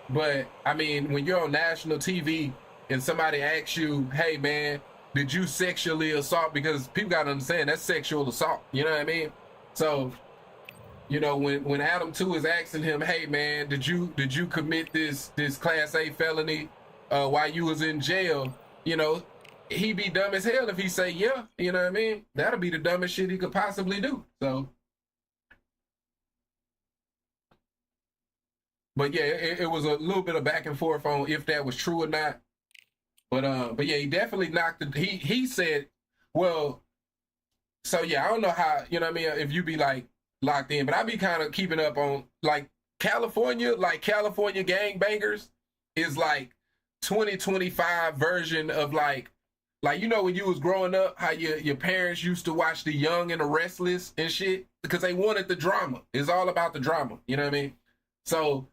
But I mean, when you're on national TV and somebody asks you, "Hey, man, did you sexually assault?" Because people gotta understand that's sexual assault. You know what I mean? So, you know, when Adam 2 is asking him, "Hey, man, did you commit this Class A felony while you was in jail?" You know, he be dumb as hell if he say yeah. You know what I mean? That'll be the dumbest shit he could possibly do. So, but yeah, it was a little bit of back and forth on if that was true or not. But yeah, he definitely knocked it. He said, well, so yeah, I don't know how, you know what I mean, if you be like locked in, but I be kind of keeping up on like California gangbangers is like 2025 version of like, you know, when you was growing up, how your parents used to watch The Young and the Restless and shit because they wanted the drama. It's all about the drama. You know what I mean? So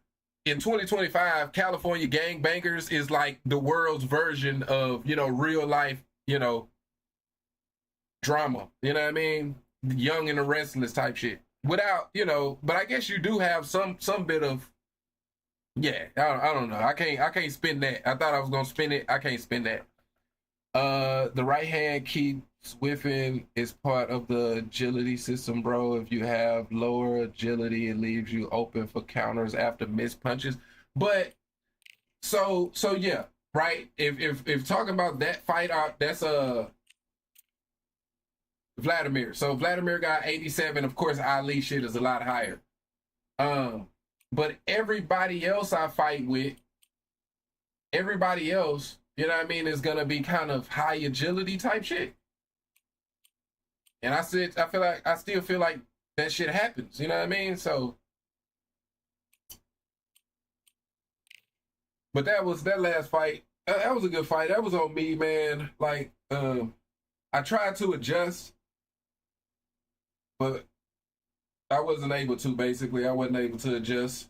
in 2025, California gangbangers is like the world's version of, you know, real life, you know, drama. You know what I mean? Young and the Restless type shit. Without, you know, but I guess you do have some bit of, yeah, I don't know. I can't spin that. I thought I was gonna spin it. I can't spin that. The right hand keeps whiffing is part of the agility system, bro. If you have lower agility, it leaves you open for counters after missed punches. But so yeah, right? If talking about that fight out, that's Vladimir. So Vladimir got 87. Of course, Ali shit is a lot higher. But everybody else I fight with, everybody else, you know what I mean, is gonna be kind of high agility type shit. And I still feel like that shit happens. You know what I mean? So, but that last fight. That was a good fight. That was on me, man. Like, I tried to adjust, but I wasn't able to. Basically, I wasn't able to adjust.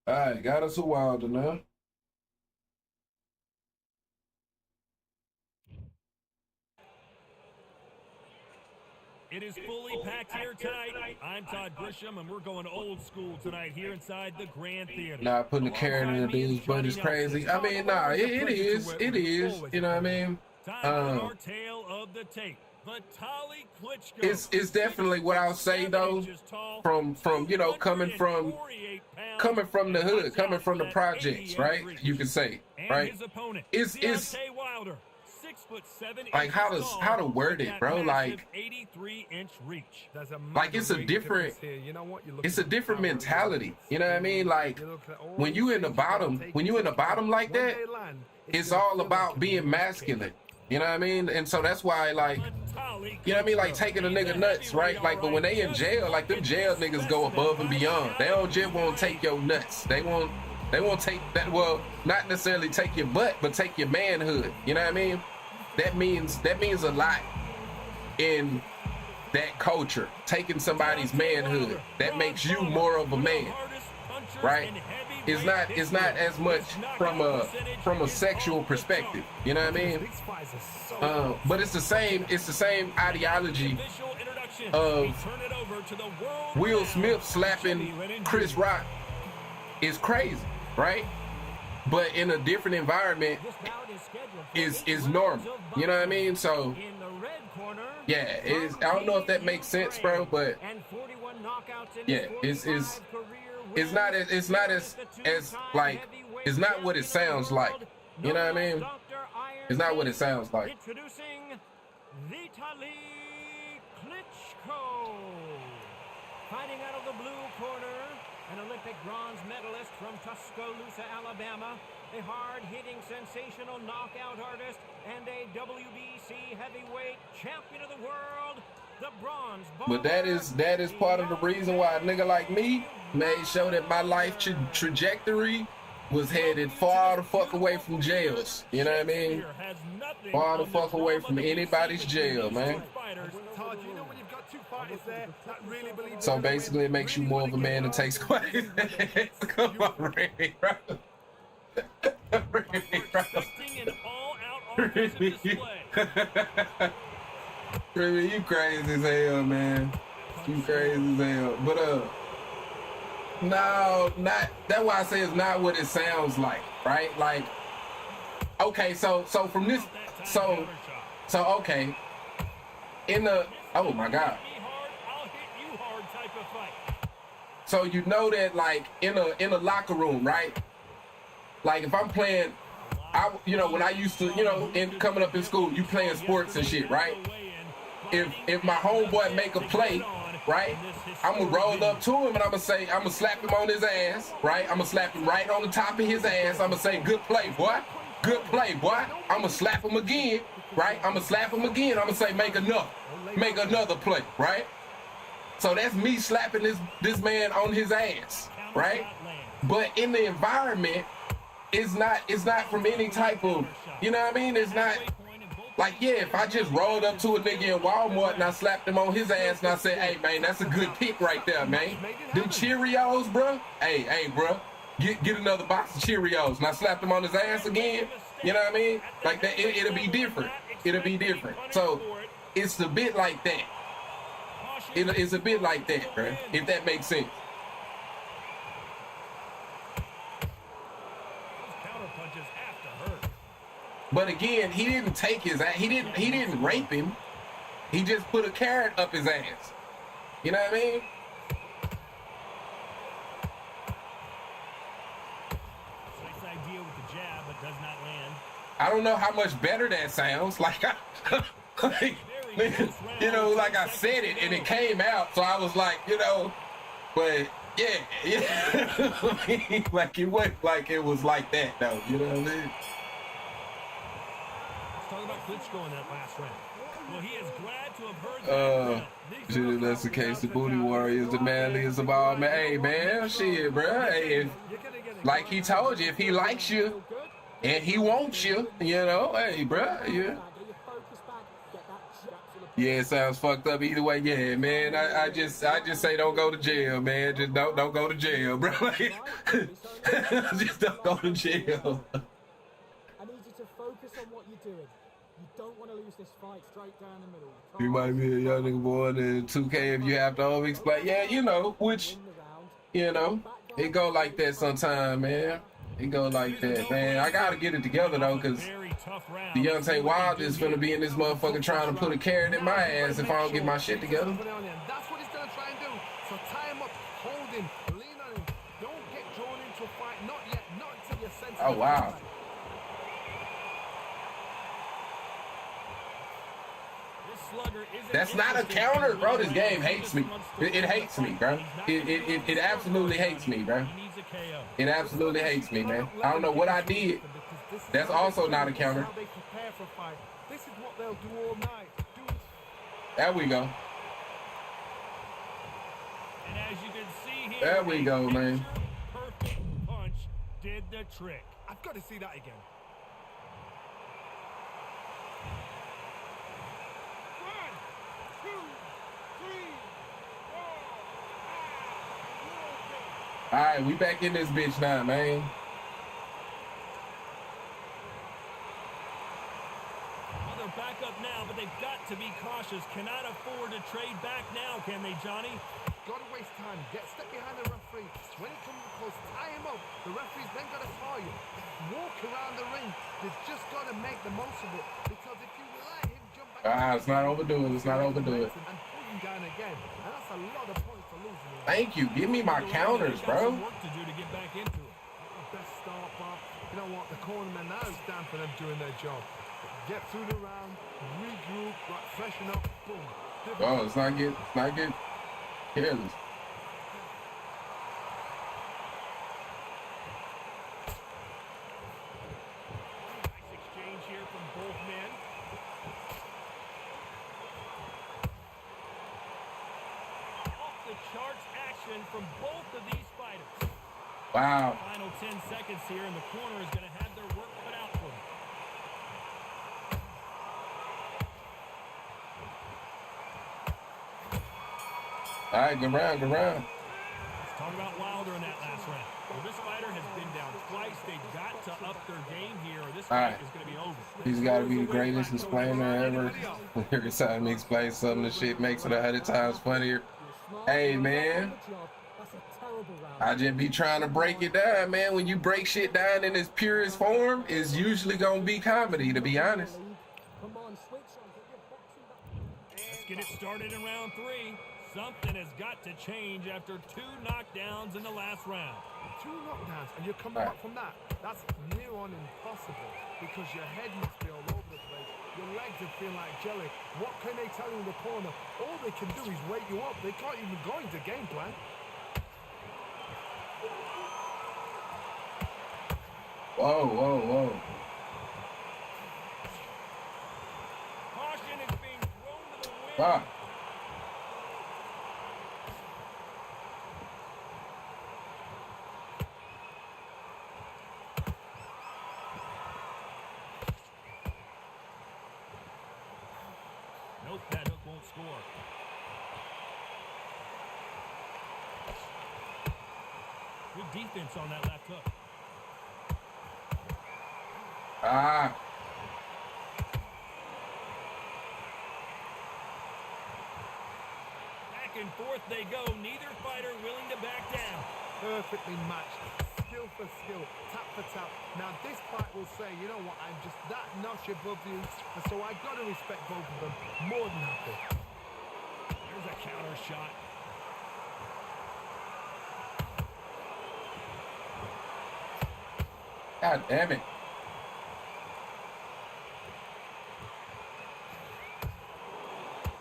All right, got us a Wilder now. It is fully packed here tonight. I'm Todd Grisham, and we're going old school tonight here inside the Grand Theater. Nah, putting the carrot in the dude's butt is crazy. I mean, nah, it is. You know what I mean? Time for our tale of the tape. Vitaly Klitschko. It's definitely what I'll say though, from you know, coming from the hood, coming from the projects, right? You could say, right? It's like how to word it, bro. Like it's a different mentality. You know what I mean? Like when you in the bottom like that, it's all about being masculine. You know what I mean? And so that's why, like, you know what I mean? Like taking a nigga nuts, right? Like, but when they in jail, like them jail niggas go above and beyond. They don't just want to take your nuts. They won't take that. Well, not necessarily take your butt, but take your manhood. You know what I mean? That means a lot in that culture. Taking somebody's manhood, that makes you more of a man, right? It's not as much from a sexual perspective. You know what I mean? But it's the same ideology of Will Smith slapping Chris Rock is crazy, right? But in a different environment is normal. You know what I mean? So yeah, I don't know if that makes sense, bro, but yeah, it's not what it sounds like. You know what I mean? It's not what it sounds like. Introducing Vitaly Klitschko. Fighting out of the blue corner, an Olympic bronze medalist from Tuscaloosa, Alabama, a hard-hitting, sensational knockout artist, and a WBC heavyweight champion of the world. The bronze but that is part of the reason why a nigga like me made sure that my life trajectory was headed far the fuck away from jails. You know what I mean? Far the fuck away from anybody's jail, man. Todd, you know when you've got two fighters there that really believe So basically, it makes you more of a man that takes away. Come on, Ray, bro. Really, you crazy as hell, man. You crazy as hell. But no, not that's why I say it's not what it sounds like, right? Like, okay, so from this, so okay, in the oh my god. So you know that like in a locker room, right? Like if I'm playing, when I used to, in coming up in school, you playing sports and shit, right? If my homeboy make a play, right, I'm gonna roll up to him and I'm gonna slap him on his ass, right? I'm gonna slap him right on the top of his ass. I'm gonna say, good play, boy. Good play, boy. I'm gonna slap him again, right? I'm gonna slap him again. I'm gonna say, make another play, right? So that's me slapping this man on his ass, right? But in the environment, it's not from any type of, you know what I mean? It's not like, yeah, if I just rolled up to a nigga in Walmart and I slapped him on his ass and I said, hey, man, that's a good pick right there, man. Them Cheerios, bro. Hey, bro, get another box of Cheerios. And I slapped him on his ass again. You know what I mean? Like that, it'll be different. It'll be different. So it's a bit like that. It's a bit like that, bro, if that makes sense. But again, he didn't take his ass. He didn't rape him. He just put a carrot up his ass. You know what I mean? Nice idea with the jab, but does not land. I don't know how much better that sounds. Like, like I said it and it came out, so I was like, but yeah. Like it wasn't like it was like that though. You know what I mean? Talk about Klitschko in that last round. Well, he is glad to have heard if that's the case, the Booty Warrior is the manliest of all, man. Hey, man, shit, bro. Hey, like he told you, if he likes you and he wants you, hey, bro, yeah. Yeah, it sounds fucked up either way. Yeah, man. I just say don't go to jail, man. Just don't go to jail, bro. Just don't go to jail. I need you to focus on what you're doing. You don't want to lose this fight straight down the middle. You might be a young nigga born in 2K if you have to over-explain. Yeah, which, it go like that sometime, man. It go like that, man. I gotta get it together, though, because Deontay Wilder is gonna be in this motherfucker trying to put a carrot in my ass if I don't get my shit together. That's what he's gonna try and do. So tie him up, hold him, lean on him. Don't get drawn into a fight. Not yet. Not until you're sensitive. Oh, wow. That's not a counter, bro. This game hates me. It hates me, bro. It absolutely hates me, bro. It absolutely hates me, man. I don't know what I did. That's also not a counter. This is what they'll do all night. There we go. And as you can see here, there we go, man. Perfect punch did the trick. I've got to see that again. All right, we back in this bitch now, man. Well, they're back up now, but they've got to be cautious. Cannot afford to trade back now, can they, Johnny? Got to waste time. Get step behind the referee. When it comes close, tie him up. The referee's then got to tell you. Walk around the ring. They've just got to make the most of it. Because if you let him jump back... Let's not overdo it. Let's not overdo it. And pull him down again. And that's a lot of points to lose. Thank you. Give me my counters, bro. Work to do to get back into it. Best start, Bob. You know what? The cornerman now is down for them doing their job. Get through the round, regroup, freshen up, boom. Oh, let's not get careless. Nice exchange here from both men. Off the charts action from both of these fighters. Wow. Final 10 seconds here, and the corner is going to have their work cut out for them. All right, good round, good round. Let's talk about Wilder in that last round. Well, this fighter has been down twice. They've got to up their game here, or this fight is going to be over. He's got to be the greatest explainer ever. Every time he explains something, the shit makes it 100 times funnier. Hey, man. That's a terrible round. I just be trying to break it down, man. When you break shit down in its purest form, it's usually going to be comedy, to be honest. Come on, switch on. Get your boxing back. Let's get it started in round 3. Something has got to change after 2 knockdowns in the last round. 2 knockdowns, and you're coming back from that. That's near on impossible because your head must be all over the place. Your legs are feeling like jelly. What can they tell you in the corner? All they can do is wake you up. They can't even go into game plan. Whoa, whoa, whoa. Caution is being thrown to the wind. Fuck. Nope, that hook won't score. Good defense on that left hook. Ah. Back and forth they go. Neither fighter willing to back down. Perfectly matched. Skill for skill. Tap for tap. Now this fight will say, you know what, I'm just that notch above you. And so I got to respect both of them. More than happy. There's a counter shot. God damn it.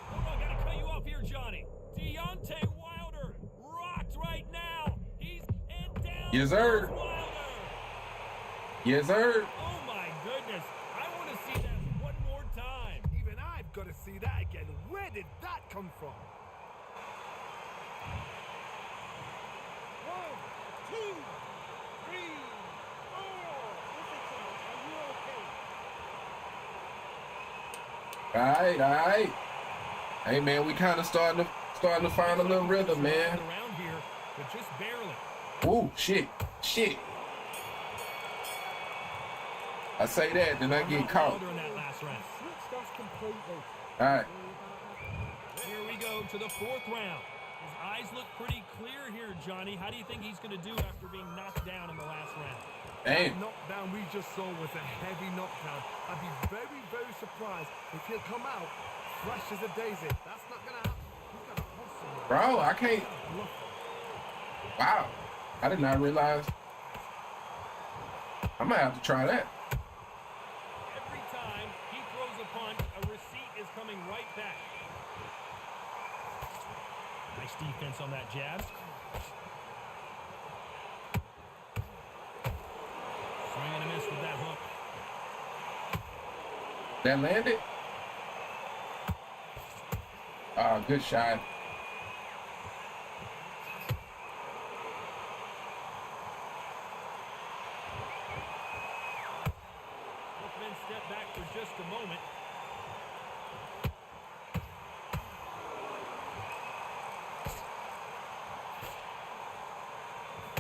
Hold on, gotta cut you off here, Johnny. Deontay Wilder rocked right now. He's and down. Yes, sir. Wilder. Yes, sir. Oh my goodness. I want to see that one more time. Even I've got to see that again. Where did that come from? 1, 2, 3, 4. All right, all right. Hey, man, we kind of starting to find a little rhythm, man. Around here, but just barely. Ooh, shit, shit. I say that, then I get caught. Wilder in that last round. Switched us completely. All right. Here we go to the 4th round. His eyes look pretty clear here, Johnny. How do you think he's going to do after being knocked down in the last round? Damn. That knockdown we just saw was a heavy knockdown. I'd be very, very surprised if he'll come out fresh as a daisy. That's not going to happen. He's got to hustle. Bro, I can't. Wow. I did not realize. I might have to try that. Every time he throws a punch, a receipt is coming right back. Nice defense on that jab. Swing and a miss with that hook. That landed? Ah, good shot. Both men step back for just a moment.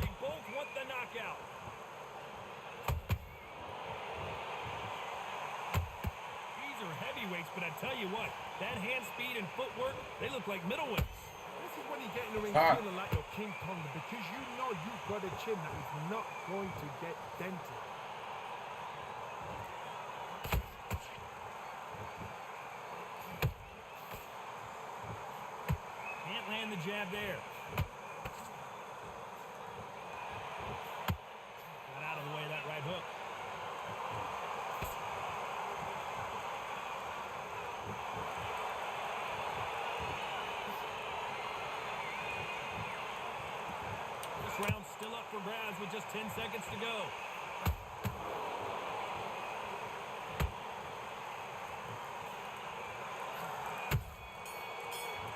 They both want the knockout. These are heavyweights, but I tell you what, that hand speed and footwork, they look like middleweights. This is when you get in the ring feeling like you're King Kong because you know you've got a chin that is not going to get dented. Can't land the jab there. Got out of the way of that right hook. This round's still up for grabs with just 10 seconds to go.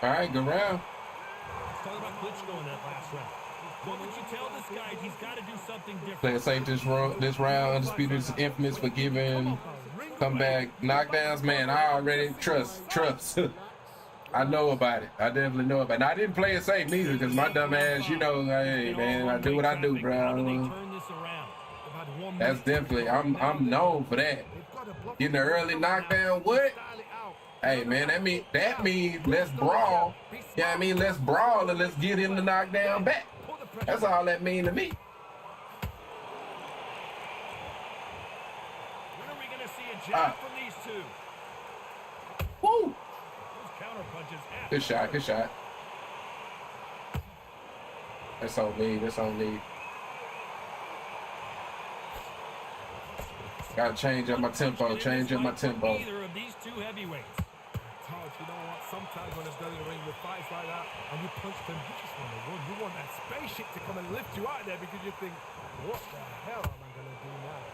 All right, good round. Let's talk about Klitschko in that last round. His What would you tell this guy? He's got to do something different. Play it safe this round. Undisputed is infamous for giving comeback knockdowns. Man, I already trust. I know about it. I definitely know about it. And I didn't play it safe neither because my dumb ass, you know, hey man, I do what I do, bro. That's definitely, I'm known for that. Getting an early knockdown, what? Hey man, that means let's brawl. Yeah, I mean let's brawl and let's get him the knockdown back. That's all that mean to me. When are we gonna see a jab from these two? Woo! Those counter punches. Good shot, good shot. That's on me. That's on me. Gotta change up my tempo. Change up my tempo. Neither of these two heavyweights. Todd, you know what? Sometimes when I've done in the ring with fights like that, and you punch them, you just want to run. You want that spaceship to come and lift you out there because you think, what the hell am I gonna do now?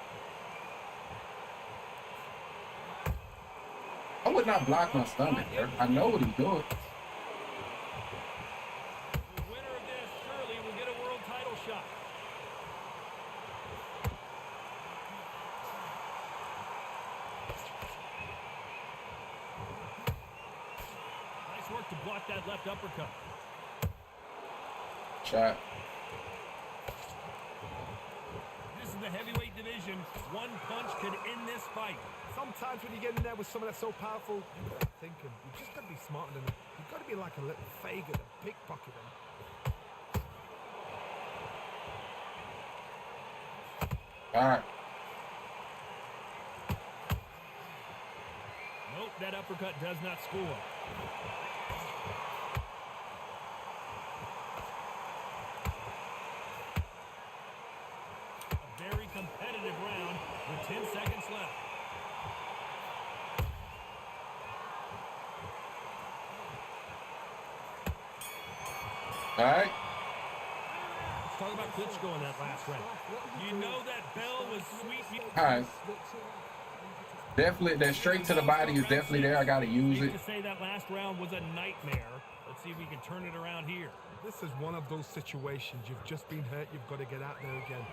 I would not block my stomach, bro. I know what he's doing. The winner of this surely will get a world title shot. Nice work to block that left uppercut. Shot. This is the heavyweight division. One punch could end this fight. Sometimes when you get in there with someone that's so powerful, you got to think him. You just got to be smarter than him. You've got to be like a little faggot and pickpocket him. All right. Nope, that uppercut does not score. A very competitive round with 10 seconds left. All right. Let's talk about Klitschko in that last round. You know that bell was sweet. All right. Definitely, that straight to the body is definitely there. I got to use it. To say that last round was a nightmare. Let's see if we can turn it around here. This is one of those situations. You've just been hurt. You've got to get out there again.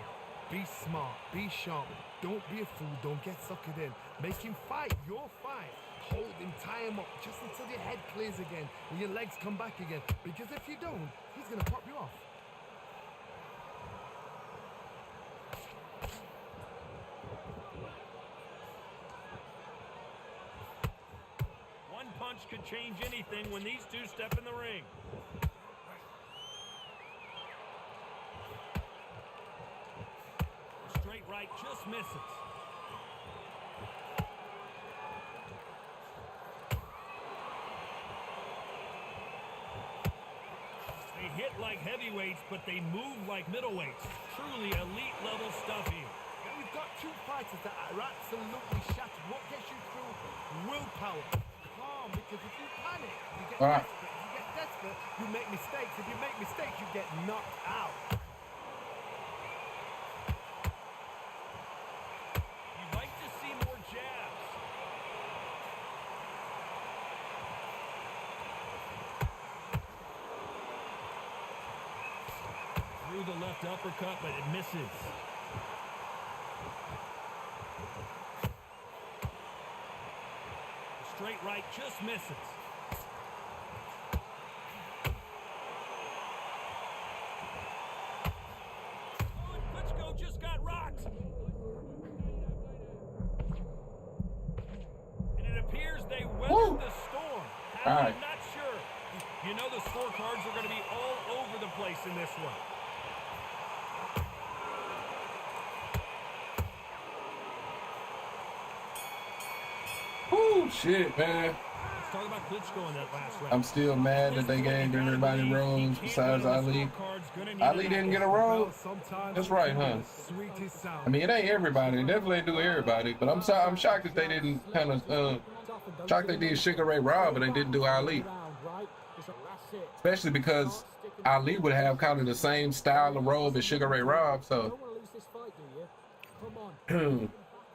Be smart. Be sharp. Don't be a fool. Don't get suckered in. Make him fight your fight. Hold him, tie him up just until your head clears again and your legs come back again. Because if you don't, he's going to pop you off. One punch could change anything when these two step in the ring. Straight right just misses. They hit like heavyweights, but they move like middleweights. Truly elite level stuff here. Now we've got two fighters that are absolutely shattered. What gets you through? Willpower. Calm, because if you panic, you get desperate. If you get desperate, you make mistakes. If you make mistakes, you get knocked out. You'd like to see more jabs. Through the left uppercut, but it misses. Straight right just misses. Oh, and Klitschko just got rocked. And it appears they weathered the storm. I'm not sure. You know the scorecards are going to be all over the place in this one. Oh shit, man. Let's talk about Klitschko in that last round. I'm still mad that they gave everybody roles besides Ali. Ali didn't get a role. That's right, huh? I mean, it ain't everybody. It definitely do everybody. But I'm shocked that they didn't kind of shocked they did Sugar Ray Rob, but they didn't do Ali. Especially because Ali would have kind of the same style of robe as Sugar Ray Rob. So,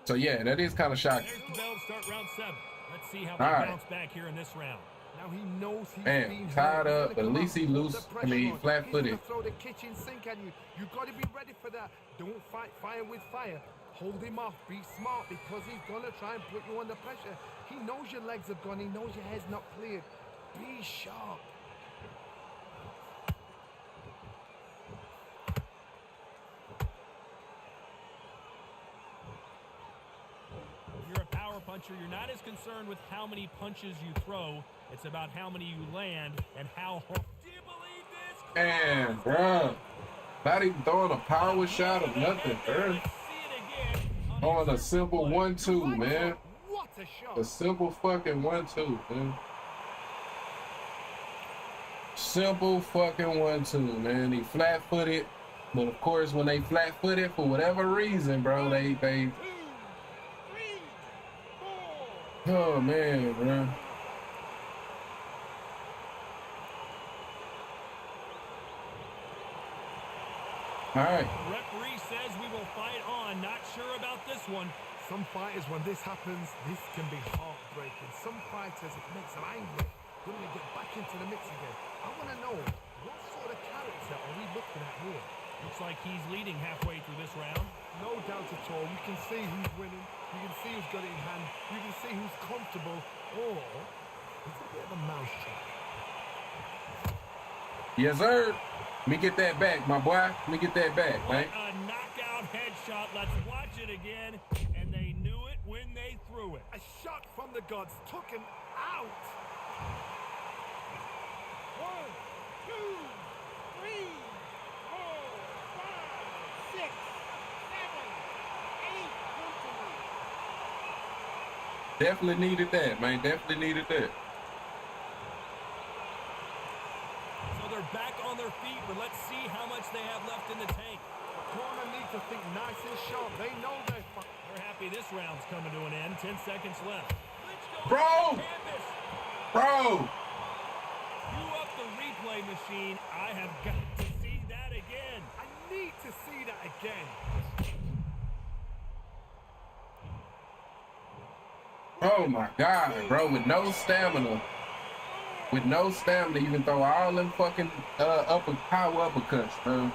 so yeah, that is kind of shocking. There's the bell to start round 7. Let's see how they bounce back here in this round. Now he knows he's Man, been tied hurt. up, but at least he loose. I mean, he He's flat-footed. gonna throw the kitchen sink at you. You got to be ready for that. Don't fight fire with fire. Hold him off. Be smart because he's gonna try and put you under pressure. He knows your legs have gone. He knows your head's not cleared. Be sharp. You're a power puncher. You're not as concerned with how many punches you throw. It's about how many you land and how hard. Do you believe this? Man, bro. Not even throwing a power shot or nothing, bro. Throwing a simple 1-2, man. What a shot. A simple fucking 1-2, man. Simple fucking 1-2, man. He flat-footed. But of course, when they flat-footed, for whatever reason, bro, they oh man, bro. All right. Referee says we will fight on. Not sure about this one. Some fighters, when this happens, this can be heartbreaking. Some fighters, it makes them angry. When they get back into the mix again. I want to know, what sort of character are we looking at here? Looks like he's leading halfway through this round. No doubt at all. You can see who's winning. You can see who's got it in hand. You can see who's comfortable. Or it's a bit of a mousetrap. Yes, sir. Let me get that back, my boy. Let me get that back, man. What a knockout headshot. Let's watch it again. And they knew it when they threw it. A shot from the gods took him out. 1, 2, 3, 4, 5, 6, 7, 8. Definitely needed that, man. Definitely needed that. So they're back on their feet, but let's see how much they have left in the tank. Corner need to think nice and sharp. They know they're They're happy this round's coming to an end. 10 seconds left. Bro! Bro! You up the replay machine. I have got to see that again. I need to see that again. Oh my God, bro, with no stamina. With no stamina, you can throw all them fucking power uppercuts, bro.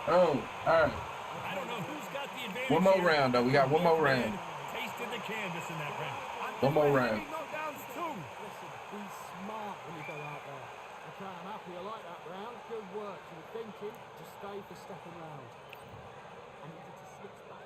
Oh, all right. I don't know who's got the advantage. One more here. round, though. We got one more round. Tasted the canvas in that round. One more round. Listen, be smart when you go out there. Okay, I'm happy. I like that round. Good work. You were thinking, just stay for second round. I need you to switch back.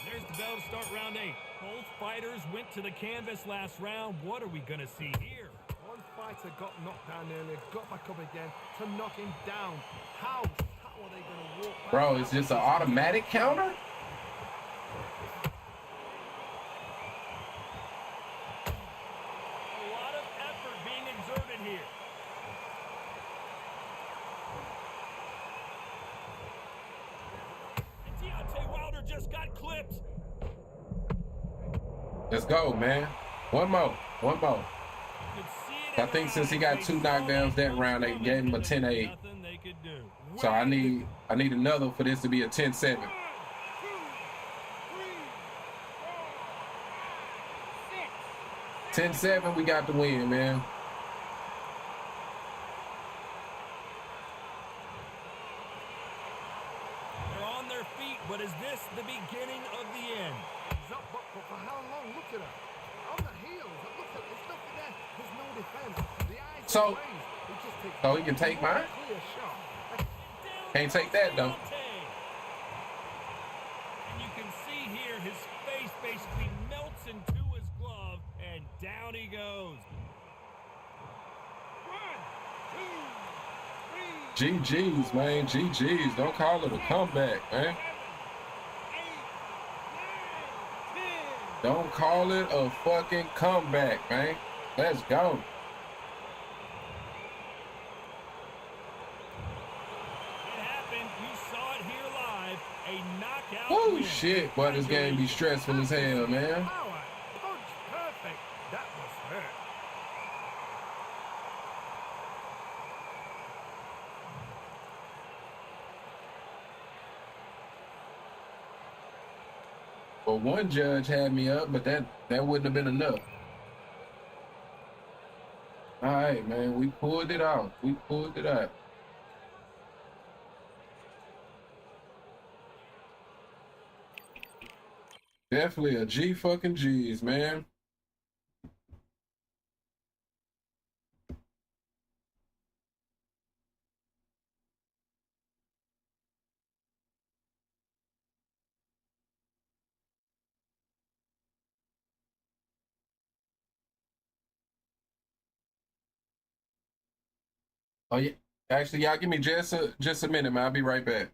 There's the bell to start round 8. Both fighters went to the canvas last round. What are we going to see here? One fighter got knocked down earlier, got back up again to knock him down. How are they going to walk back? Bro, is this an automatic counter? A lot of effort being exerted here. And Deontay Wilder just got clipped. Let's go, man. One more. One more. You could see it in I think their since he eyes. got They 2 saw knockdowns that round, they coming. gave him a There's 10-8. nothing they could do. So I need another for this to be a 10-7. 1, 2, 3, 4, 5, 6. 10-7, we got the win, man. They're on their feet, but is this the beginning of the end? He's up, but for how long? Look at that. On the heels. Look at there's nothing there. There's no defense. The eyes So- are raised. He just takes So he can take one mine? clear shot. Can't take that, though. And you can see here his face basically melts into his glove, and down he goes. 1, 2, 3, GG's, man. GG's. Don't call it a comeback, man. 7, 8, 9, 10. Don't call it a fucking comeback, man. Let's go. It happened. You saw it here live. A knockout Woo, win. shit. Boy, this game be stressful as hell, man. Power. Punch perfect. That was hurt. Well, one judge had me up, but that wouldn't have been enough. All right, man, we pulled it out. We pulled it out. Definitely a G fucking G's, man. Oh yeah. Actually, y'all give me just a minute, man. I'll be right back.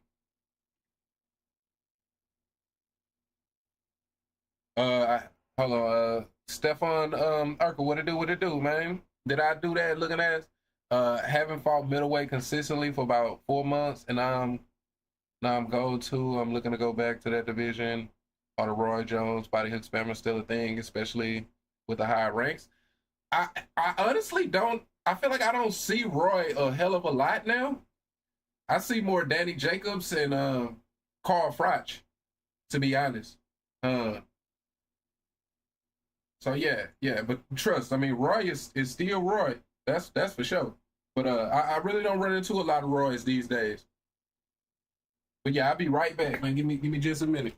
Hold on, Stefan Urkel, what it do, man? Did I do that looking at haven't fought middleweight consistently for about 4 months, and now I'm I'm looking to go back to that division. On the Roy Jones, body hook spammer still a thing, especially with the high ranks. I honestly don't. I feel like I don't see Roy a hell of a lot now. I see more Danny Jacobs and Carl Froch, to be honest. Uh, so yeah, but trust. I mean, Roy is still Roy. That's for sure. But I really don't run into a lot of Roys these days. But yeah, I'll be right back, man. Give me just a minute.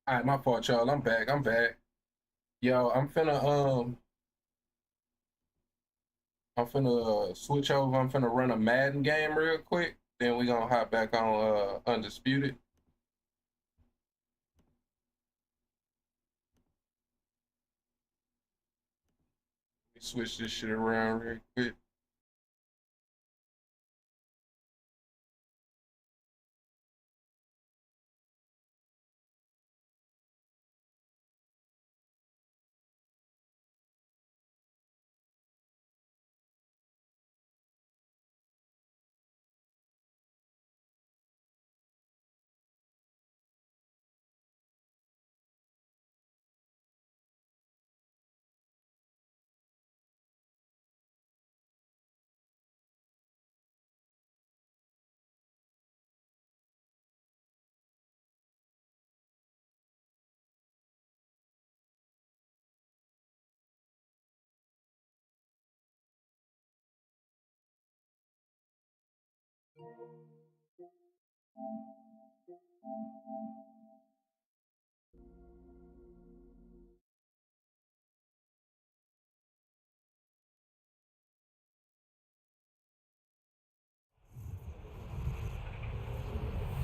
All right, my fault, y'all. I'm back. I'm back. Yo, I'm finna switch over. I'm finna run a Madden game real quick. Then we gonna hop back on Undisputed. Let me switch this shit around real quick.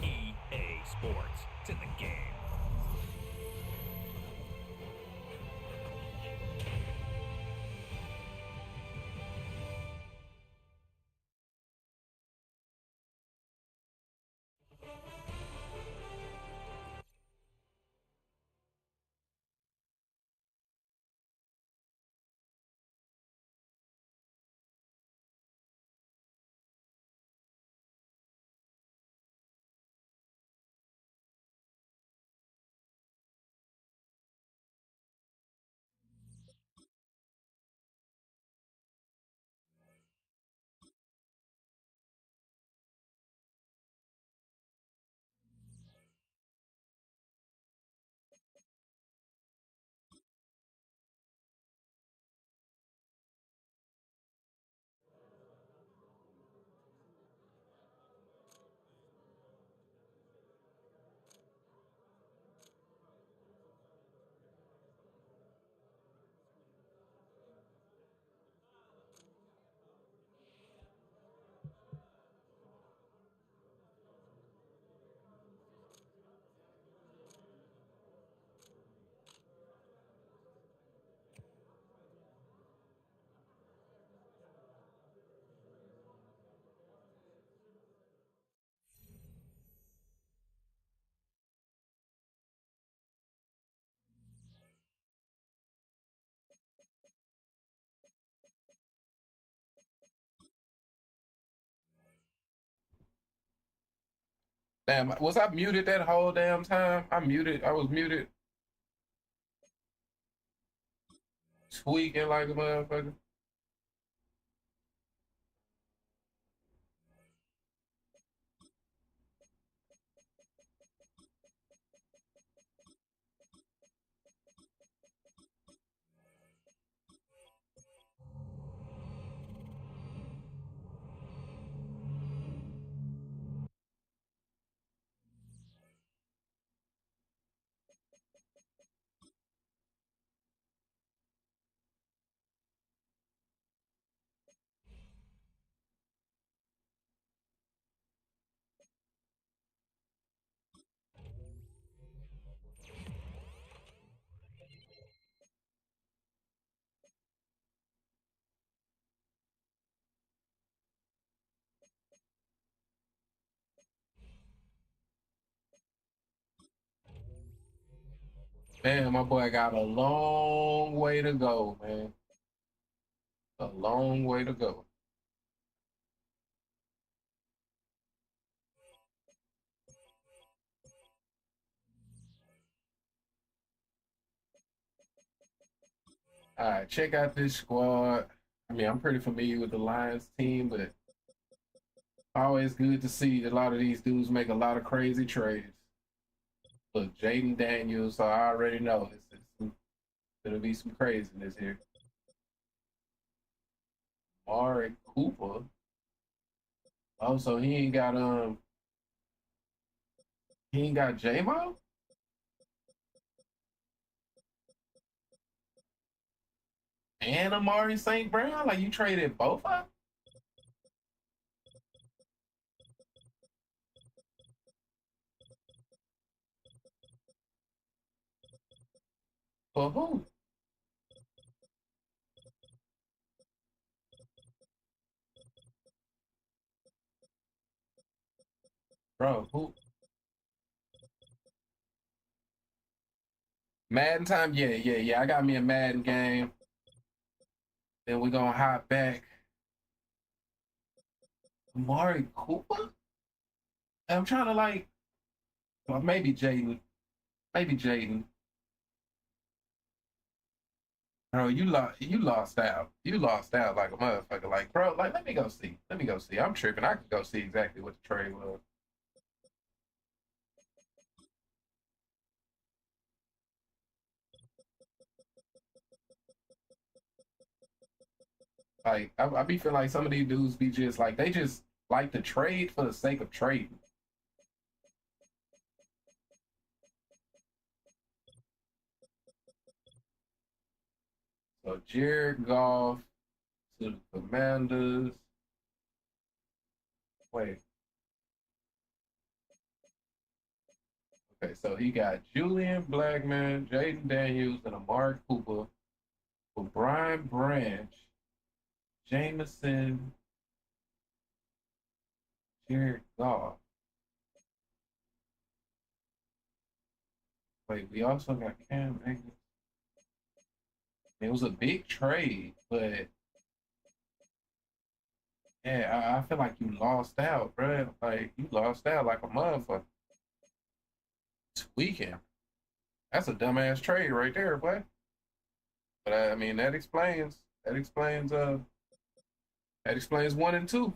EA Sports. It's in the game. Damn, was I muted that whole damn time? I was muted, tweaking like a motherfucker. Man, my boy got a long way to go, man. A long way to go. All right, check out this squad. I mean, I'm pretty familiar with the Lions team, but always good to see a lot of these dudes make a lot of crazy trades. Look, Jaden Daniels, so I already know it's gonna be some craziness here. Amari Cooper. Oh, so he ain't got J-Mo? and Amari St. Brown? Like you traded both of them? For who? Bro, who? Madden time? Yeah, yeah, yeah. I got me a Madden game. Then we're gonna hop back. Amari Cooper? I'm trying to like, well, maybe Jaden. Maybe Jaden. Bro, you lost out. You lost out like a motherfucker. Like, bro, like let me go see. Let me go see. I'm tripping. I can go see exactly what the trade was. Like, I be feeling like some of these dudes be just like they just like to trade for the sake of trading. So Jared Goff to the Commanders. Wait, okay, so he got Julian Blackman, Jaden Daniels, and Amari Cooper for Brian Branch, Jameson, Jared Goff. Wait, we also got Cam Akers. It was a big trade, but yeah, I feel like you lost out, bro. Like you lost out like a motherfucker. Tweaking. That's a dumbass trade right there, boy. But I mean that explains one and two.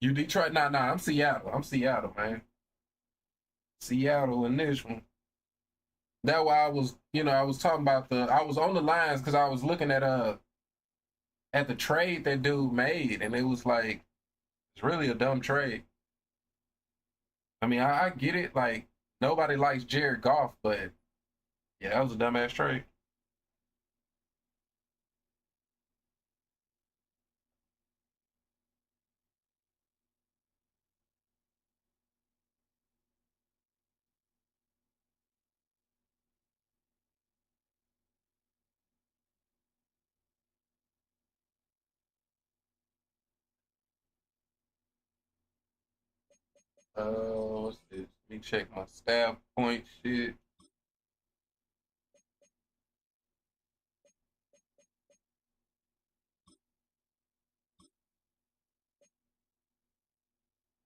You Detroit? Nah. I'm Seattle. I'm Seattle, man. Seattle in this one. That's why I was, I was talking about I was on the lines because I was looking at the trade that dude made, and it was like it's really a dumb trade. I mean, I get it, like nobody likes Jared Goff, but yeah, that was a dumbass trade. What's this? Let me check my staff point shit.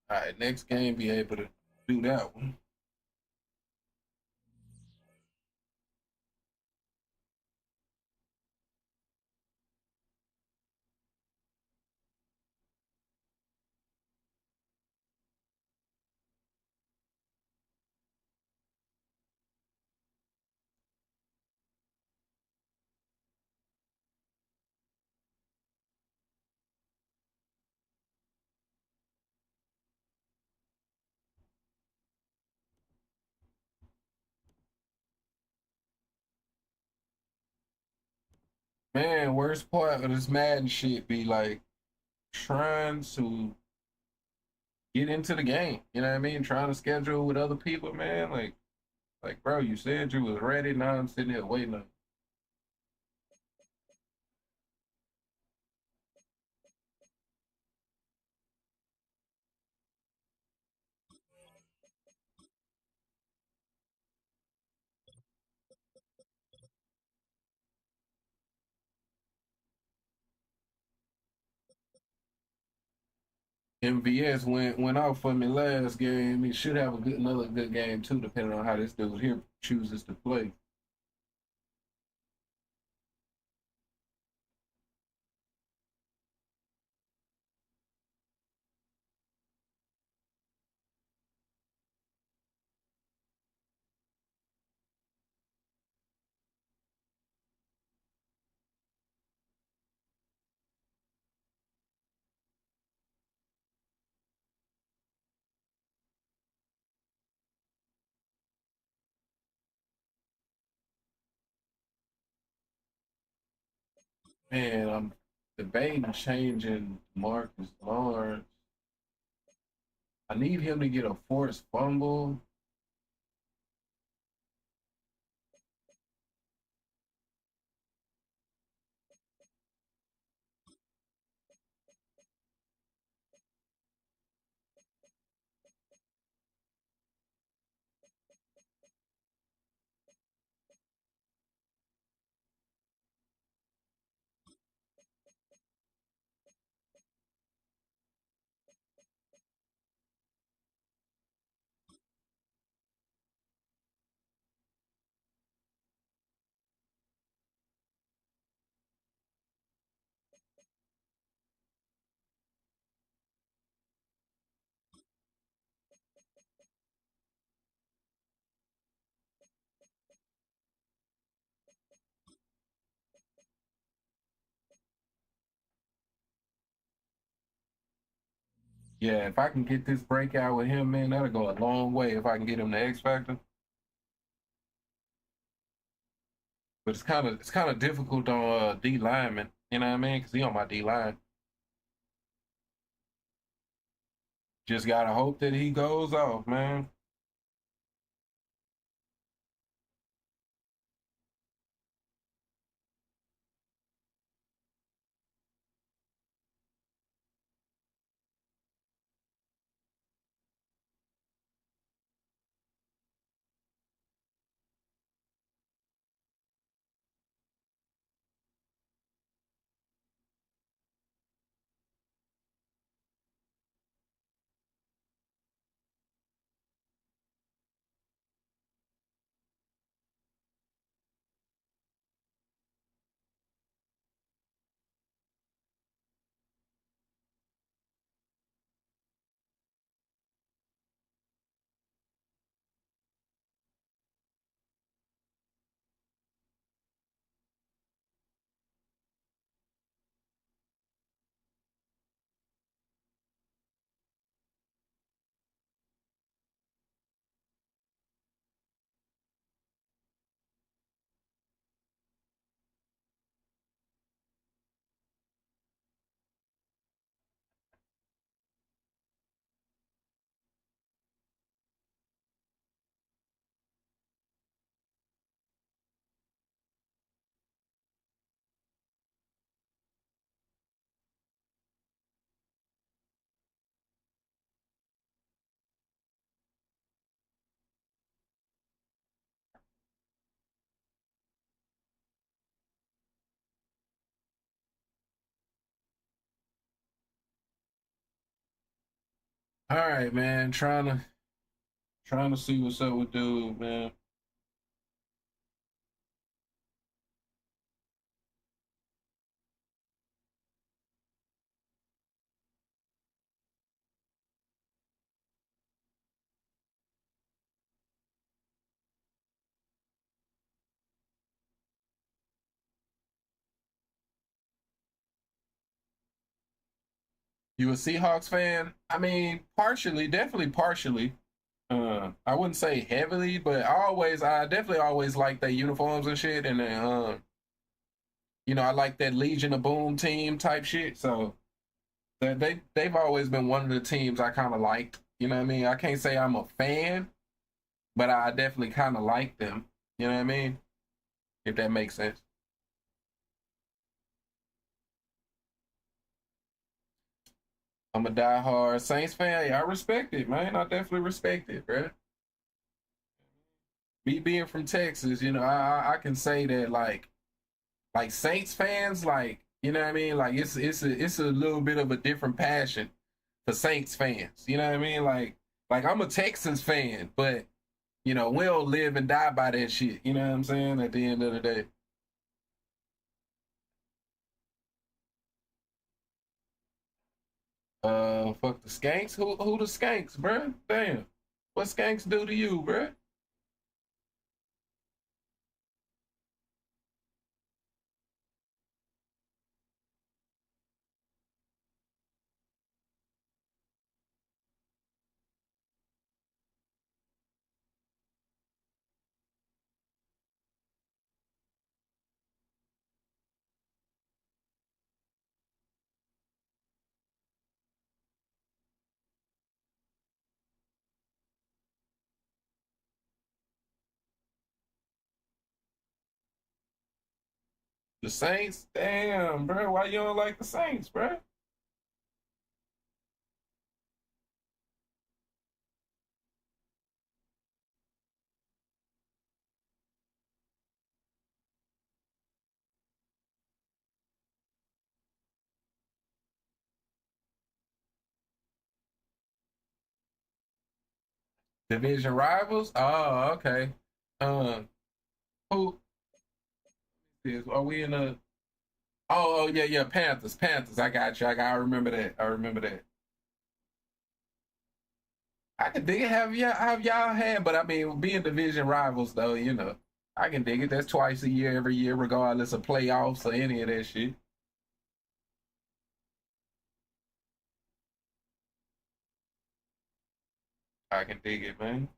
All right, next game, be able to do that one. Man, worst part of this Madden shit be like trying to get into the game. You know what I mean? Trying to schedule with other people, man. Like, bro, you said you was ready. Now I'm sitting here waiting on. MVS went off for me last game. He should have another good game too, depending on how this dude here chooses to play. Man, I'm debating changing Marcus Lawrence. I need him to get a forced fumble. Yeah, if I can get this breakout with him, man, that'll go a long way if I can get him the X Factor. But it's kind of difficult on D lineman. You know what I mean? Because he on my D line. Just gotta hope that he goes off, man. All right, man. Trying to see what's up with dude, man. You a Seahawks fan? I mean, partially, definitely partially. I wouldn't say heavily, but I definitely always like their uniforms and shit, and then, I like that Legion of Boom team type shit. So they've always been one of the teams I kind of liked. You know what I mean? I can't say I'm a fan, but I definitely kind of like them. You know what I mean? If that makes sense. I'm a diehard Saints fan. Yeah, I respect it, man. I definitely respect it, bro. Me being from Texas, I can say that like Saints fans, like you know what I mean. Like it's a little bit of a different passion for Saints fans. You know what I mean? Like I'm a Texans fan, but we don't live and die by that shit. You know what I'm saying? At the end of the day, fuck the Skanks. Who the Skanks, bro? Damn, what Skanks do to you, bro? The Saints? Damn, bro. Why you don't like the Saints, bro? Division rivals? Oh, okay. Who is? Are we in a? Oh, yeah, yeah. Panthers, Panthers. I got you. I remember that. I remember that. I can dig it. Have y'all had? But I mean, being division rivals, though, I can dig it. That's twice a year, every year, regardless of playoffs or any of that shit. I can dig it, man.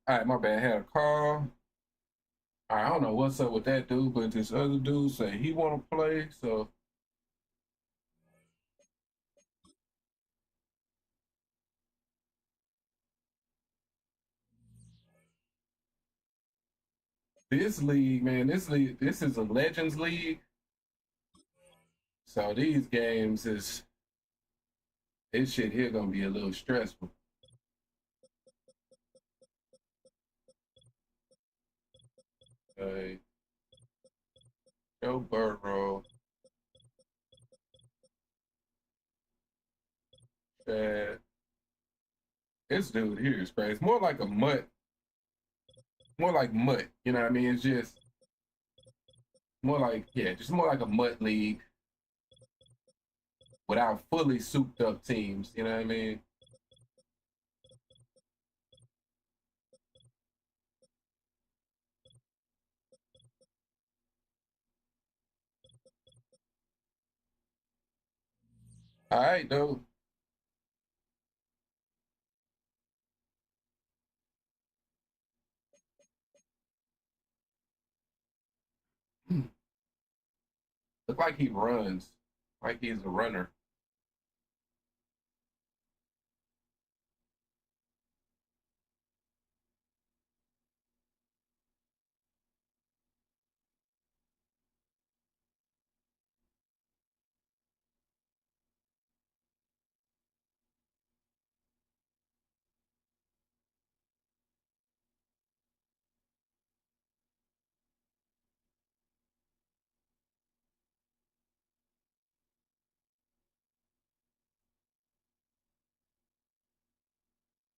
All right, my bad. I had a call. I don't know what's up with that dude, but this other dude said he want to play. So this league, man, this is a Legends league. So these games is this shit here gonna be a little stressful. Joe Burrow, Chad. This dude here is crazy. It's more like a mutt, more like mutt. You know what I mean? It's just more like, yeah, just more like a mutt league without fully souped up teams. You know what I mean? All right, though. Look like he runs, like he's a runner.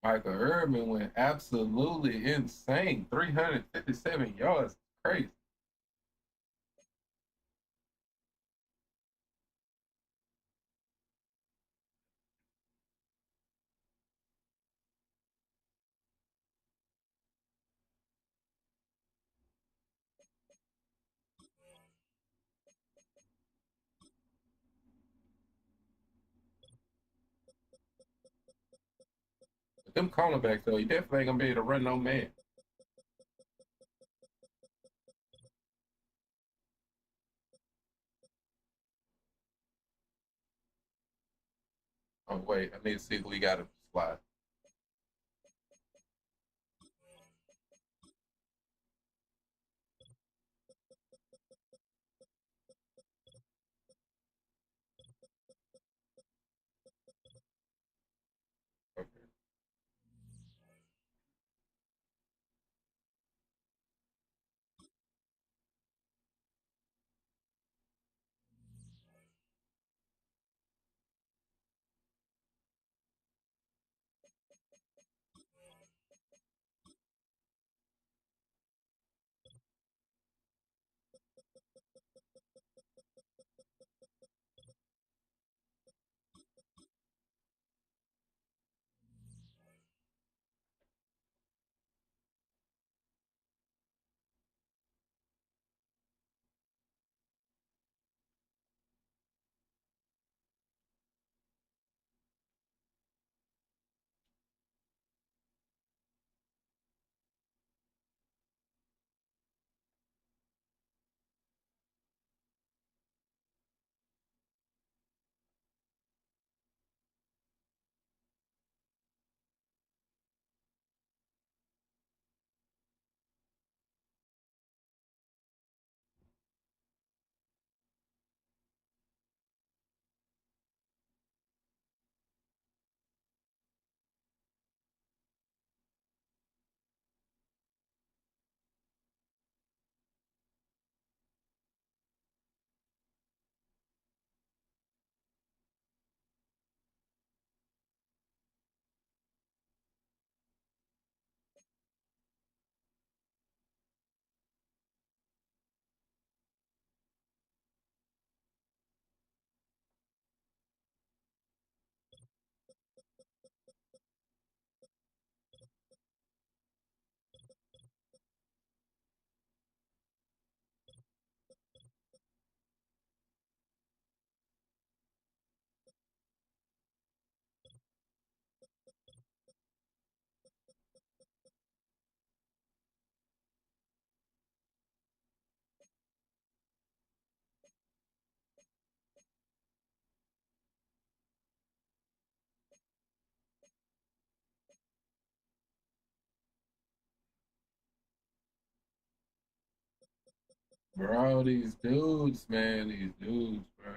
Michael Irvin went absolutely insane. 357 yards. Crazy. But them cornerbacks, though, you definitely ain't going to be able to run no man. Oh, wait. I need to see who we got to slide. Okay. Bro, these dudes, man, these dudes, bro.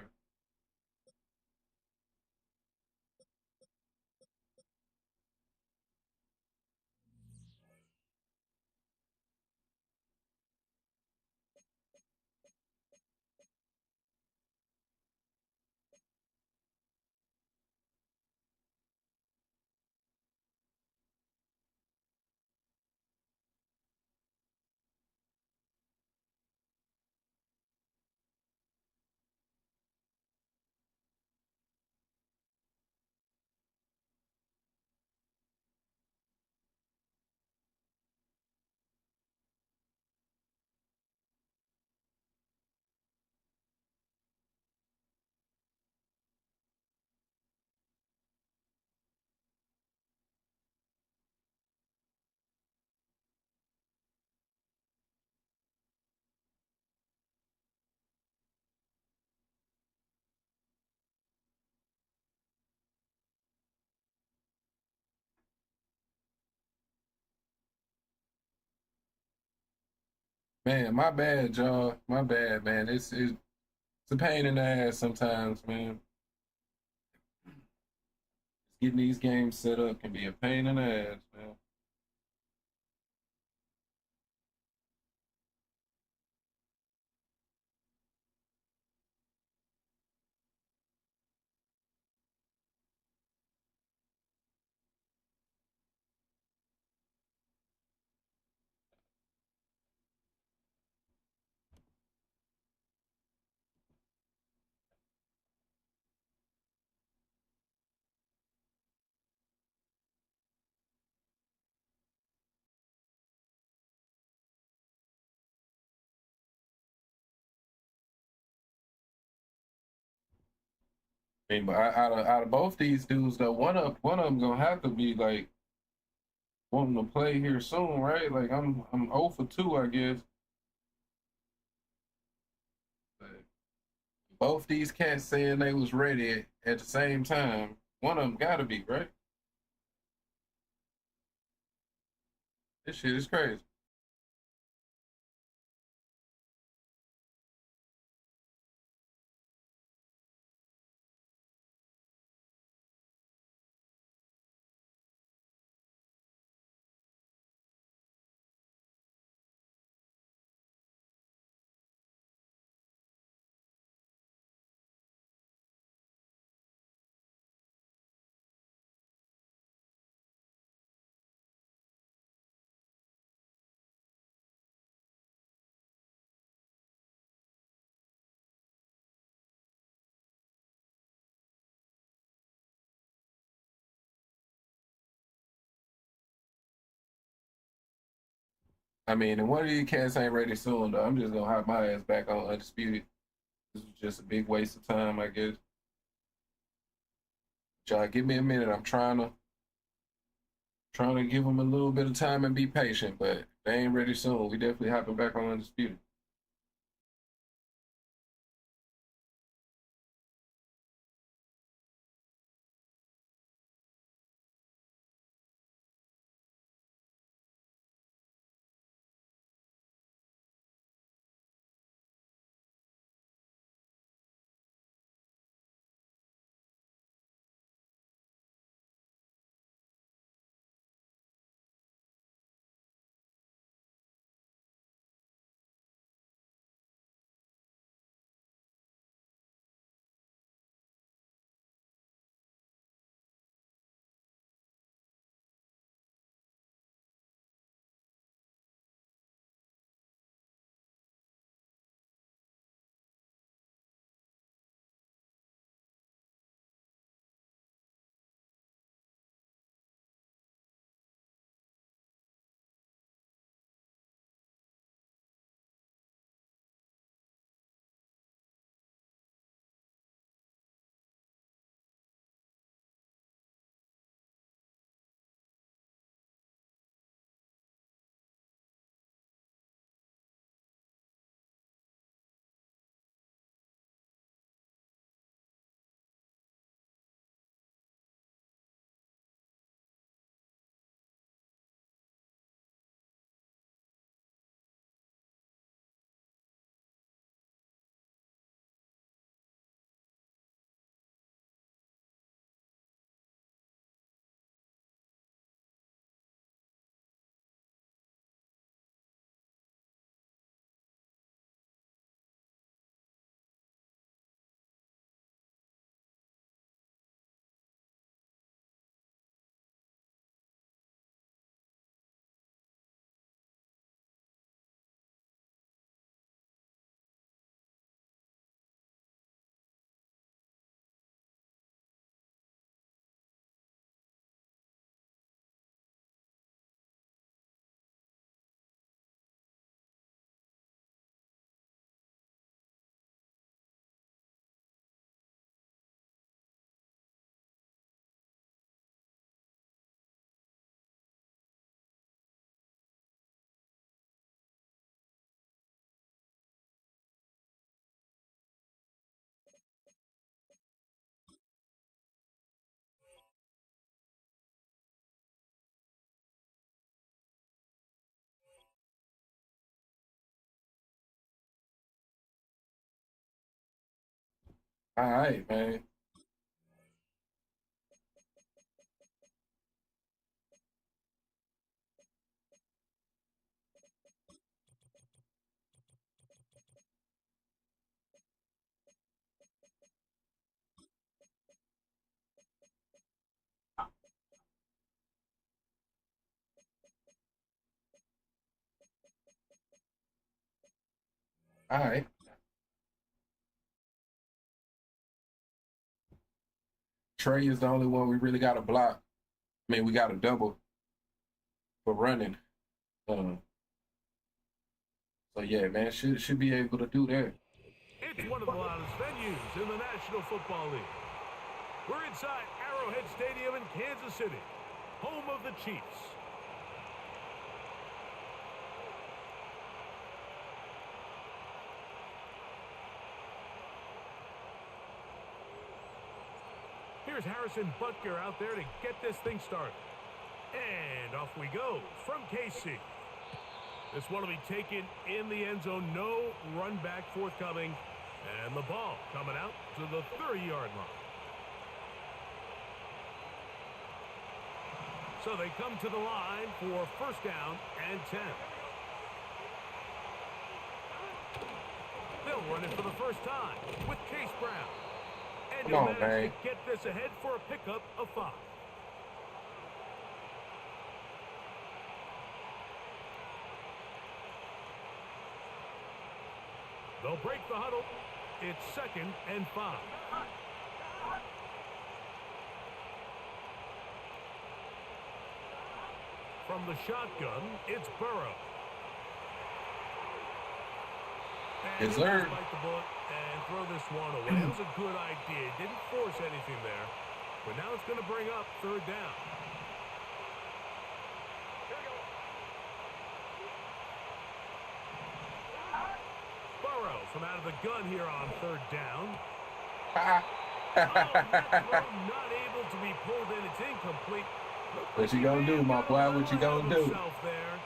Man, my bad, y'all. My bad, man. It's a pain in the ass sometimes, man. Getting these games set up can be a pain in the ass, man. I mean, but out of both these dudes, though, one of them gonna have to be like wanting to play here soon, right? Like I'm 0 for 2, I guess. But both these cats saying they was ready at the same time. One of them gotta be, right? This shit is crazy. I mean, and one of these cats ain't ready soon, though. I'm just gonna hop my ass back on Undisputed. This was just a big waste of time, I guess. Y'all, give me a minute. I'm trying to give them a little bit of time and be patient, but they ain't ready soon. We definitely hopping back on Undisputed. All right, man. All right. Trey is the only one we really got to block. I mean, we got a double for running. So yeah, man, should be able to do that. It's one of the loudest venues in the National Football League. We're inside Arrowhead Stadium in Kansas City, home of the Chiefs. Here's Harrison Butker out there to get this thing started. And off we go from KC. This one will be taken in the end zone. No run back forthcoming. And the ball coming out to the 30-yard line. So they come to the line for first down and 10. They'll run it for the first time with Chase Brown. And he'll manage to get this ahead for a pickup of 5. They'll break the huddle. It's 2nd and 5. From the shotgun, it's Burrow. And Yes, sir. Bite the bullet and throw this one away. That was a good idea. Didn't force anything there. But now it's going to bring up 3rd down. Burrow from out of the gun here on 3rd down. That throw not able to be pulled in. It's incomplete. What you gonna do, my boy? What you gonna do? There,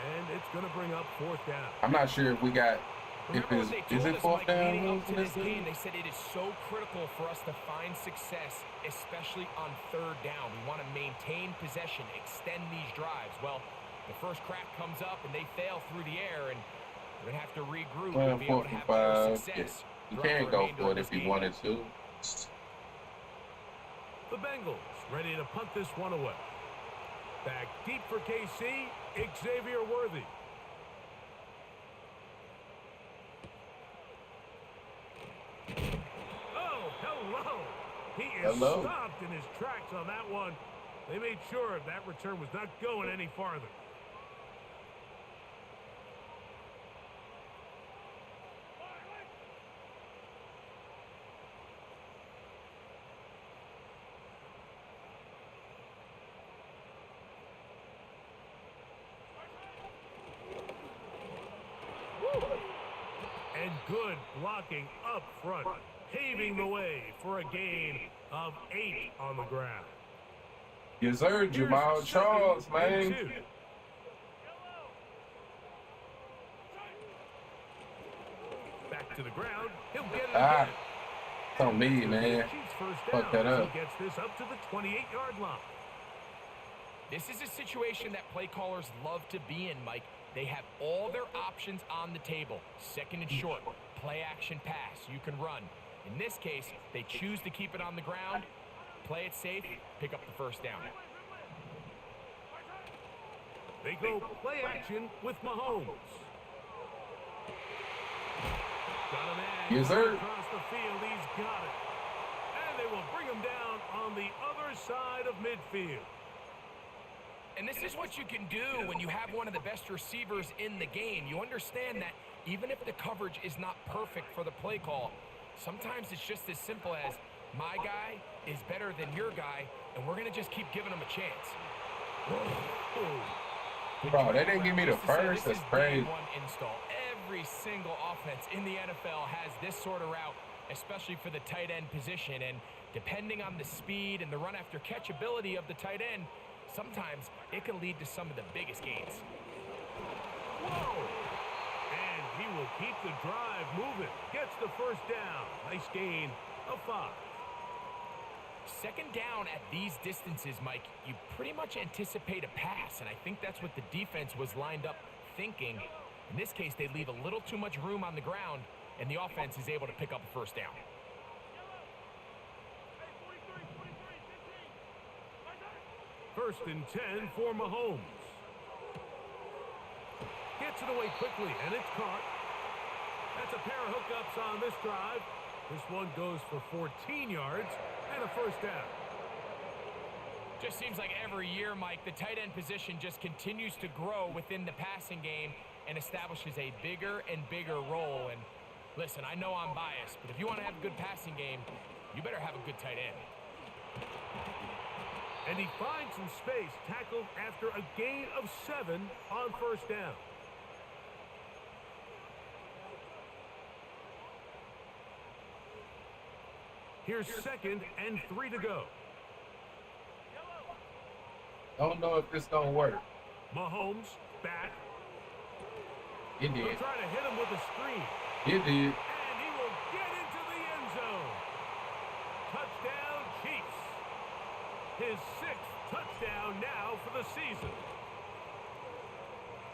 and it's going to bring up 4th down. I'm not sure if we got. Is it 4th down? Leading up to this game, they said it is so critical for us to find success, especially on 3rd down. We want to maintain possession, extend these drives. Well, the first crack comes up and they fail through the air, and we're going to have to regroup and be able to have more success. You can't go for it if you wanted to. The Bengals ready to punt this one away. Back deep for KC, Xavier Worthy. Oh, hello. He is stopped in his tracks on that one. They made sure that return was not going any farther. And good blocking up front, paving the way for a gain of 8 on the ground. Yes, sir, Jamal Charles, man. Back to the ground. He'll get it again. It's on me, man. Fuck that up. He gets this up to the 28-yard line. This is a situation that play callers love to be in, Mike. They have all their options on the table. 2nd and short, play action pass, you can run. In this case, they choose to keep it on the ground, play it safe, pick up the first down. They go play action with Mahomes. Got a man yes, sir. Across the field, he's got it. And they will bring him down on the other side of midfield. And this is what you can do when you have one of the best receivers in the game. You understand that even if the coverage is not perfect for the play call, sometimes it's just as simple as my guy is better than your guy, and we're going to just keep giving him a chance. Bro, they didn't give me the first. That's crazy. One install. Every single offense in the NFL has this sort of route, especially for the tight end position. And depending on the speed and the run after catch ability of the tight end, sometimes it can lead to some of the biggest gains. Whoa! And he will keep the drive moving. Gets the first down. Nice gain of 5. Second down at these distances, Mike, you pretty much anticipate a pass, and I think that's what the defense was lined up thinking. In this case, they leave a little too much room on the ground, and the offense is able to pick up a first down. First and 10 for Mahomes. Gets it away quickly, and it's caught. That's a pair of hookups on this drive. This one goes for 14 yards and a first down. Just seems like every year, Mike, the tight end position just continues to grow within the passing game and establishes a bigger and bigger role. And listen, I know I'm biased, but if you want to have a good passing game, you better have a good tight end. And he finds some space, tackled after a gain of 7 on first down. Here's 2nd and 3 to go. Don't know if this gonna work. Mahomes back. It He'll did. try to hit him with a screen. It did. And he will get into the end zone. Touchdown, Chiefs. His 6th touchdown now for the season.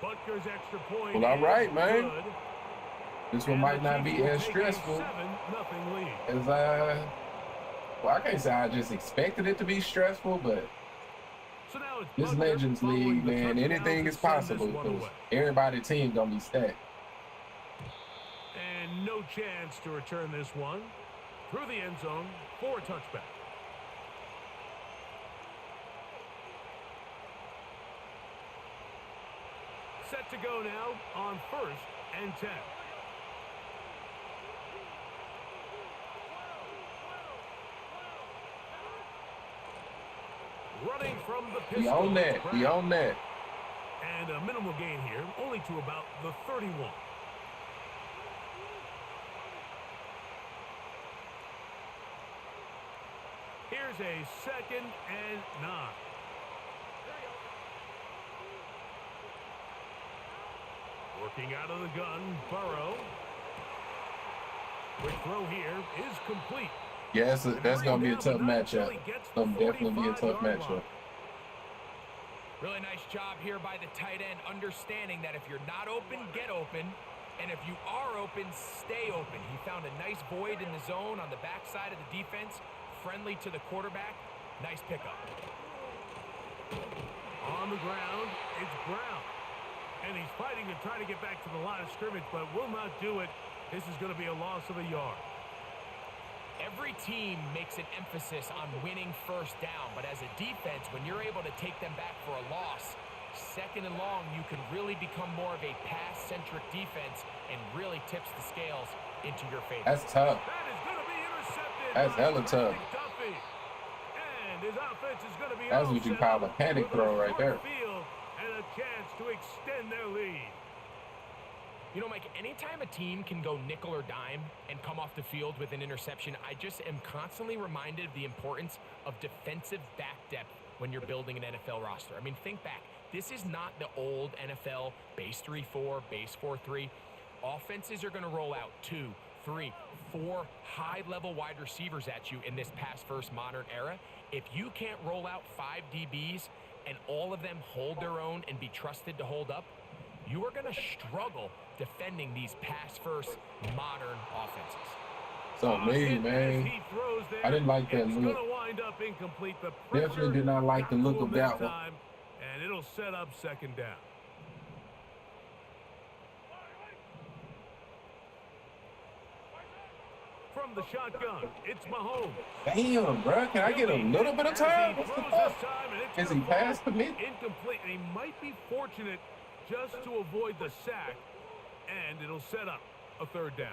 Butker's extra point. Well, all right, is man. good. This one And might the not Chiefs be will as take a stressful 7-0 lead. as well, I can't say I just expected it to be stressful, but So now it's this Butker Legends following League, the man, touchdown anything to is send this possible one because away. everybody's team gonna be stacked. And no chance to return this one. Through the end zone for a touchback. Set to go now on 1st and 10. Running from the pistol. We own that. We own that. And a minimal gain here, only to about the 31. Here's a 2nd and 9. Working out of the gun, Burrow. Quick throw here is complete. Yeah, that's gonna be a tough matchup. It's gonna definitely be a tough matchup. Really nice job here by the tight end, understanding that if you're not open, get open. And if you are open, stay open. He found a nice void in the zone on the backside of the defense, friendly to the quarterback. Nice pickup. On the ground, it's Brown. And he's fighting to try to get back to the line of scrimmage, but will not do it. This is going to be a loss of a yard. Every team makes an emphasis on winning first down, but as a defense, when you're able to take them back for a loss, 2nd and long, you can really become more of a pass-centric defense and really tips the scales into your favor. That's tough. That is going to be intercepted. That's by hella tough. Duffy. And his offense is going to be That's all what you set call up a panic with throw right short there. Field and a chance to extend their lead. You know, Mike, anytime a team can go nickel or dime and come off the field with an interception, I just am constantly reminded of the importance of defensive back depth when you're building an NFL roster. I mean, think back. This is not the old NFL base 3-4, base 4-3. Offenses are going to roll out 2, 3, 4 high-level wide receivers at you in this pass-first modern era. If you can't roll out 5 DBs and all of them hold their own and be trusted to hold up, you are going to struggle defending these pass-first modern offenses. So me, man, I didn't like that look. Definitely did not like the look of that one. And it'll set up 2nd down. From the shotgun, it's Mahomes. Damn, bro, can I get a little bit of time? What's the fuck? Is he past the mid? Incomplete, and he might be fortunate just to avoid the sack, and it'll set up a 3rd down.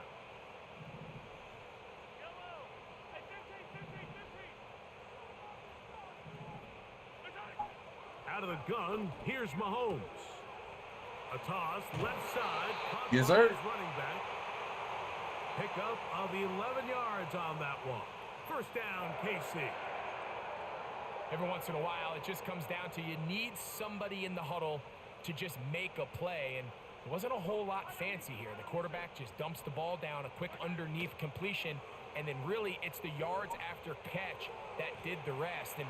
Out of the gun, here's Mahomes. A toss, left side. Yes, sir. Running back. Pickup of 11 yards on that one. First down, KC. Every once in a while, it just comes down to you need somebody in the huddle to just make a play, and it wasn't a whole lot fancy here. The quarterback just dumps the ball down, a quick underneath completion, and then really it's the yards after catch that did the rest. And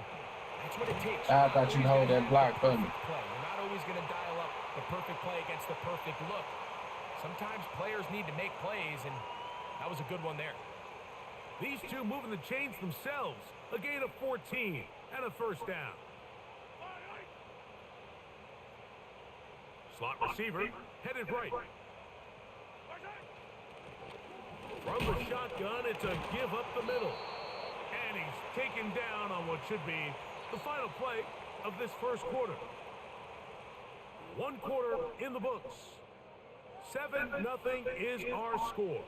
that's what it takes. I thought you'd hold that block for me. You're not always going to dial up the perfect play against the perfect look. Sometimes players need to make plays, and that was a good one there. These two moving the chains themselves. A gain of 14 and a first down. Slot receiver headed right. From the shotgun, it's a give up the middle. And he's taken down on what should be the final play of this first quarter. 1 quarter in the books. 7-0 is our score.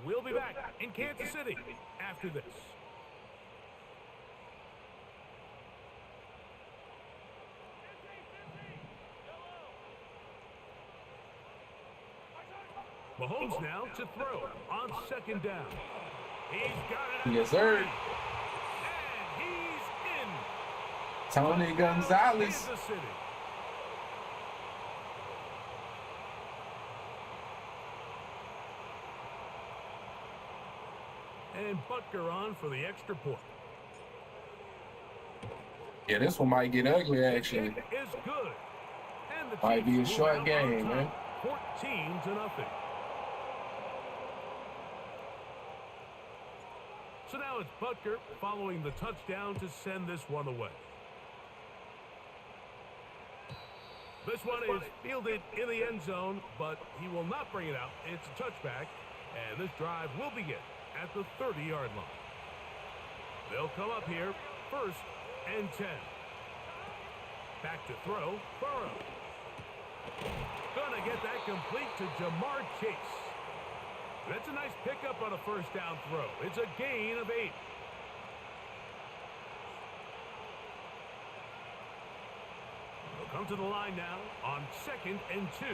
We'll be back in Kansas City after this. Mahomes now to throw on second down. He's got it. Yes, sir. And he's in. Tony Gonzalez. Kansas City. And Butker on for the extra point. Yeah, this one might get ugly, actually. Is good. And the Might be a Chiefs short move out on game, top, man. 14-0. So now it's Butker following the touchdown to send this one away. This one is fielded in the end zone, but he will not bring it out. It's a touchback, and this drive will begin at the 30-yard line. They'll come up here, 1st and 10. Back to throw, Burrow. Gonna get that complete to Jamar Chase. That's a nice pickup on a first down throw. It's a gain of 8. They'll come to the line now on 2nd and 2.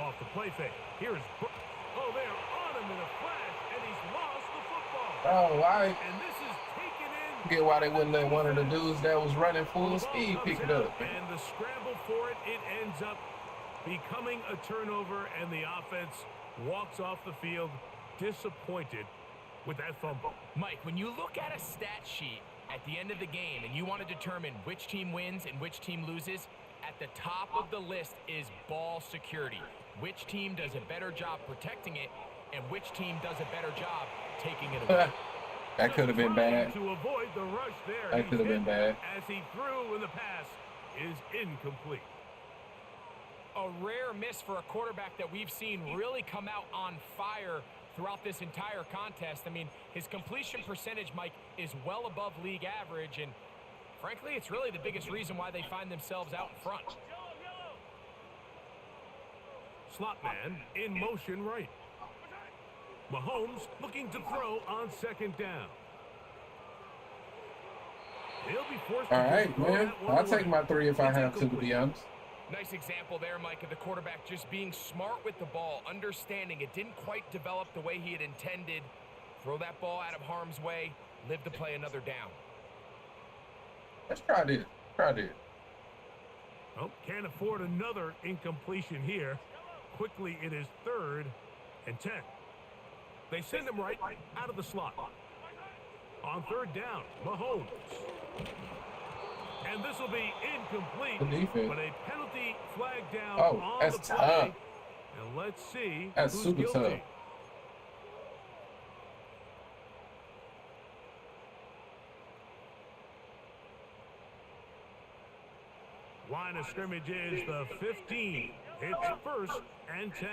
Off the play fake. Here's oh, they're on him in a flash, and he's lost the football. Oh, why? And this is taken in. Get why they wouldn't let one of the dudes that was running full speed pick it up. And the scramble for it, it ends up becoming a turnover, and the offense walks off the field disappointed with that fumble. Mike, when you look at a stat sheet at the end of the game and you want to determine which team wins and which team loses, at the top of the list is ball security. Which team does a better job protecting it, and which team does a better job taking it away. That could have been bad. To avoid the rush there, That could have been bad. as he threw, and the pass is incomplete. A rare miss for a quarterback that we've seen really come out on fire throughout this entire contest. I mean, his completion percentage, Mike, is well above league average, and frankly, it's really the biggest reason why they find themselves out in front. Slot man in motion right. Mahomes looking to throw on 2nd down. He'll be forced All to right, throw man. that one I'll away. take my 3 if I It's have to be incomplete. honest. Nice example there, Mike, of the quarterback just being smart with the ball, understanding it didn't quite develop the way he had intended. Throw that ball out of harm's way, live to play another down. Let's try this. Try this. Oh, can't afford another incompletion here. Quickly, it is 3rd and 10. They send him right out of the slot. On 3rd down, Mahomes. And this will be incomplete, Good defense. but a penalty flag down Oh, on that's the play. tough. And let's see That's who's super guilty. tough. Line of scrimmage is the 15. It's 1st and 10.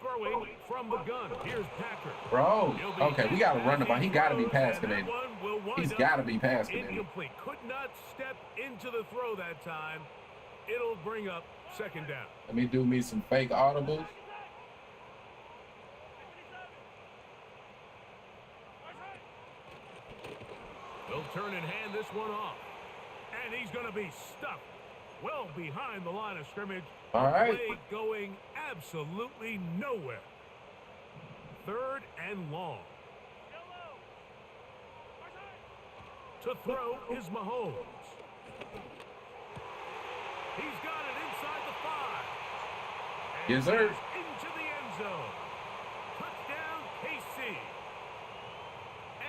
Throwing from the gun. Here's Packer. Bro, okay, we got to run the ball. He got to be pass connected. He's got to be pass connected. Incomplete. Could not step into the throw that time. It'll bring up 2nd down. Let me do me some fake audibles. They'll turn and hand this one off. And he's going to be stuck well behind the line of scrimmage. All right. Play going absolutely nowhere. 3rd and long. To throw is Mahomes. He's got it inside the 5. And Yes, sir. he's zone. Touchdown, KC.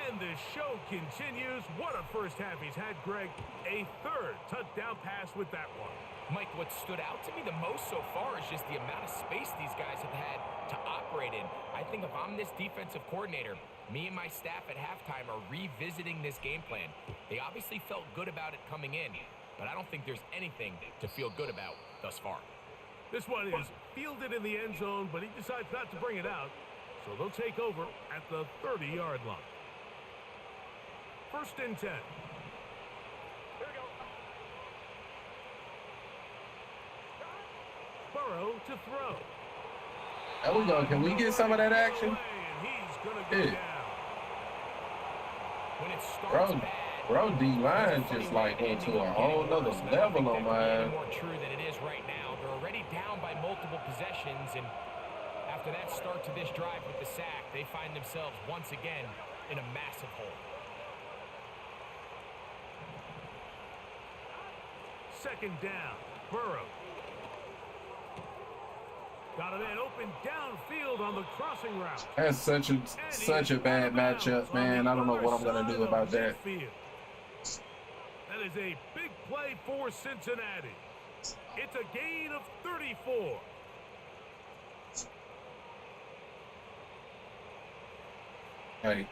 And the show continues. What a first half he's had, Greg. A third touchdown pass with that one. Mike, what stood out to me the most so far is just the amount of space these guys have had to operate in. I think if I'm this defensive coordinator, me and my staff at halftime are revisiting this game plan. They obviously felt good about it coming in, but I don't think there's anything to feel good about thus far. This one is fielded in the end zone, but he decides not to bring it out. So they'll take over at the 30-yard line. 1st and 10. Here we go. Burrow to throw. There we go. Can we get some of that action? And he's gonna go down. When it starts bad, Bro, D-line just like went to a whole other level on mine. More true than it is right now. They're already down by multiple possessions, and after that start to this drive with the sack, they find themselves once again in a massive hole. 2nd down. Burrow. Got a man open downfield on the crossing route. That's such a bad matchup, man. I don't know what I'm gonna do about that. That is a big play for Cincinnati. It's a gain of 34. Hey.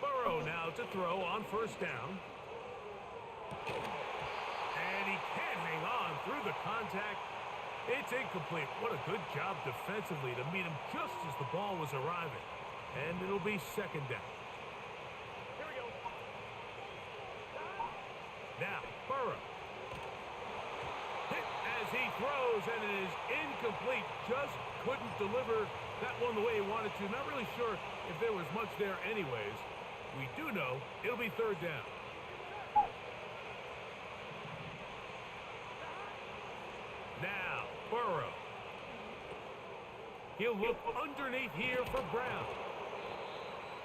Burrow now to throw on 1st down. And he can't hang on through the contact. It's incomplete. What a good job defensively to meet him just as the ball was arriving. And it'll be 2nd down. Here we go. Now, Burrow. Hit as he throws, and it is incomplete. Just couldn't deliver that one the way he wanted to. Not really sure if there was much there anyways. We do know it'll be 3rd down. Now, Burrow. He'll look underneath here for Brown.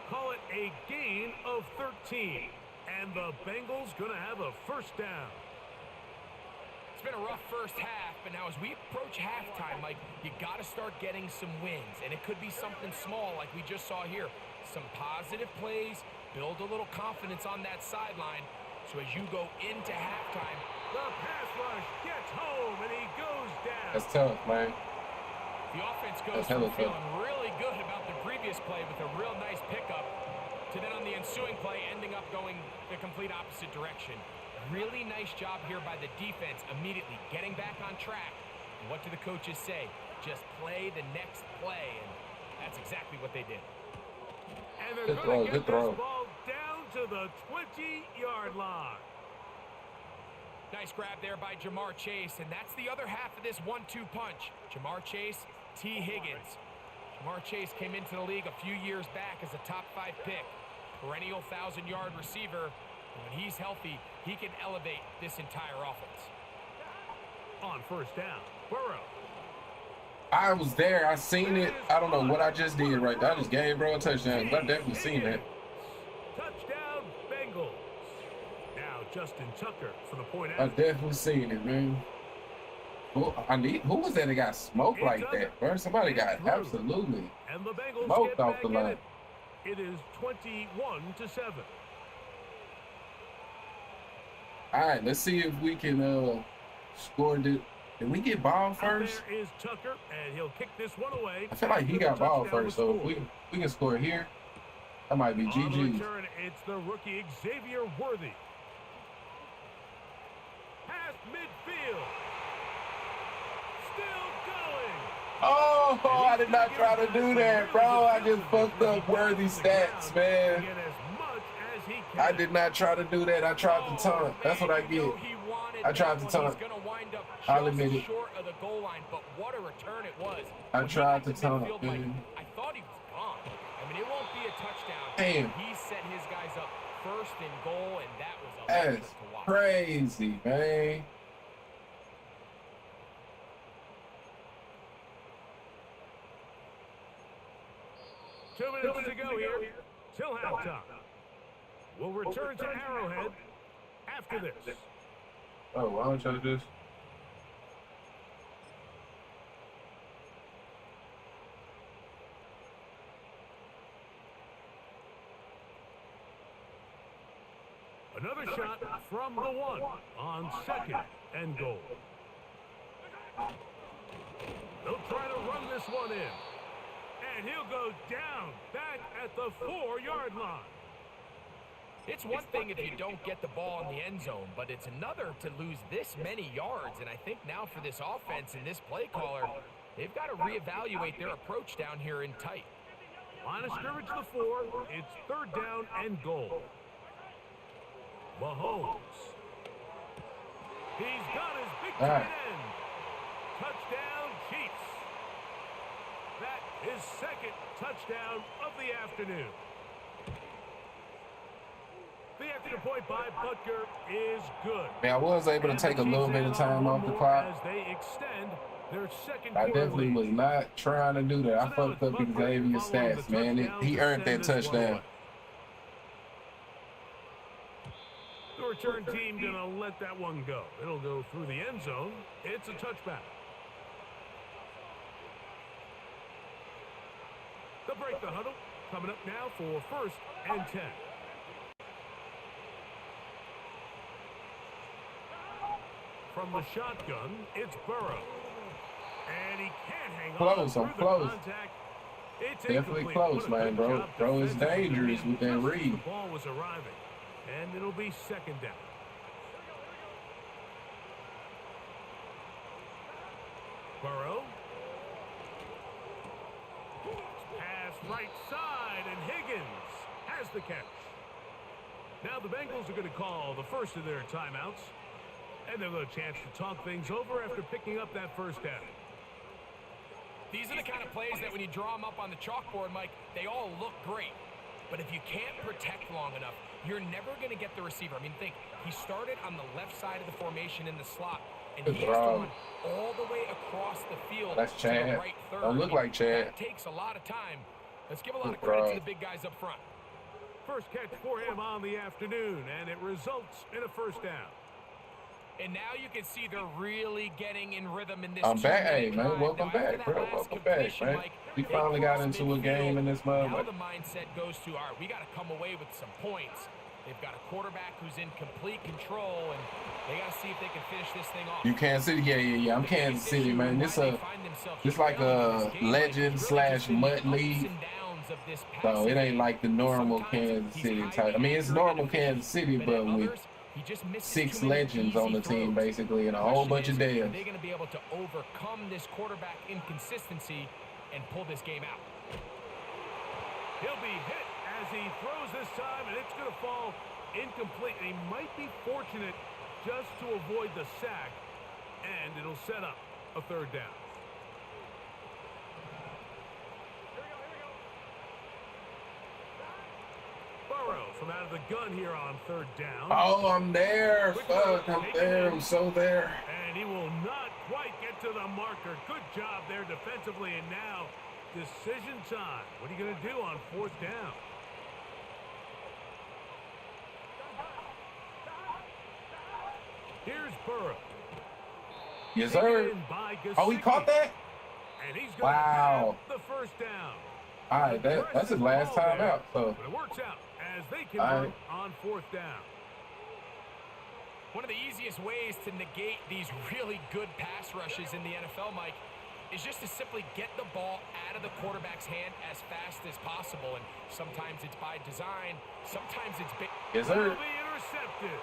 Call it a gain of 13. And the Bengals going to have a 1st down. It's been a rough first half, but now as we approach halftime, Mike, you got to start getting some wins. And it could be something small like we just saw here. Some positive plays, build a little confidence on that sideline. So as you go into halftime, the pass rush gets home, and he goes down. That's tough, man. The offense goes from feeling really good about the previous play with a real nice pickup to then on the ensuing play ending up going the complete opposite direction. Really nice job here by the defense immediately getting back on track. And what do the coaches say? Just play the next play, and that's exactly what they did. And they're going to get this ball down to the 20-yard line. Nice grab there by Jamar Chase, and that's the other half of this 1-2 punch. Jamar Chase, T. Higgins. Jamar Chase came into the league a few years back as a top 5 pick. Perennial 1,000-yard receiver. And when he's healthy, he can elevate this entire offense. On 1st down, Burrow. I was there. I seen it. I don't know what I just did right there. I just gave bro a touchdown. I've definitely seen that. Touchdown, Bengals. Now Justin Tucker for the point out. I've definitely seen it, man. Who was that got smoked like that, bro? Somebody got absolutely smoked off the line. It is 21-7. All right, let's see if we can score. Did we get ball first? There is Tucker, and he'll kick this one away. I feel like he got ball first, so if we can score here, that might be GG. On the return, it's the rookie Xavier Worthy. Past midfield. Still going. Oh, I did not try to do that, bro. I just fucked up Worthy stats, man. I did not try to do that. I tried to taunt. That's what I get. I tried to taunt. I'll admit it. Short of the goal line, but what a return it was. I tried to taunt. I thought he was gone. I mean, it won't be a touchdown. Damn. He set his guys up 1st and goal, and that was electric That's to watch. crazy, man. Two minutes to go here till halftime. We'll return to Arrowhead after this. Oh, why don't you do this? Another shot from the 1 on 2nd and goal. They'll try to run this one in. And he'll go down back at the 4-yard line. It's one thing if you don't get the ball in the end zone, but it's another to lose this many yards. And I think now for this offense and this play caller, they've got to reevaluate their approach down here in tight. Line of scrimmage the 4. It's 3rd down and goal. Mahomes. He's got his big tight end. Touchdown, Chiefs. That is 2nd touchdown of the afternoon. The afternoon point by Butker is good. Man, I was able to take a little bit of time off the clock. As they extend their 2nd I quarter definitely lead. was not trying to do that. I fucked up Xavier's stats, man. He earned that touchdown. The return team gonna let that one go. It'll go through the end zone. It's a touchback. They'll break the huddle. Coming up now for 1st and 10. From the shotgun, it's Burrow. And he can't hang Close, on I'm through close. the contact. It's Definitely incomplete. close, What a man, good bro. job Bro is defensively dangerous with that just as read. The ball was arriving. And it'll be 2nd down. Burrow. Pass right side, and Higgins has the catch. Now the Bengals are going to call the first of their timeouts. And they'll have a chance to talk things over after picking up that 1st down. These are the kind of plays that when you draw them up on the chalkboard, Mike, they all look great. But if you can't protect long enough, you're never going to get the receiver. I mean, think, he started on the left side of the formation in the slot, and he has to run all the way across the field. That's to the Chad. right third. Don't look like Chad. That takes a lot of time. Let's give a lot of credit to the big guys up front. First catch for him on the afternoon, and it results in a 1st down. And now you can see they're really getting in rhythm in this. I'm back, hey, man. Welcome back, bro. Welcome back, man. We finally got into a game in this Now motherfucker. the mindset goes to, all right, we got to come away with some points. They've got a quarterback who's in complete control, and they got to see if they can finish this thing off. You Kansas City? Yeah. I'm Kansas City, man. This like a legend / mud league. So it ain't like the normal Kansas City type. I mean, it's normal Kansas City, but with 6 legends on the team, basically, and a whole bunch of Are devs. they going to be able to overcome this quarterback inconsistency and pull this game out? He'll be hit as he throws this time, and it's going to fall incomplete. He might be fortunate just to avoid the sack, and it'll set up a 3rd down. Burrow from out of the gun here on 3rd down. Oh, I'm there. Fuck, I'm there. I'm so there. And he will not quite get to the marker. Good job there defensively, and now decision time. What are you going to do on 4th down? Here's Burrow. Yes, sir. Oh, he caught that? And he's going Wow. to have the 1st down. All right, that's his last time out. So But it works out as they convert on 4th down. One of the easiest ways to negate these really good pass rushes in the NFL, Mike, is just to simply get the ball out of the quarterback's hand as fast as possible. And sometimes it's by design, sometimes it's big. yes, sir. Will be intercepted.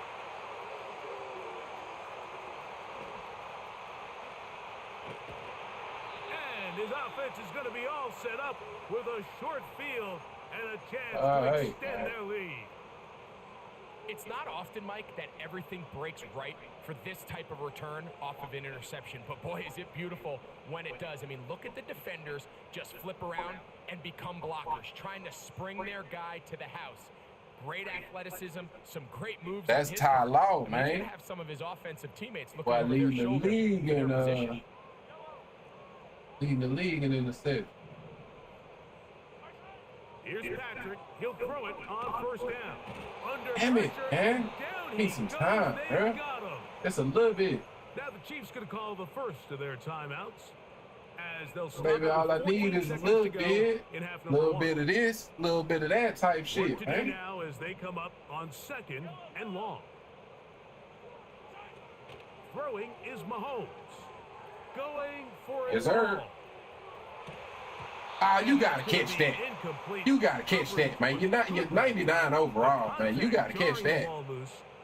And his offense is going to be all set up with a short field and a chance to extend their lead. It's not often, Mike, that everything breaks right for this type of return off of an interception. But, boy, is it beautiful when it does. I mean, look at the defenders just flip around and become blockers, trying to spring their guy to the house. Great athleticism, some great moves. That's Ty Law, man. He's gonna have some of his offensive teammates looking Well, over their leading the shoulder league in in their position. leading the league and in the set. Here's Patrick. He'll throw it on 1st down. Under Damn it, pressure, man. down Need he some goes. time, They bruh. got him. Just a little bit. Now the Chiefs going to call the first of their timeouts as they'll Baby, all I need is a little bit, a little bit of this, little bit of that type shit, what to do man. now as they come up on 2nd and long. Throwing is Mahomes. Going for Yes, a sir. ball. Ah, you gotta catch that. You gotta catch that, man. You're 99 overall, man. You gotta catch that.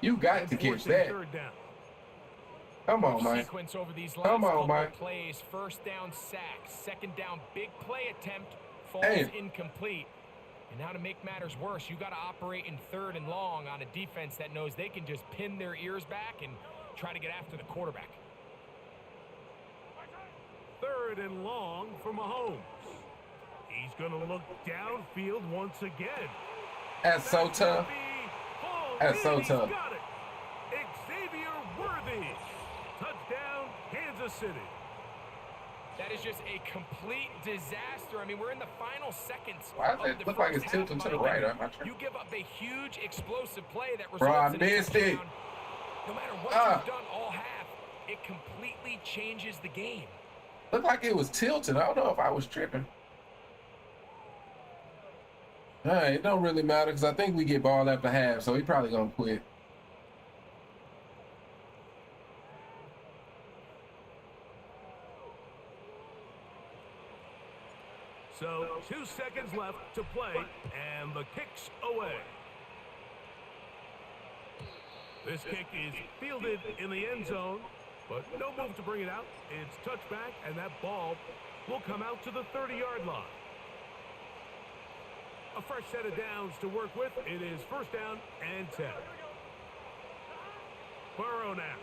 You got to catch that. Come on, man. Sequence over these last Come on, couple man. of plays. First down sack, second down big play attempt falls Damn. incomplete. And now to make matters worse, you got to operate in 3rd and long on a defense that knows they can just pin their ears back and try to get after the quarterback. 3rd and long for Mahomes. He's going to look downfield once again. That's so tough. That's so tough. Got it. Xavier Worthy. Touchdown, Kansas City. That is just a complete disaster. I mean, we're in the final seconds. Why does of it the look like first it's tilting half, to the Mike. right? I'm not sure. You give up a huge explosive play that Bro, I results in a missed it. touchdown. No matter what you've done all half, it completely changes the game. Looked like it was tilted. I don't know if I was tripping. All right, it don't really matter because I think we get ball after half, so he probably gonna quit. So 2 seconds left to play, and the kick's away. This kick is fielded in the end zone, but no move to bring it out. It's touchback, and that ball will come out to the 30-yard line. A fresh set of downs to work with. It is 1st down and 10. Burrow now.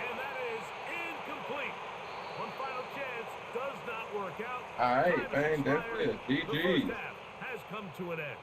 And that is incomplete. One final chance does not work out. All right, Time man, has that's expired. it. The GG. first half has come to an end.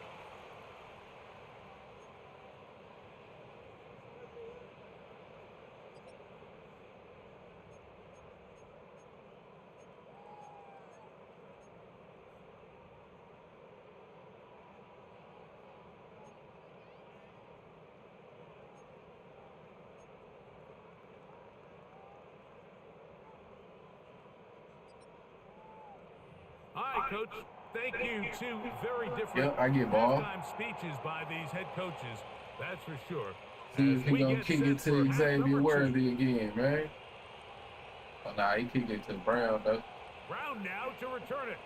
All right, Coach. Thank you. 2 very different Yep, I get ball. halftime speeches by these head coaches. That's for sure. See As if he we gonna get kick set it for to half Xavier number 2. Worthy again, man. Oh, nah, he kicked it to Brown, though. Brown now to return it.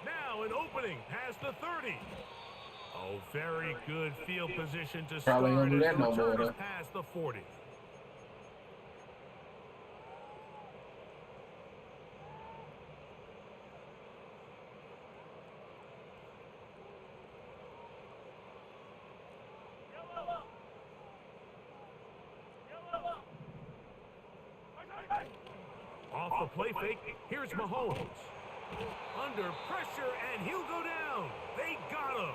Now an opening past the 30. Oh, very good field position to start. Probably ain't gonna do as that the no more, return is though. past the 40. Off the play fake, here's Mahomes. Under pressure, and he'll go down. They got him.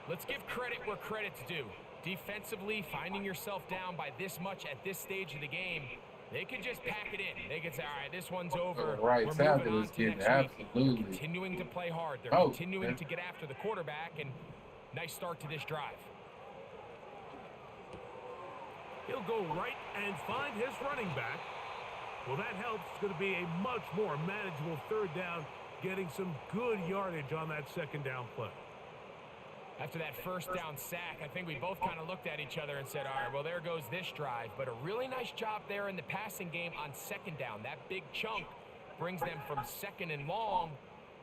Let's give credit where credit's due. Defensively, finding yourself down by this much at this stage of the game, they could just pack it in. They could say, all right, this one's over. Right We're side moving of on this to kid, next week. absolutely. Continuing to play hard. They're Oh, continuing man. to get after the quarterback, and nice start to this drive. He'll go right and find his running back. Well, that helps. It's going to be a much more manageable 3rd down, getting some good yardage on that 2nd down play. After that first down sack, I think we both kind of looked at each other and said, all right, well, there goes this drive. But a really nice job there in the passing game on 2nd down. That big chunk brings them from 2nd and long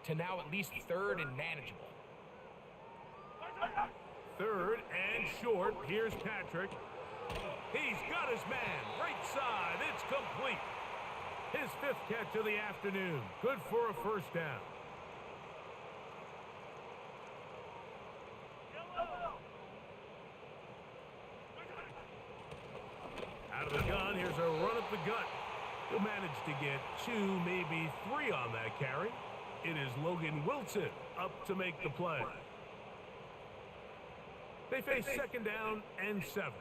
to now at least 3rd and manageable. 3rd and short. Here's Patrick. He's got his man. Right side. It's complete. His 5th catch of the afternoon. Good for a 1st down. Out of the gun, here's a run up the gut. He'll manage to get 2, maybe 3 on that carry. It is Logan Wilson up to make the play. They face 2nd down and 7.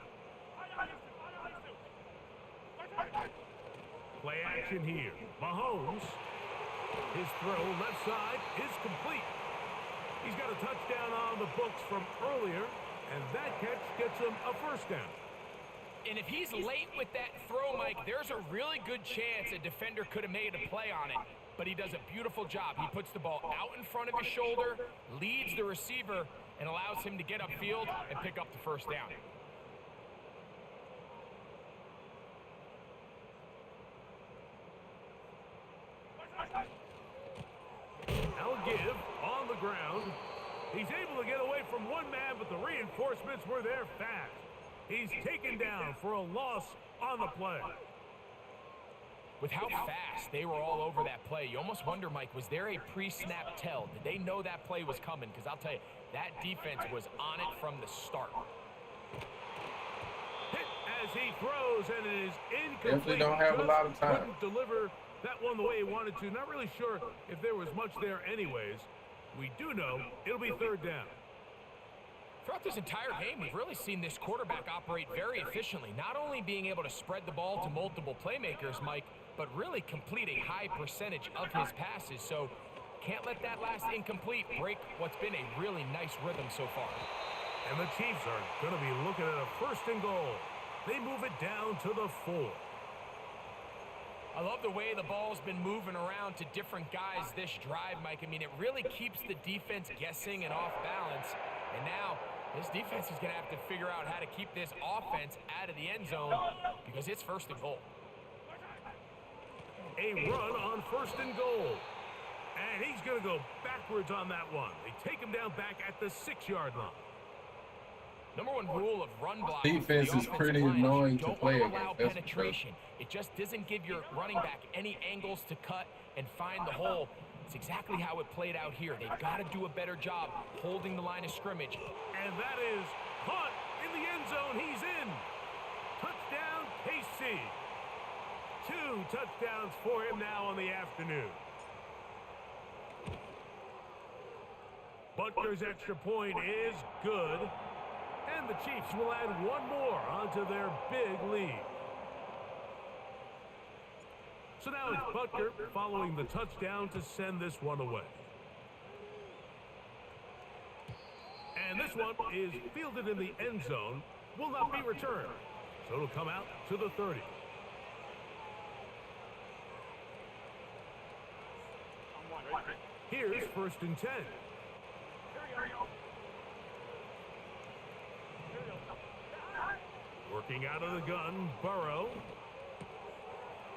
Play action here. Mahomes. His throw left side is complete. He's got a touchdown on the books from earlier, and that catch gets him a 1st down. And if he's late with that throw, Mike, there's a really good chance a defender could have made a play on it. But he does a beautiful job. He puts the ball out in front of his shoulder, leads the receiver, and allows him to get upfield and pick up the first down. Now a give on the ground. He's able to get away from one man, but the reinforcements were there fast. He's taken down for a loss on the play. With how fast they were all over that play, you almost wonder, Mike, was there a pre-snap tell? Did they know that play was coming? Because I'll tell you, that defense was on it from the start. Hit as he throws, and it is incomplete. Definitely don't have a lot of time. Couldn't deliver that one the way he wanted to. Not really sure if there was much there anyways. We do know it'll be third down. Throughout this entire game, we've really seen this quarterback operate very efficiently, not only being able to spread the ball to multiple playmakers, Mike, but really complete a high percentage of his passes. So can't let that last incomplete break what's been a really nice rhythm so far. And the Chiefs are going to be looking at a 1st and goal. They move it down to the 4. I love the way the ball's been moving around to different guys this drive, Mike. I mean, it really keeps the defense guessing and off balance. And now this defense is going to have to figure out how to keep this offense out of the end zone because it's 1st and goal. A run on 1st and goal. And he's going to go backwards on that one. They take him down back at the 6-yard line. Number one rule of run blocking. Defense is pretty annoying to play against. Don't allow against. penetration. It just doesn't give your running back any angles to cut and find the hole. It's exactly how it played out here. They've got to do a better job holding the line of scrimmage. And that is caught in the end zone. He's in. Touchdown, KC. 2 touchdowns for him now on the afternoon. Butker's extra point is good. And the Chiefs will add one more onto their big lead. So now it's Butker following the touchdown to send this one away. And this one is fielded in the end zone, will not be returned. So it'll come out to the 30. Here's 1st and 10. Working out of the gun, Burrow.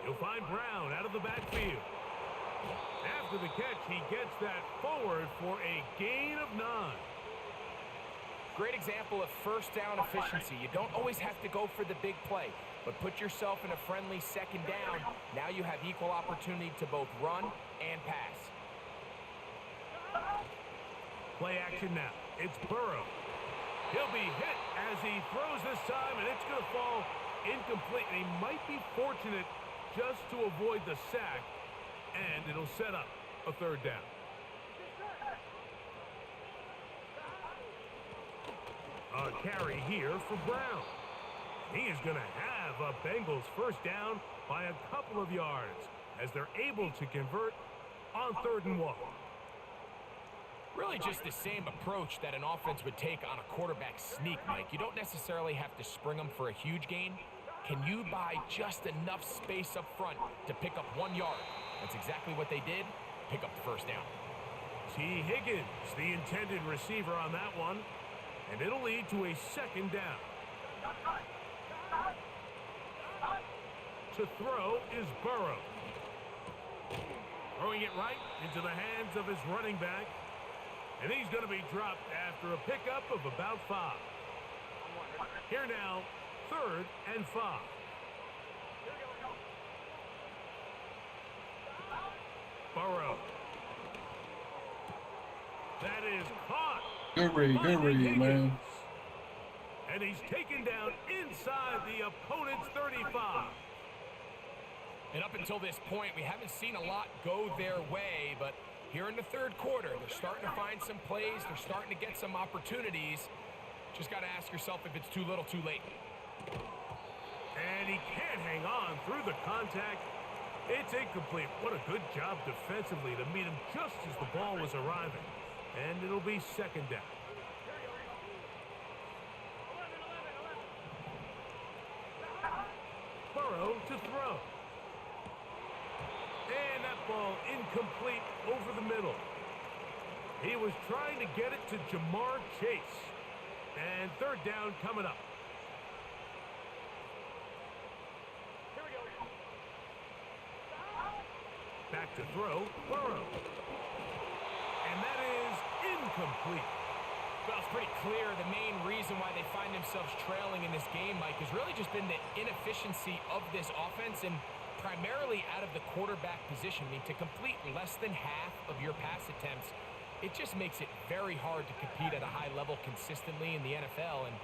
You'll find Brown out of the backfield. After the catch, he gets that forward for a gain of 9. Great example of 1st down efficiency. You don't always have to go for the big play, but put yourself in a friendly 2nd down. Now you have equal opportunity to both run and pass. Play action now. It's Burrow. He'll be hit as he throws this time, and it's going to fall incomplete. And he might be fortunate just to avoid the sack, and it'll set up a 3rd down. A carry here for Brown. He is going to have a Bengals 1st down by a couple of yards as they're able to convert on 3rd and 1. Really just the same approach that an offense would take on a quarterback sneak, Mike. You don't necessarily have to spring them for a huge gain. Can you buy just enough space up front to pick up 1 yard? That's exactly what they did. Pick up the 1st down. T. Higgins, the intended receiver on that one. And it'll lead to a 2nd down. To throw is Burrow. Throwing it right into the hands of his running back. And he's going to be dropped after a pickup of about 5. Here now, 3rd and 5. Burrow. That is caught. Good read, man. And he's taken down inside the opponent's 35. And up until this point, we haven't seen a lot go their way, but here in the 3rd quarter, they're starting to find some plays. They're starting to get some opportunities. Just got to ask yourself if it's too little, too late. And he can't hang on through the contact. It's incomplete. What a good job defensively to meet him just as the ball was arriving. And it'll be 2nd down. incomplete over the middle. He was trying to get it to Jamar Chase. And third down coming up. Here we go. Back to throw, Burrow. And that is incomplete. Well, it's pretty clear the main reason why they find themselves trailing in this game, Mike, has really just been the inefficiency of this offense and primarily out of the quarterback position. I mean, to complete less than half of your pass attempts, it just makes it very hard to compete at a high level consistently in the NFL. And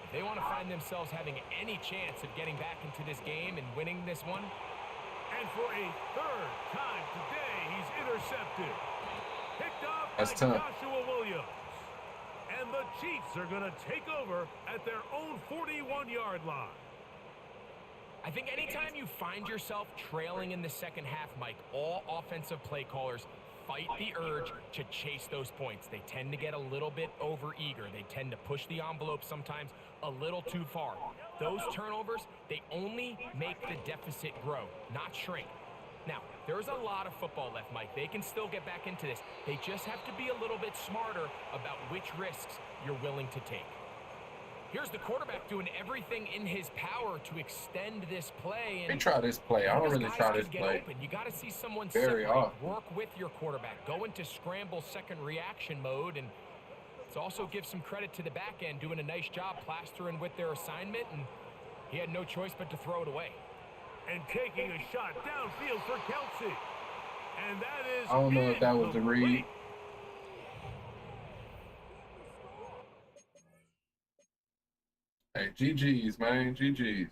if they want to find themselves having any chance of getting back into this game and winning this one. And for a third time today, he's intercepted. Picked off That's by tough. Joshua Williams. And the Chiefs are going to take over at their own 41-yard line. I think anytime you find yourself trailing in the second half, Mike, all offensive play callers fight the urge to chase those points. They tend to get a little bit over-eager. They tend to push the envelope sometimes a little too far. Those turnovers, they only make the deficit grow, not shrink. Now, there's a lot of football left, Mike. They can still get back into this. They just have to be a little bit smarter about which risks you're willing to take. Here's the quarterback doing everything in his power to extend this play. They try this play. I don't really try this play. You got to see someone Very off. work with your quarterback, go into scramble second reaction mode, and let's also give some credit to the back end doing a nice job plastering with their assignment, and he had no choice but to throw it away. And taking a shot downfield for Kelsey. And that is I don't know if that was the read. Hey, GG's, man. GG's.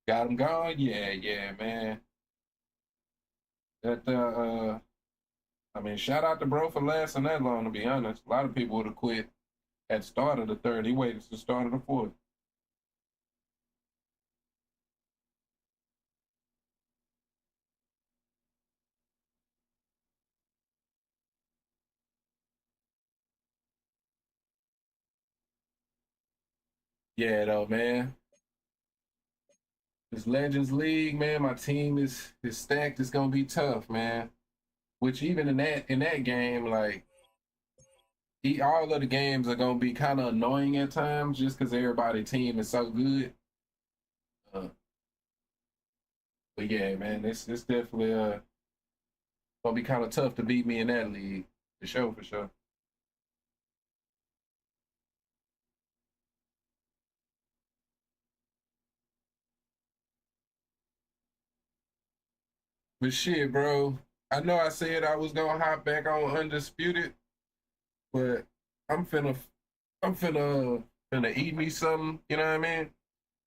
Got him gone? Yeah, man. I mean, shout out to bro for lasting that long, to be honest. A lot of people would have quit at the start of the third. He waited to the start of the fourth. Yeah, though, man. This Legends League, man, my team is stacked. It's gonna be tough, man. Which even in that game, like all of the games are gonna be kind of annoying at times, just because everybody's team is so good. But yeah, man, it's definitely gonna be kind of tough to beat me in that league, for sure, for sure. But shit, bro, I know I said I was gonna hop back on Undisputed, but I'm finna eat me something, you know what I mean?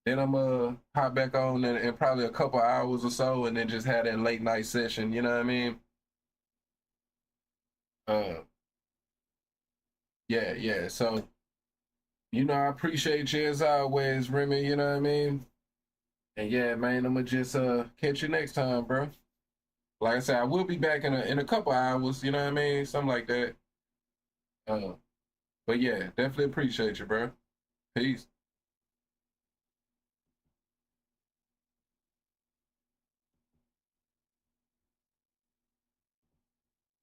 Then I'm hop back on in probably a couple hours or so, and then just have that late night session, you know what I mean? Yeah. So, I appreciate you as always, Remy, you know what I mean? And yeah, man, I'm gonna just catch you next time, bro. Like I said, I will be back in a couple hours, you know what I mean? Something like that. But yeah, definitely appreciate you, bro. Peace.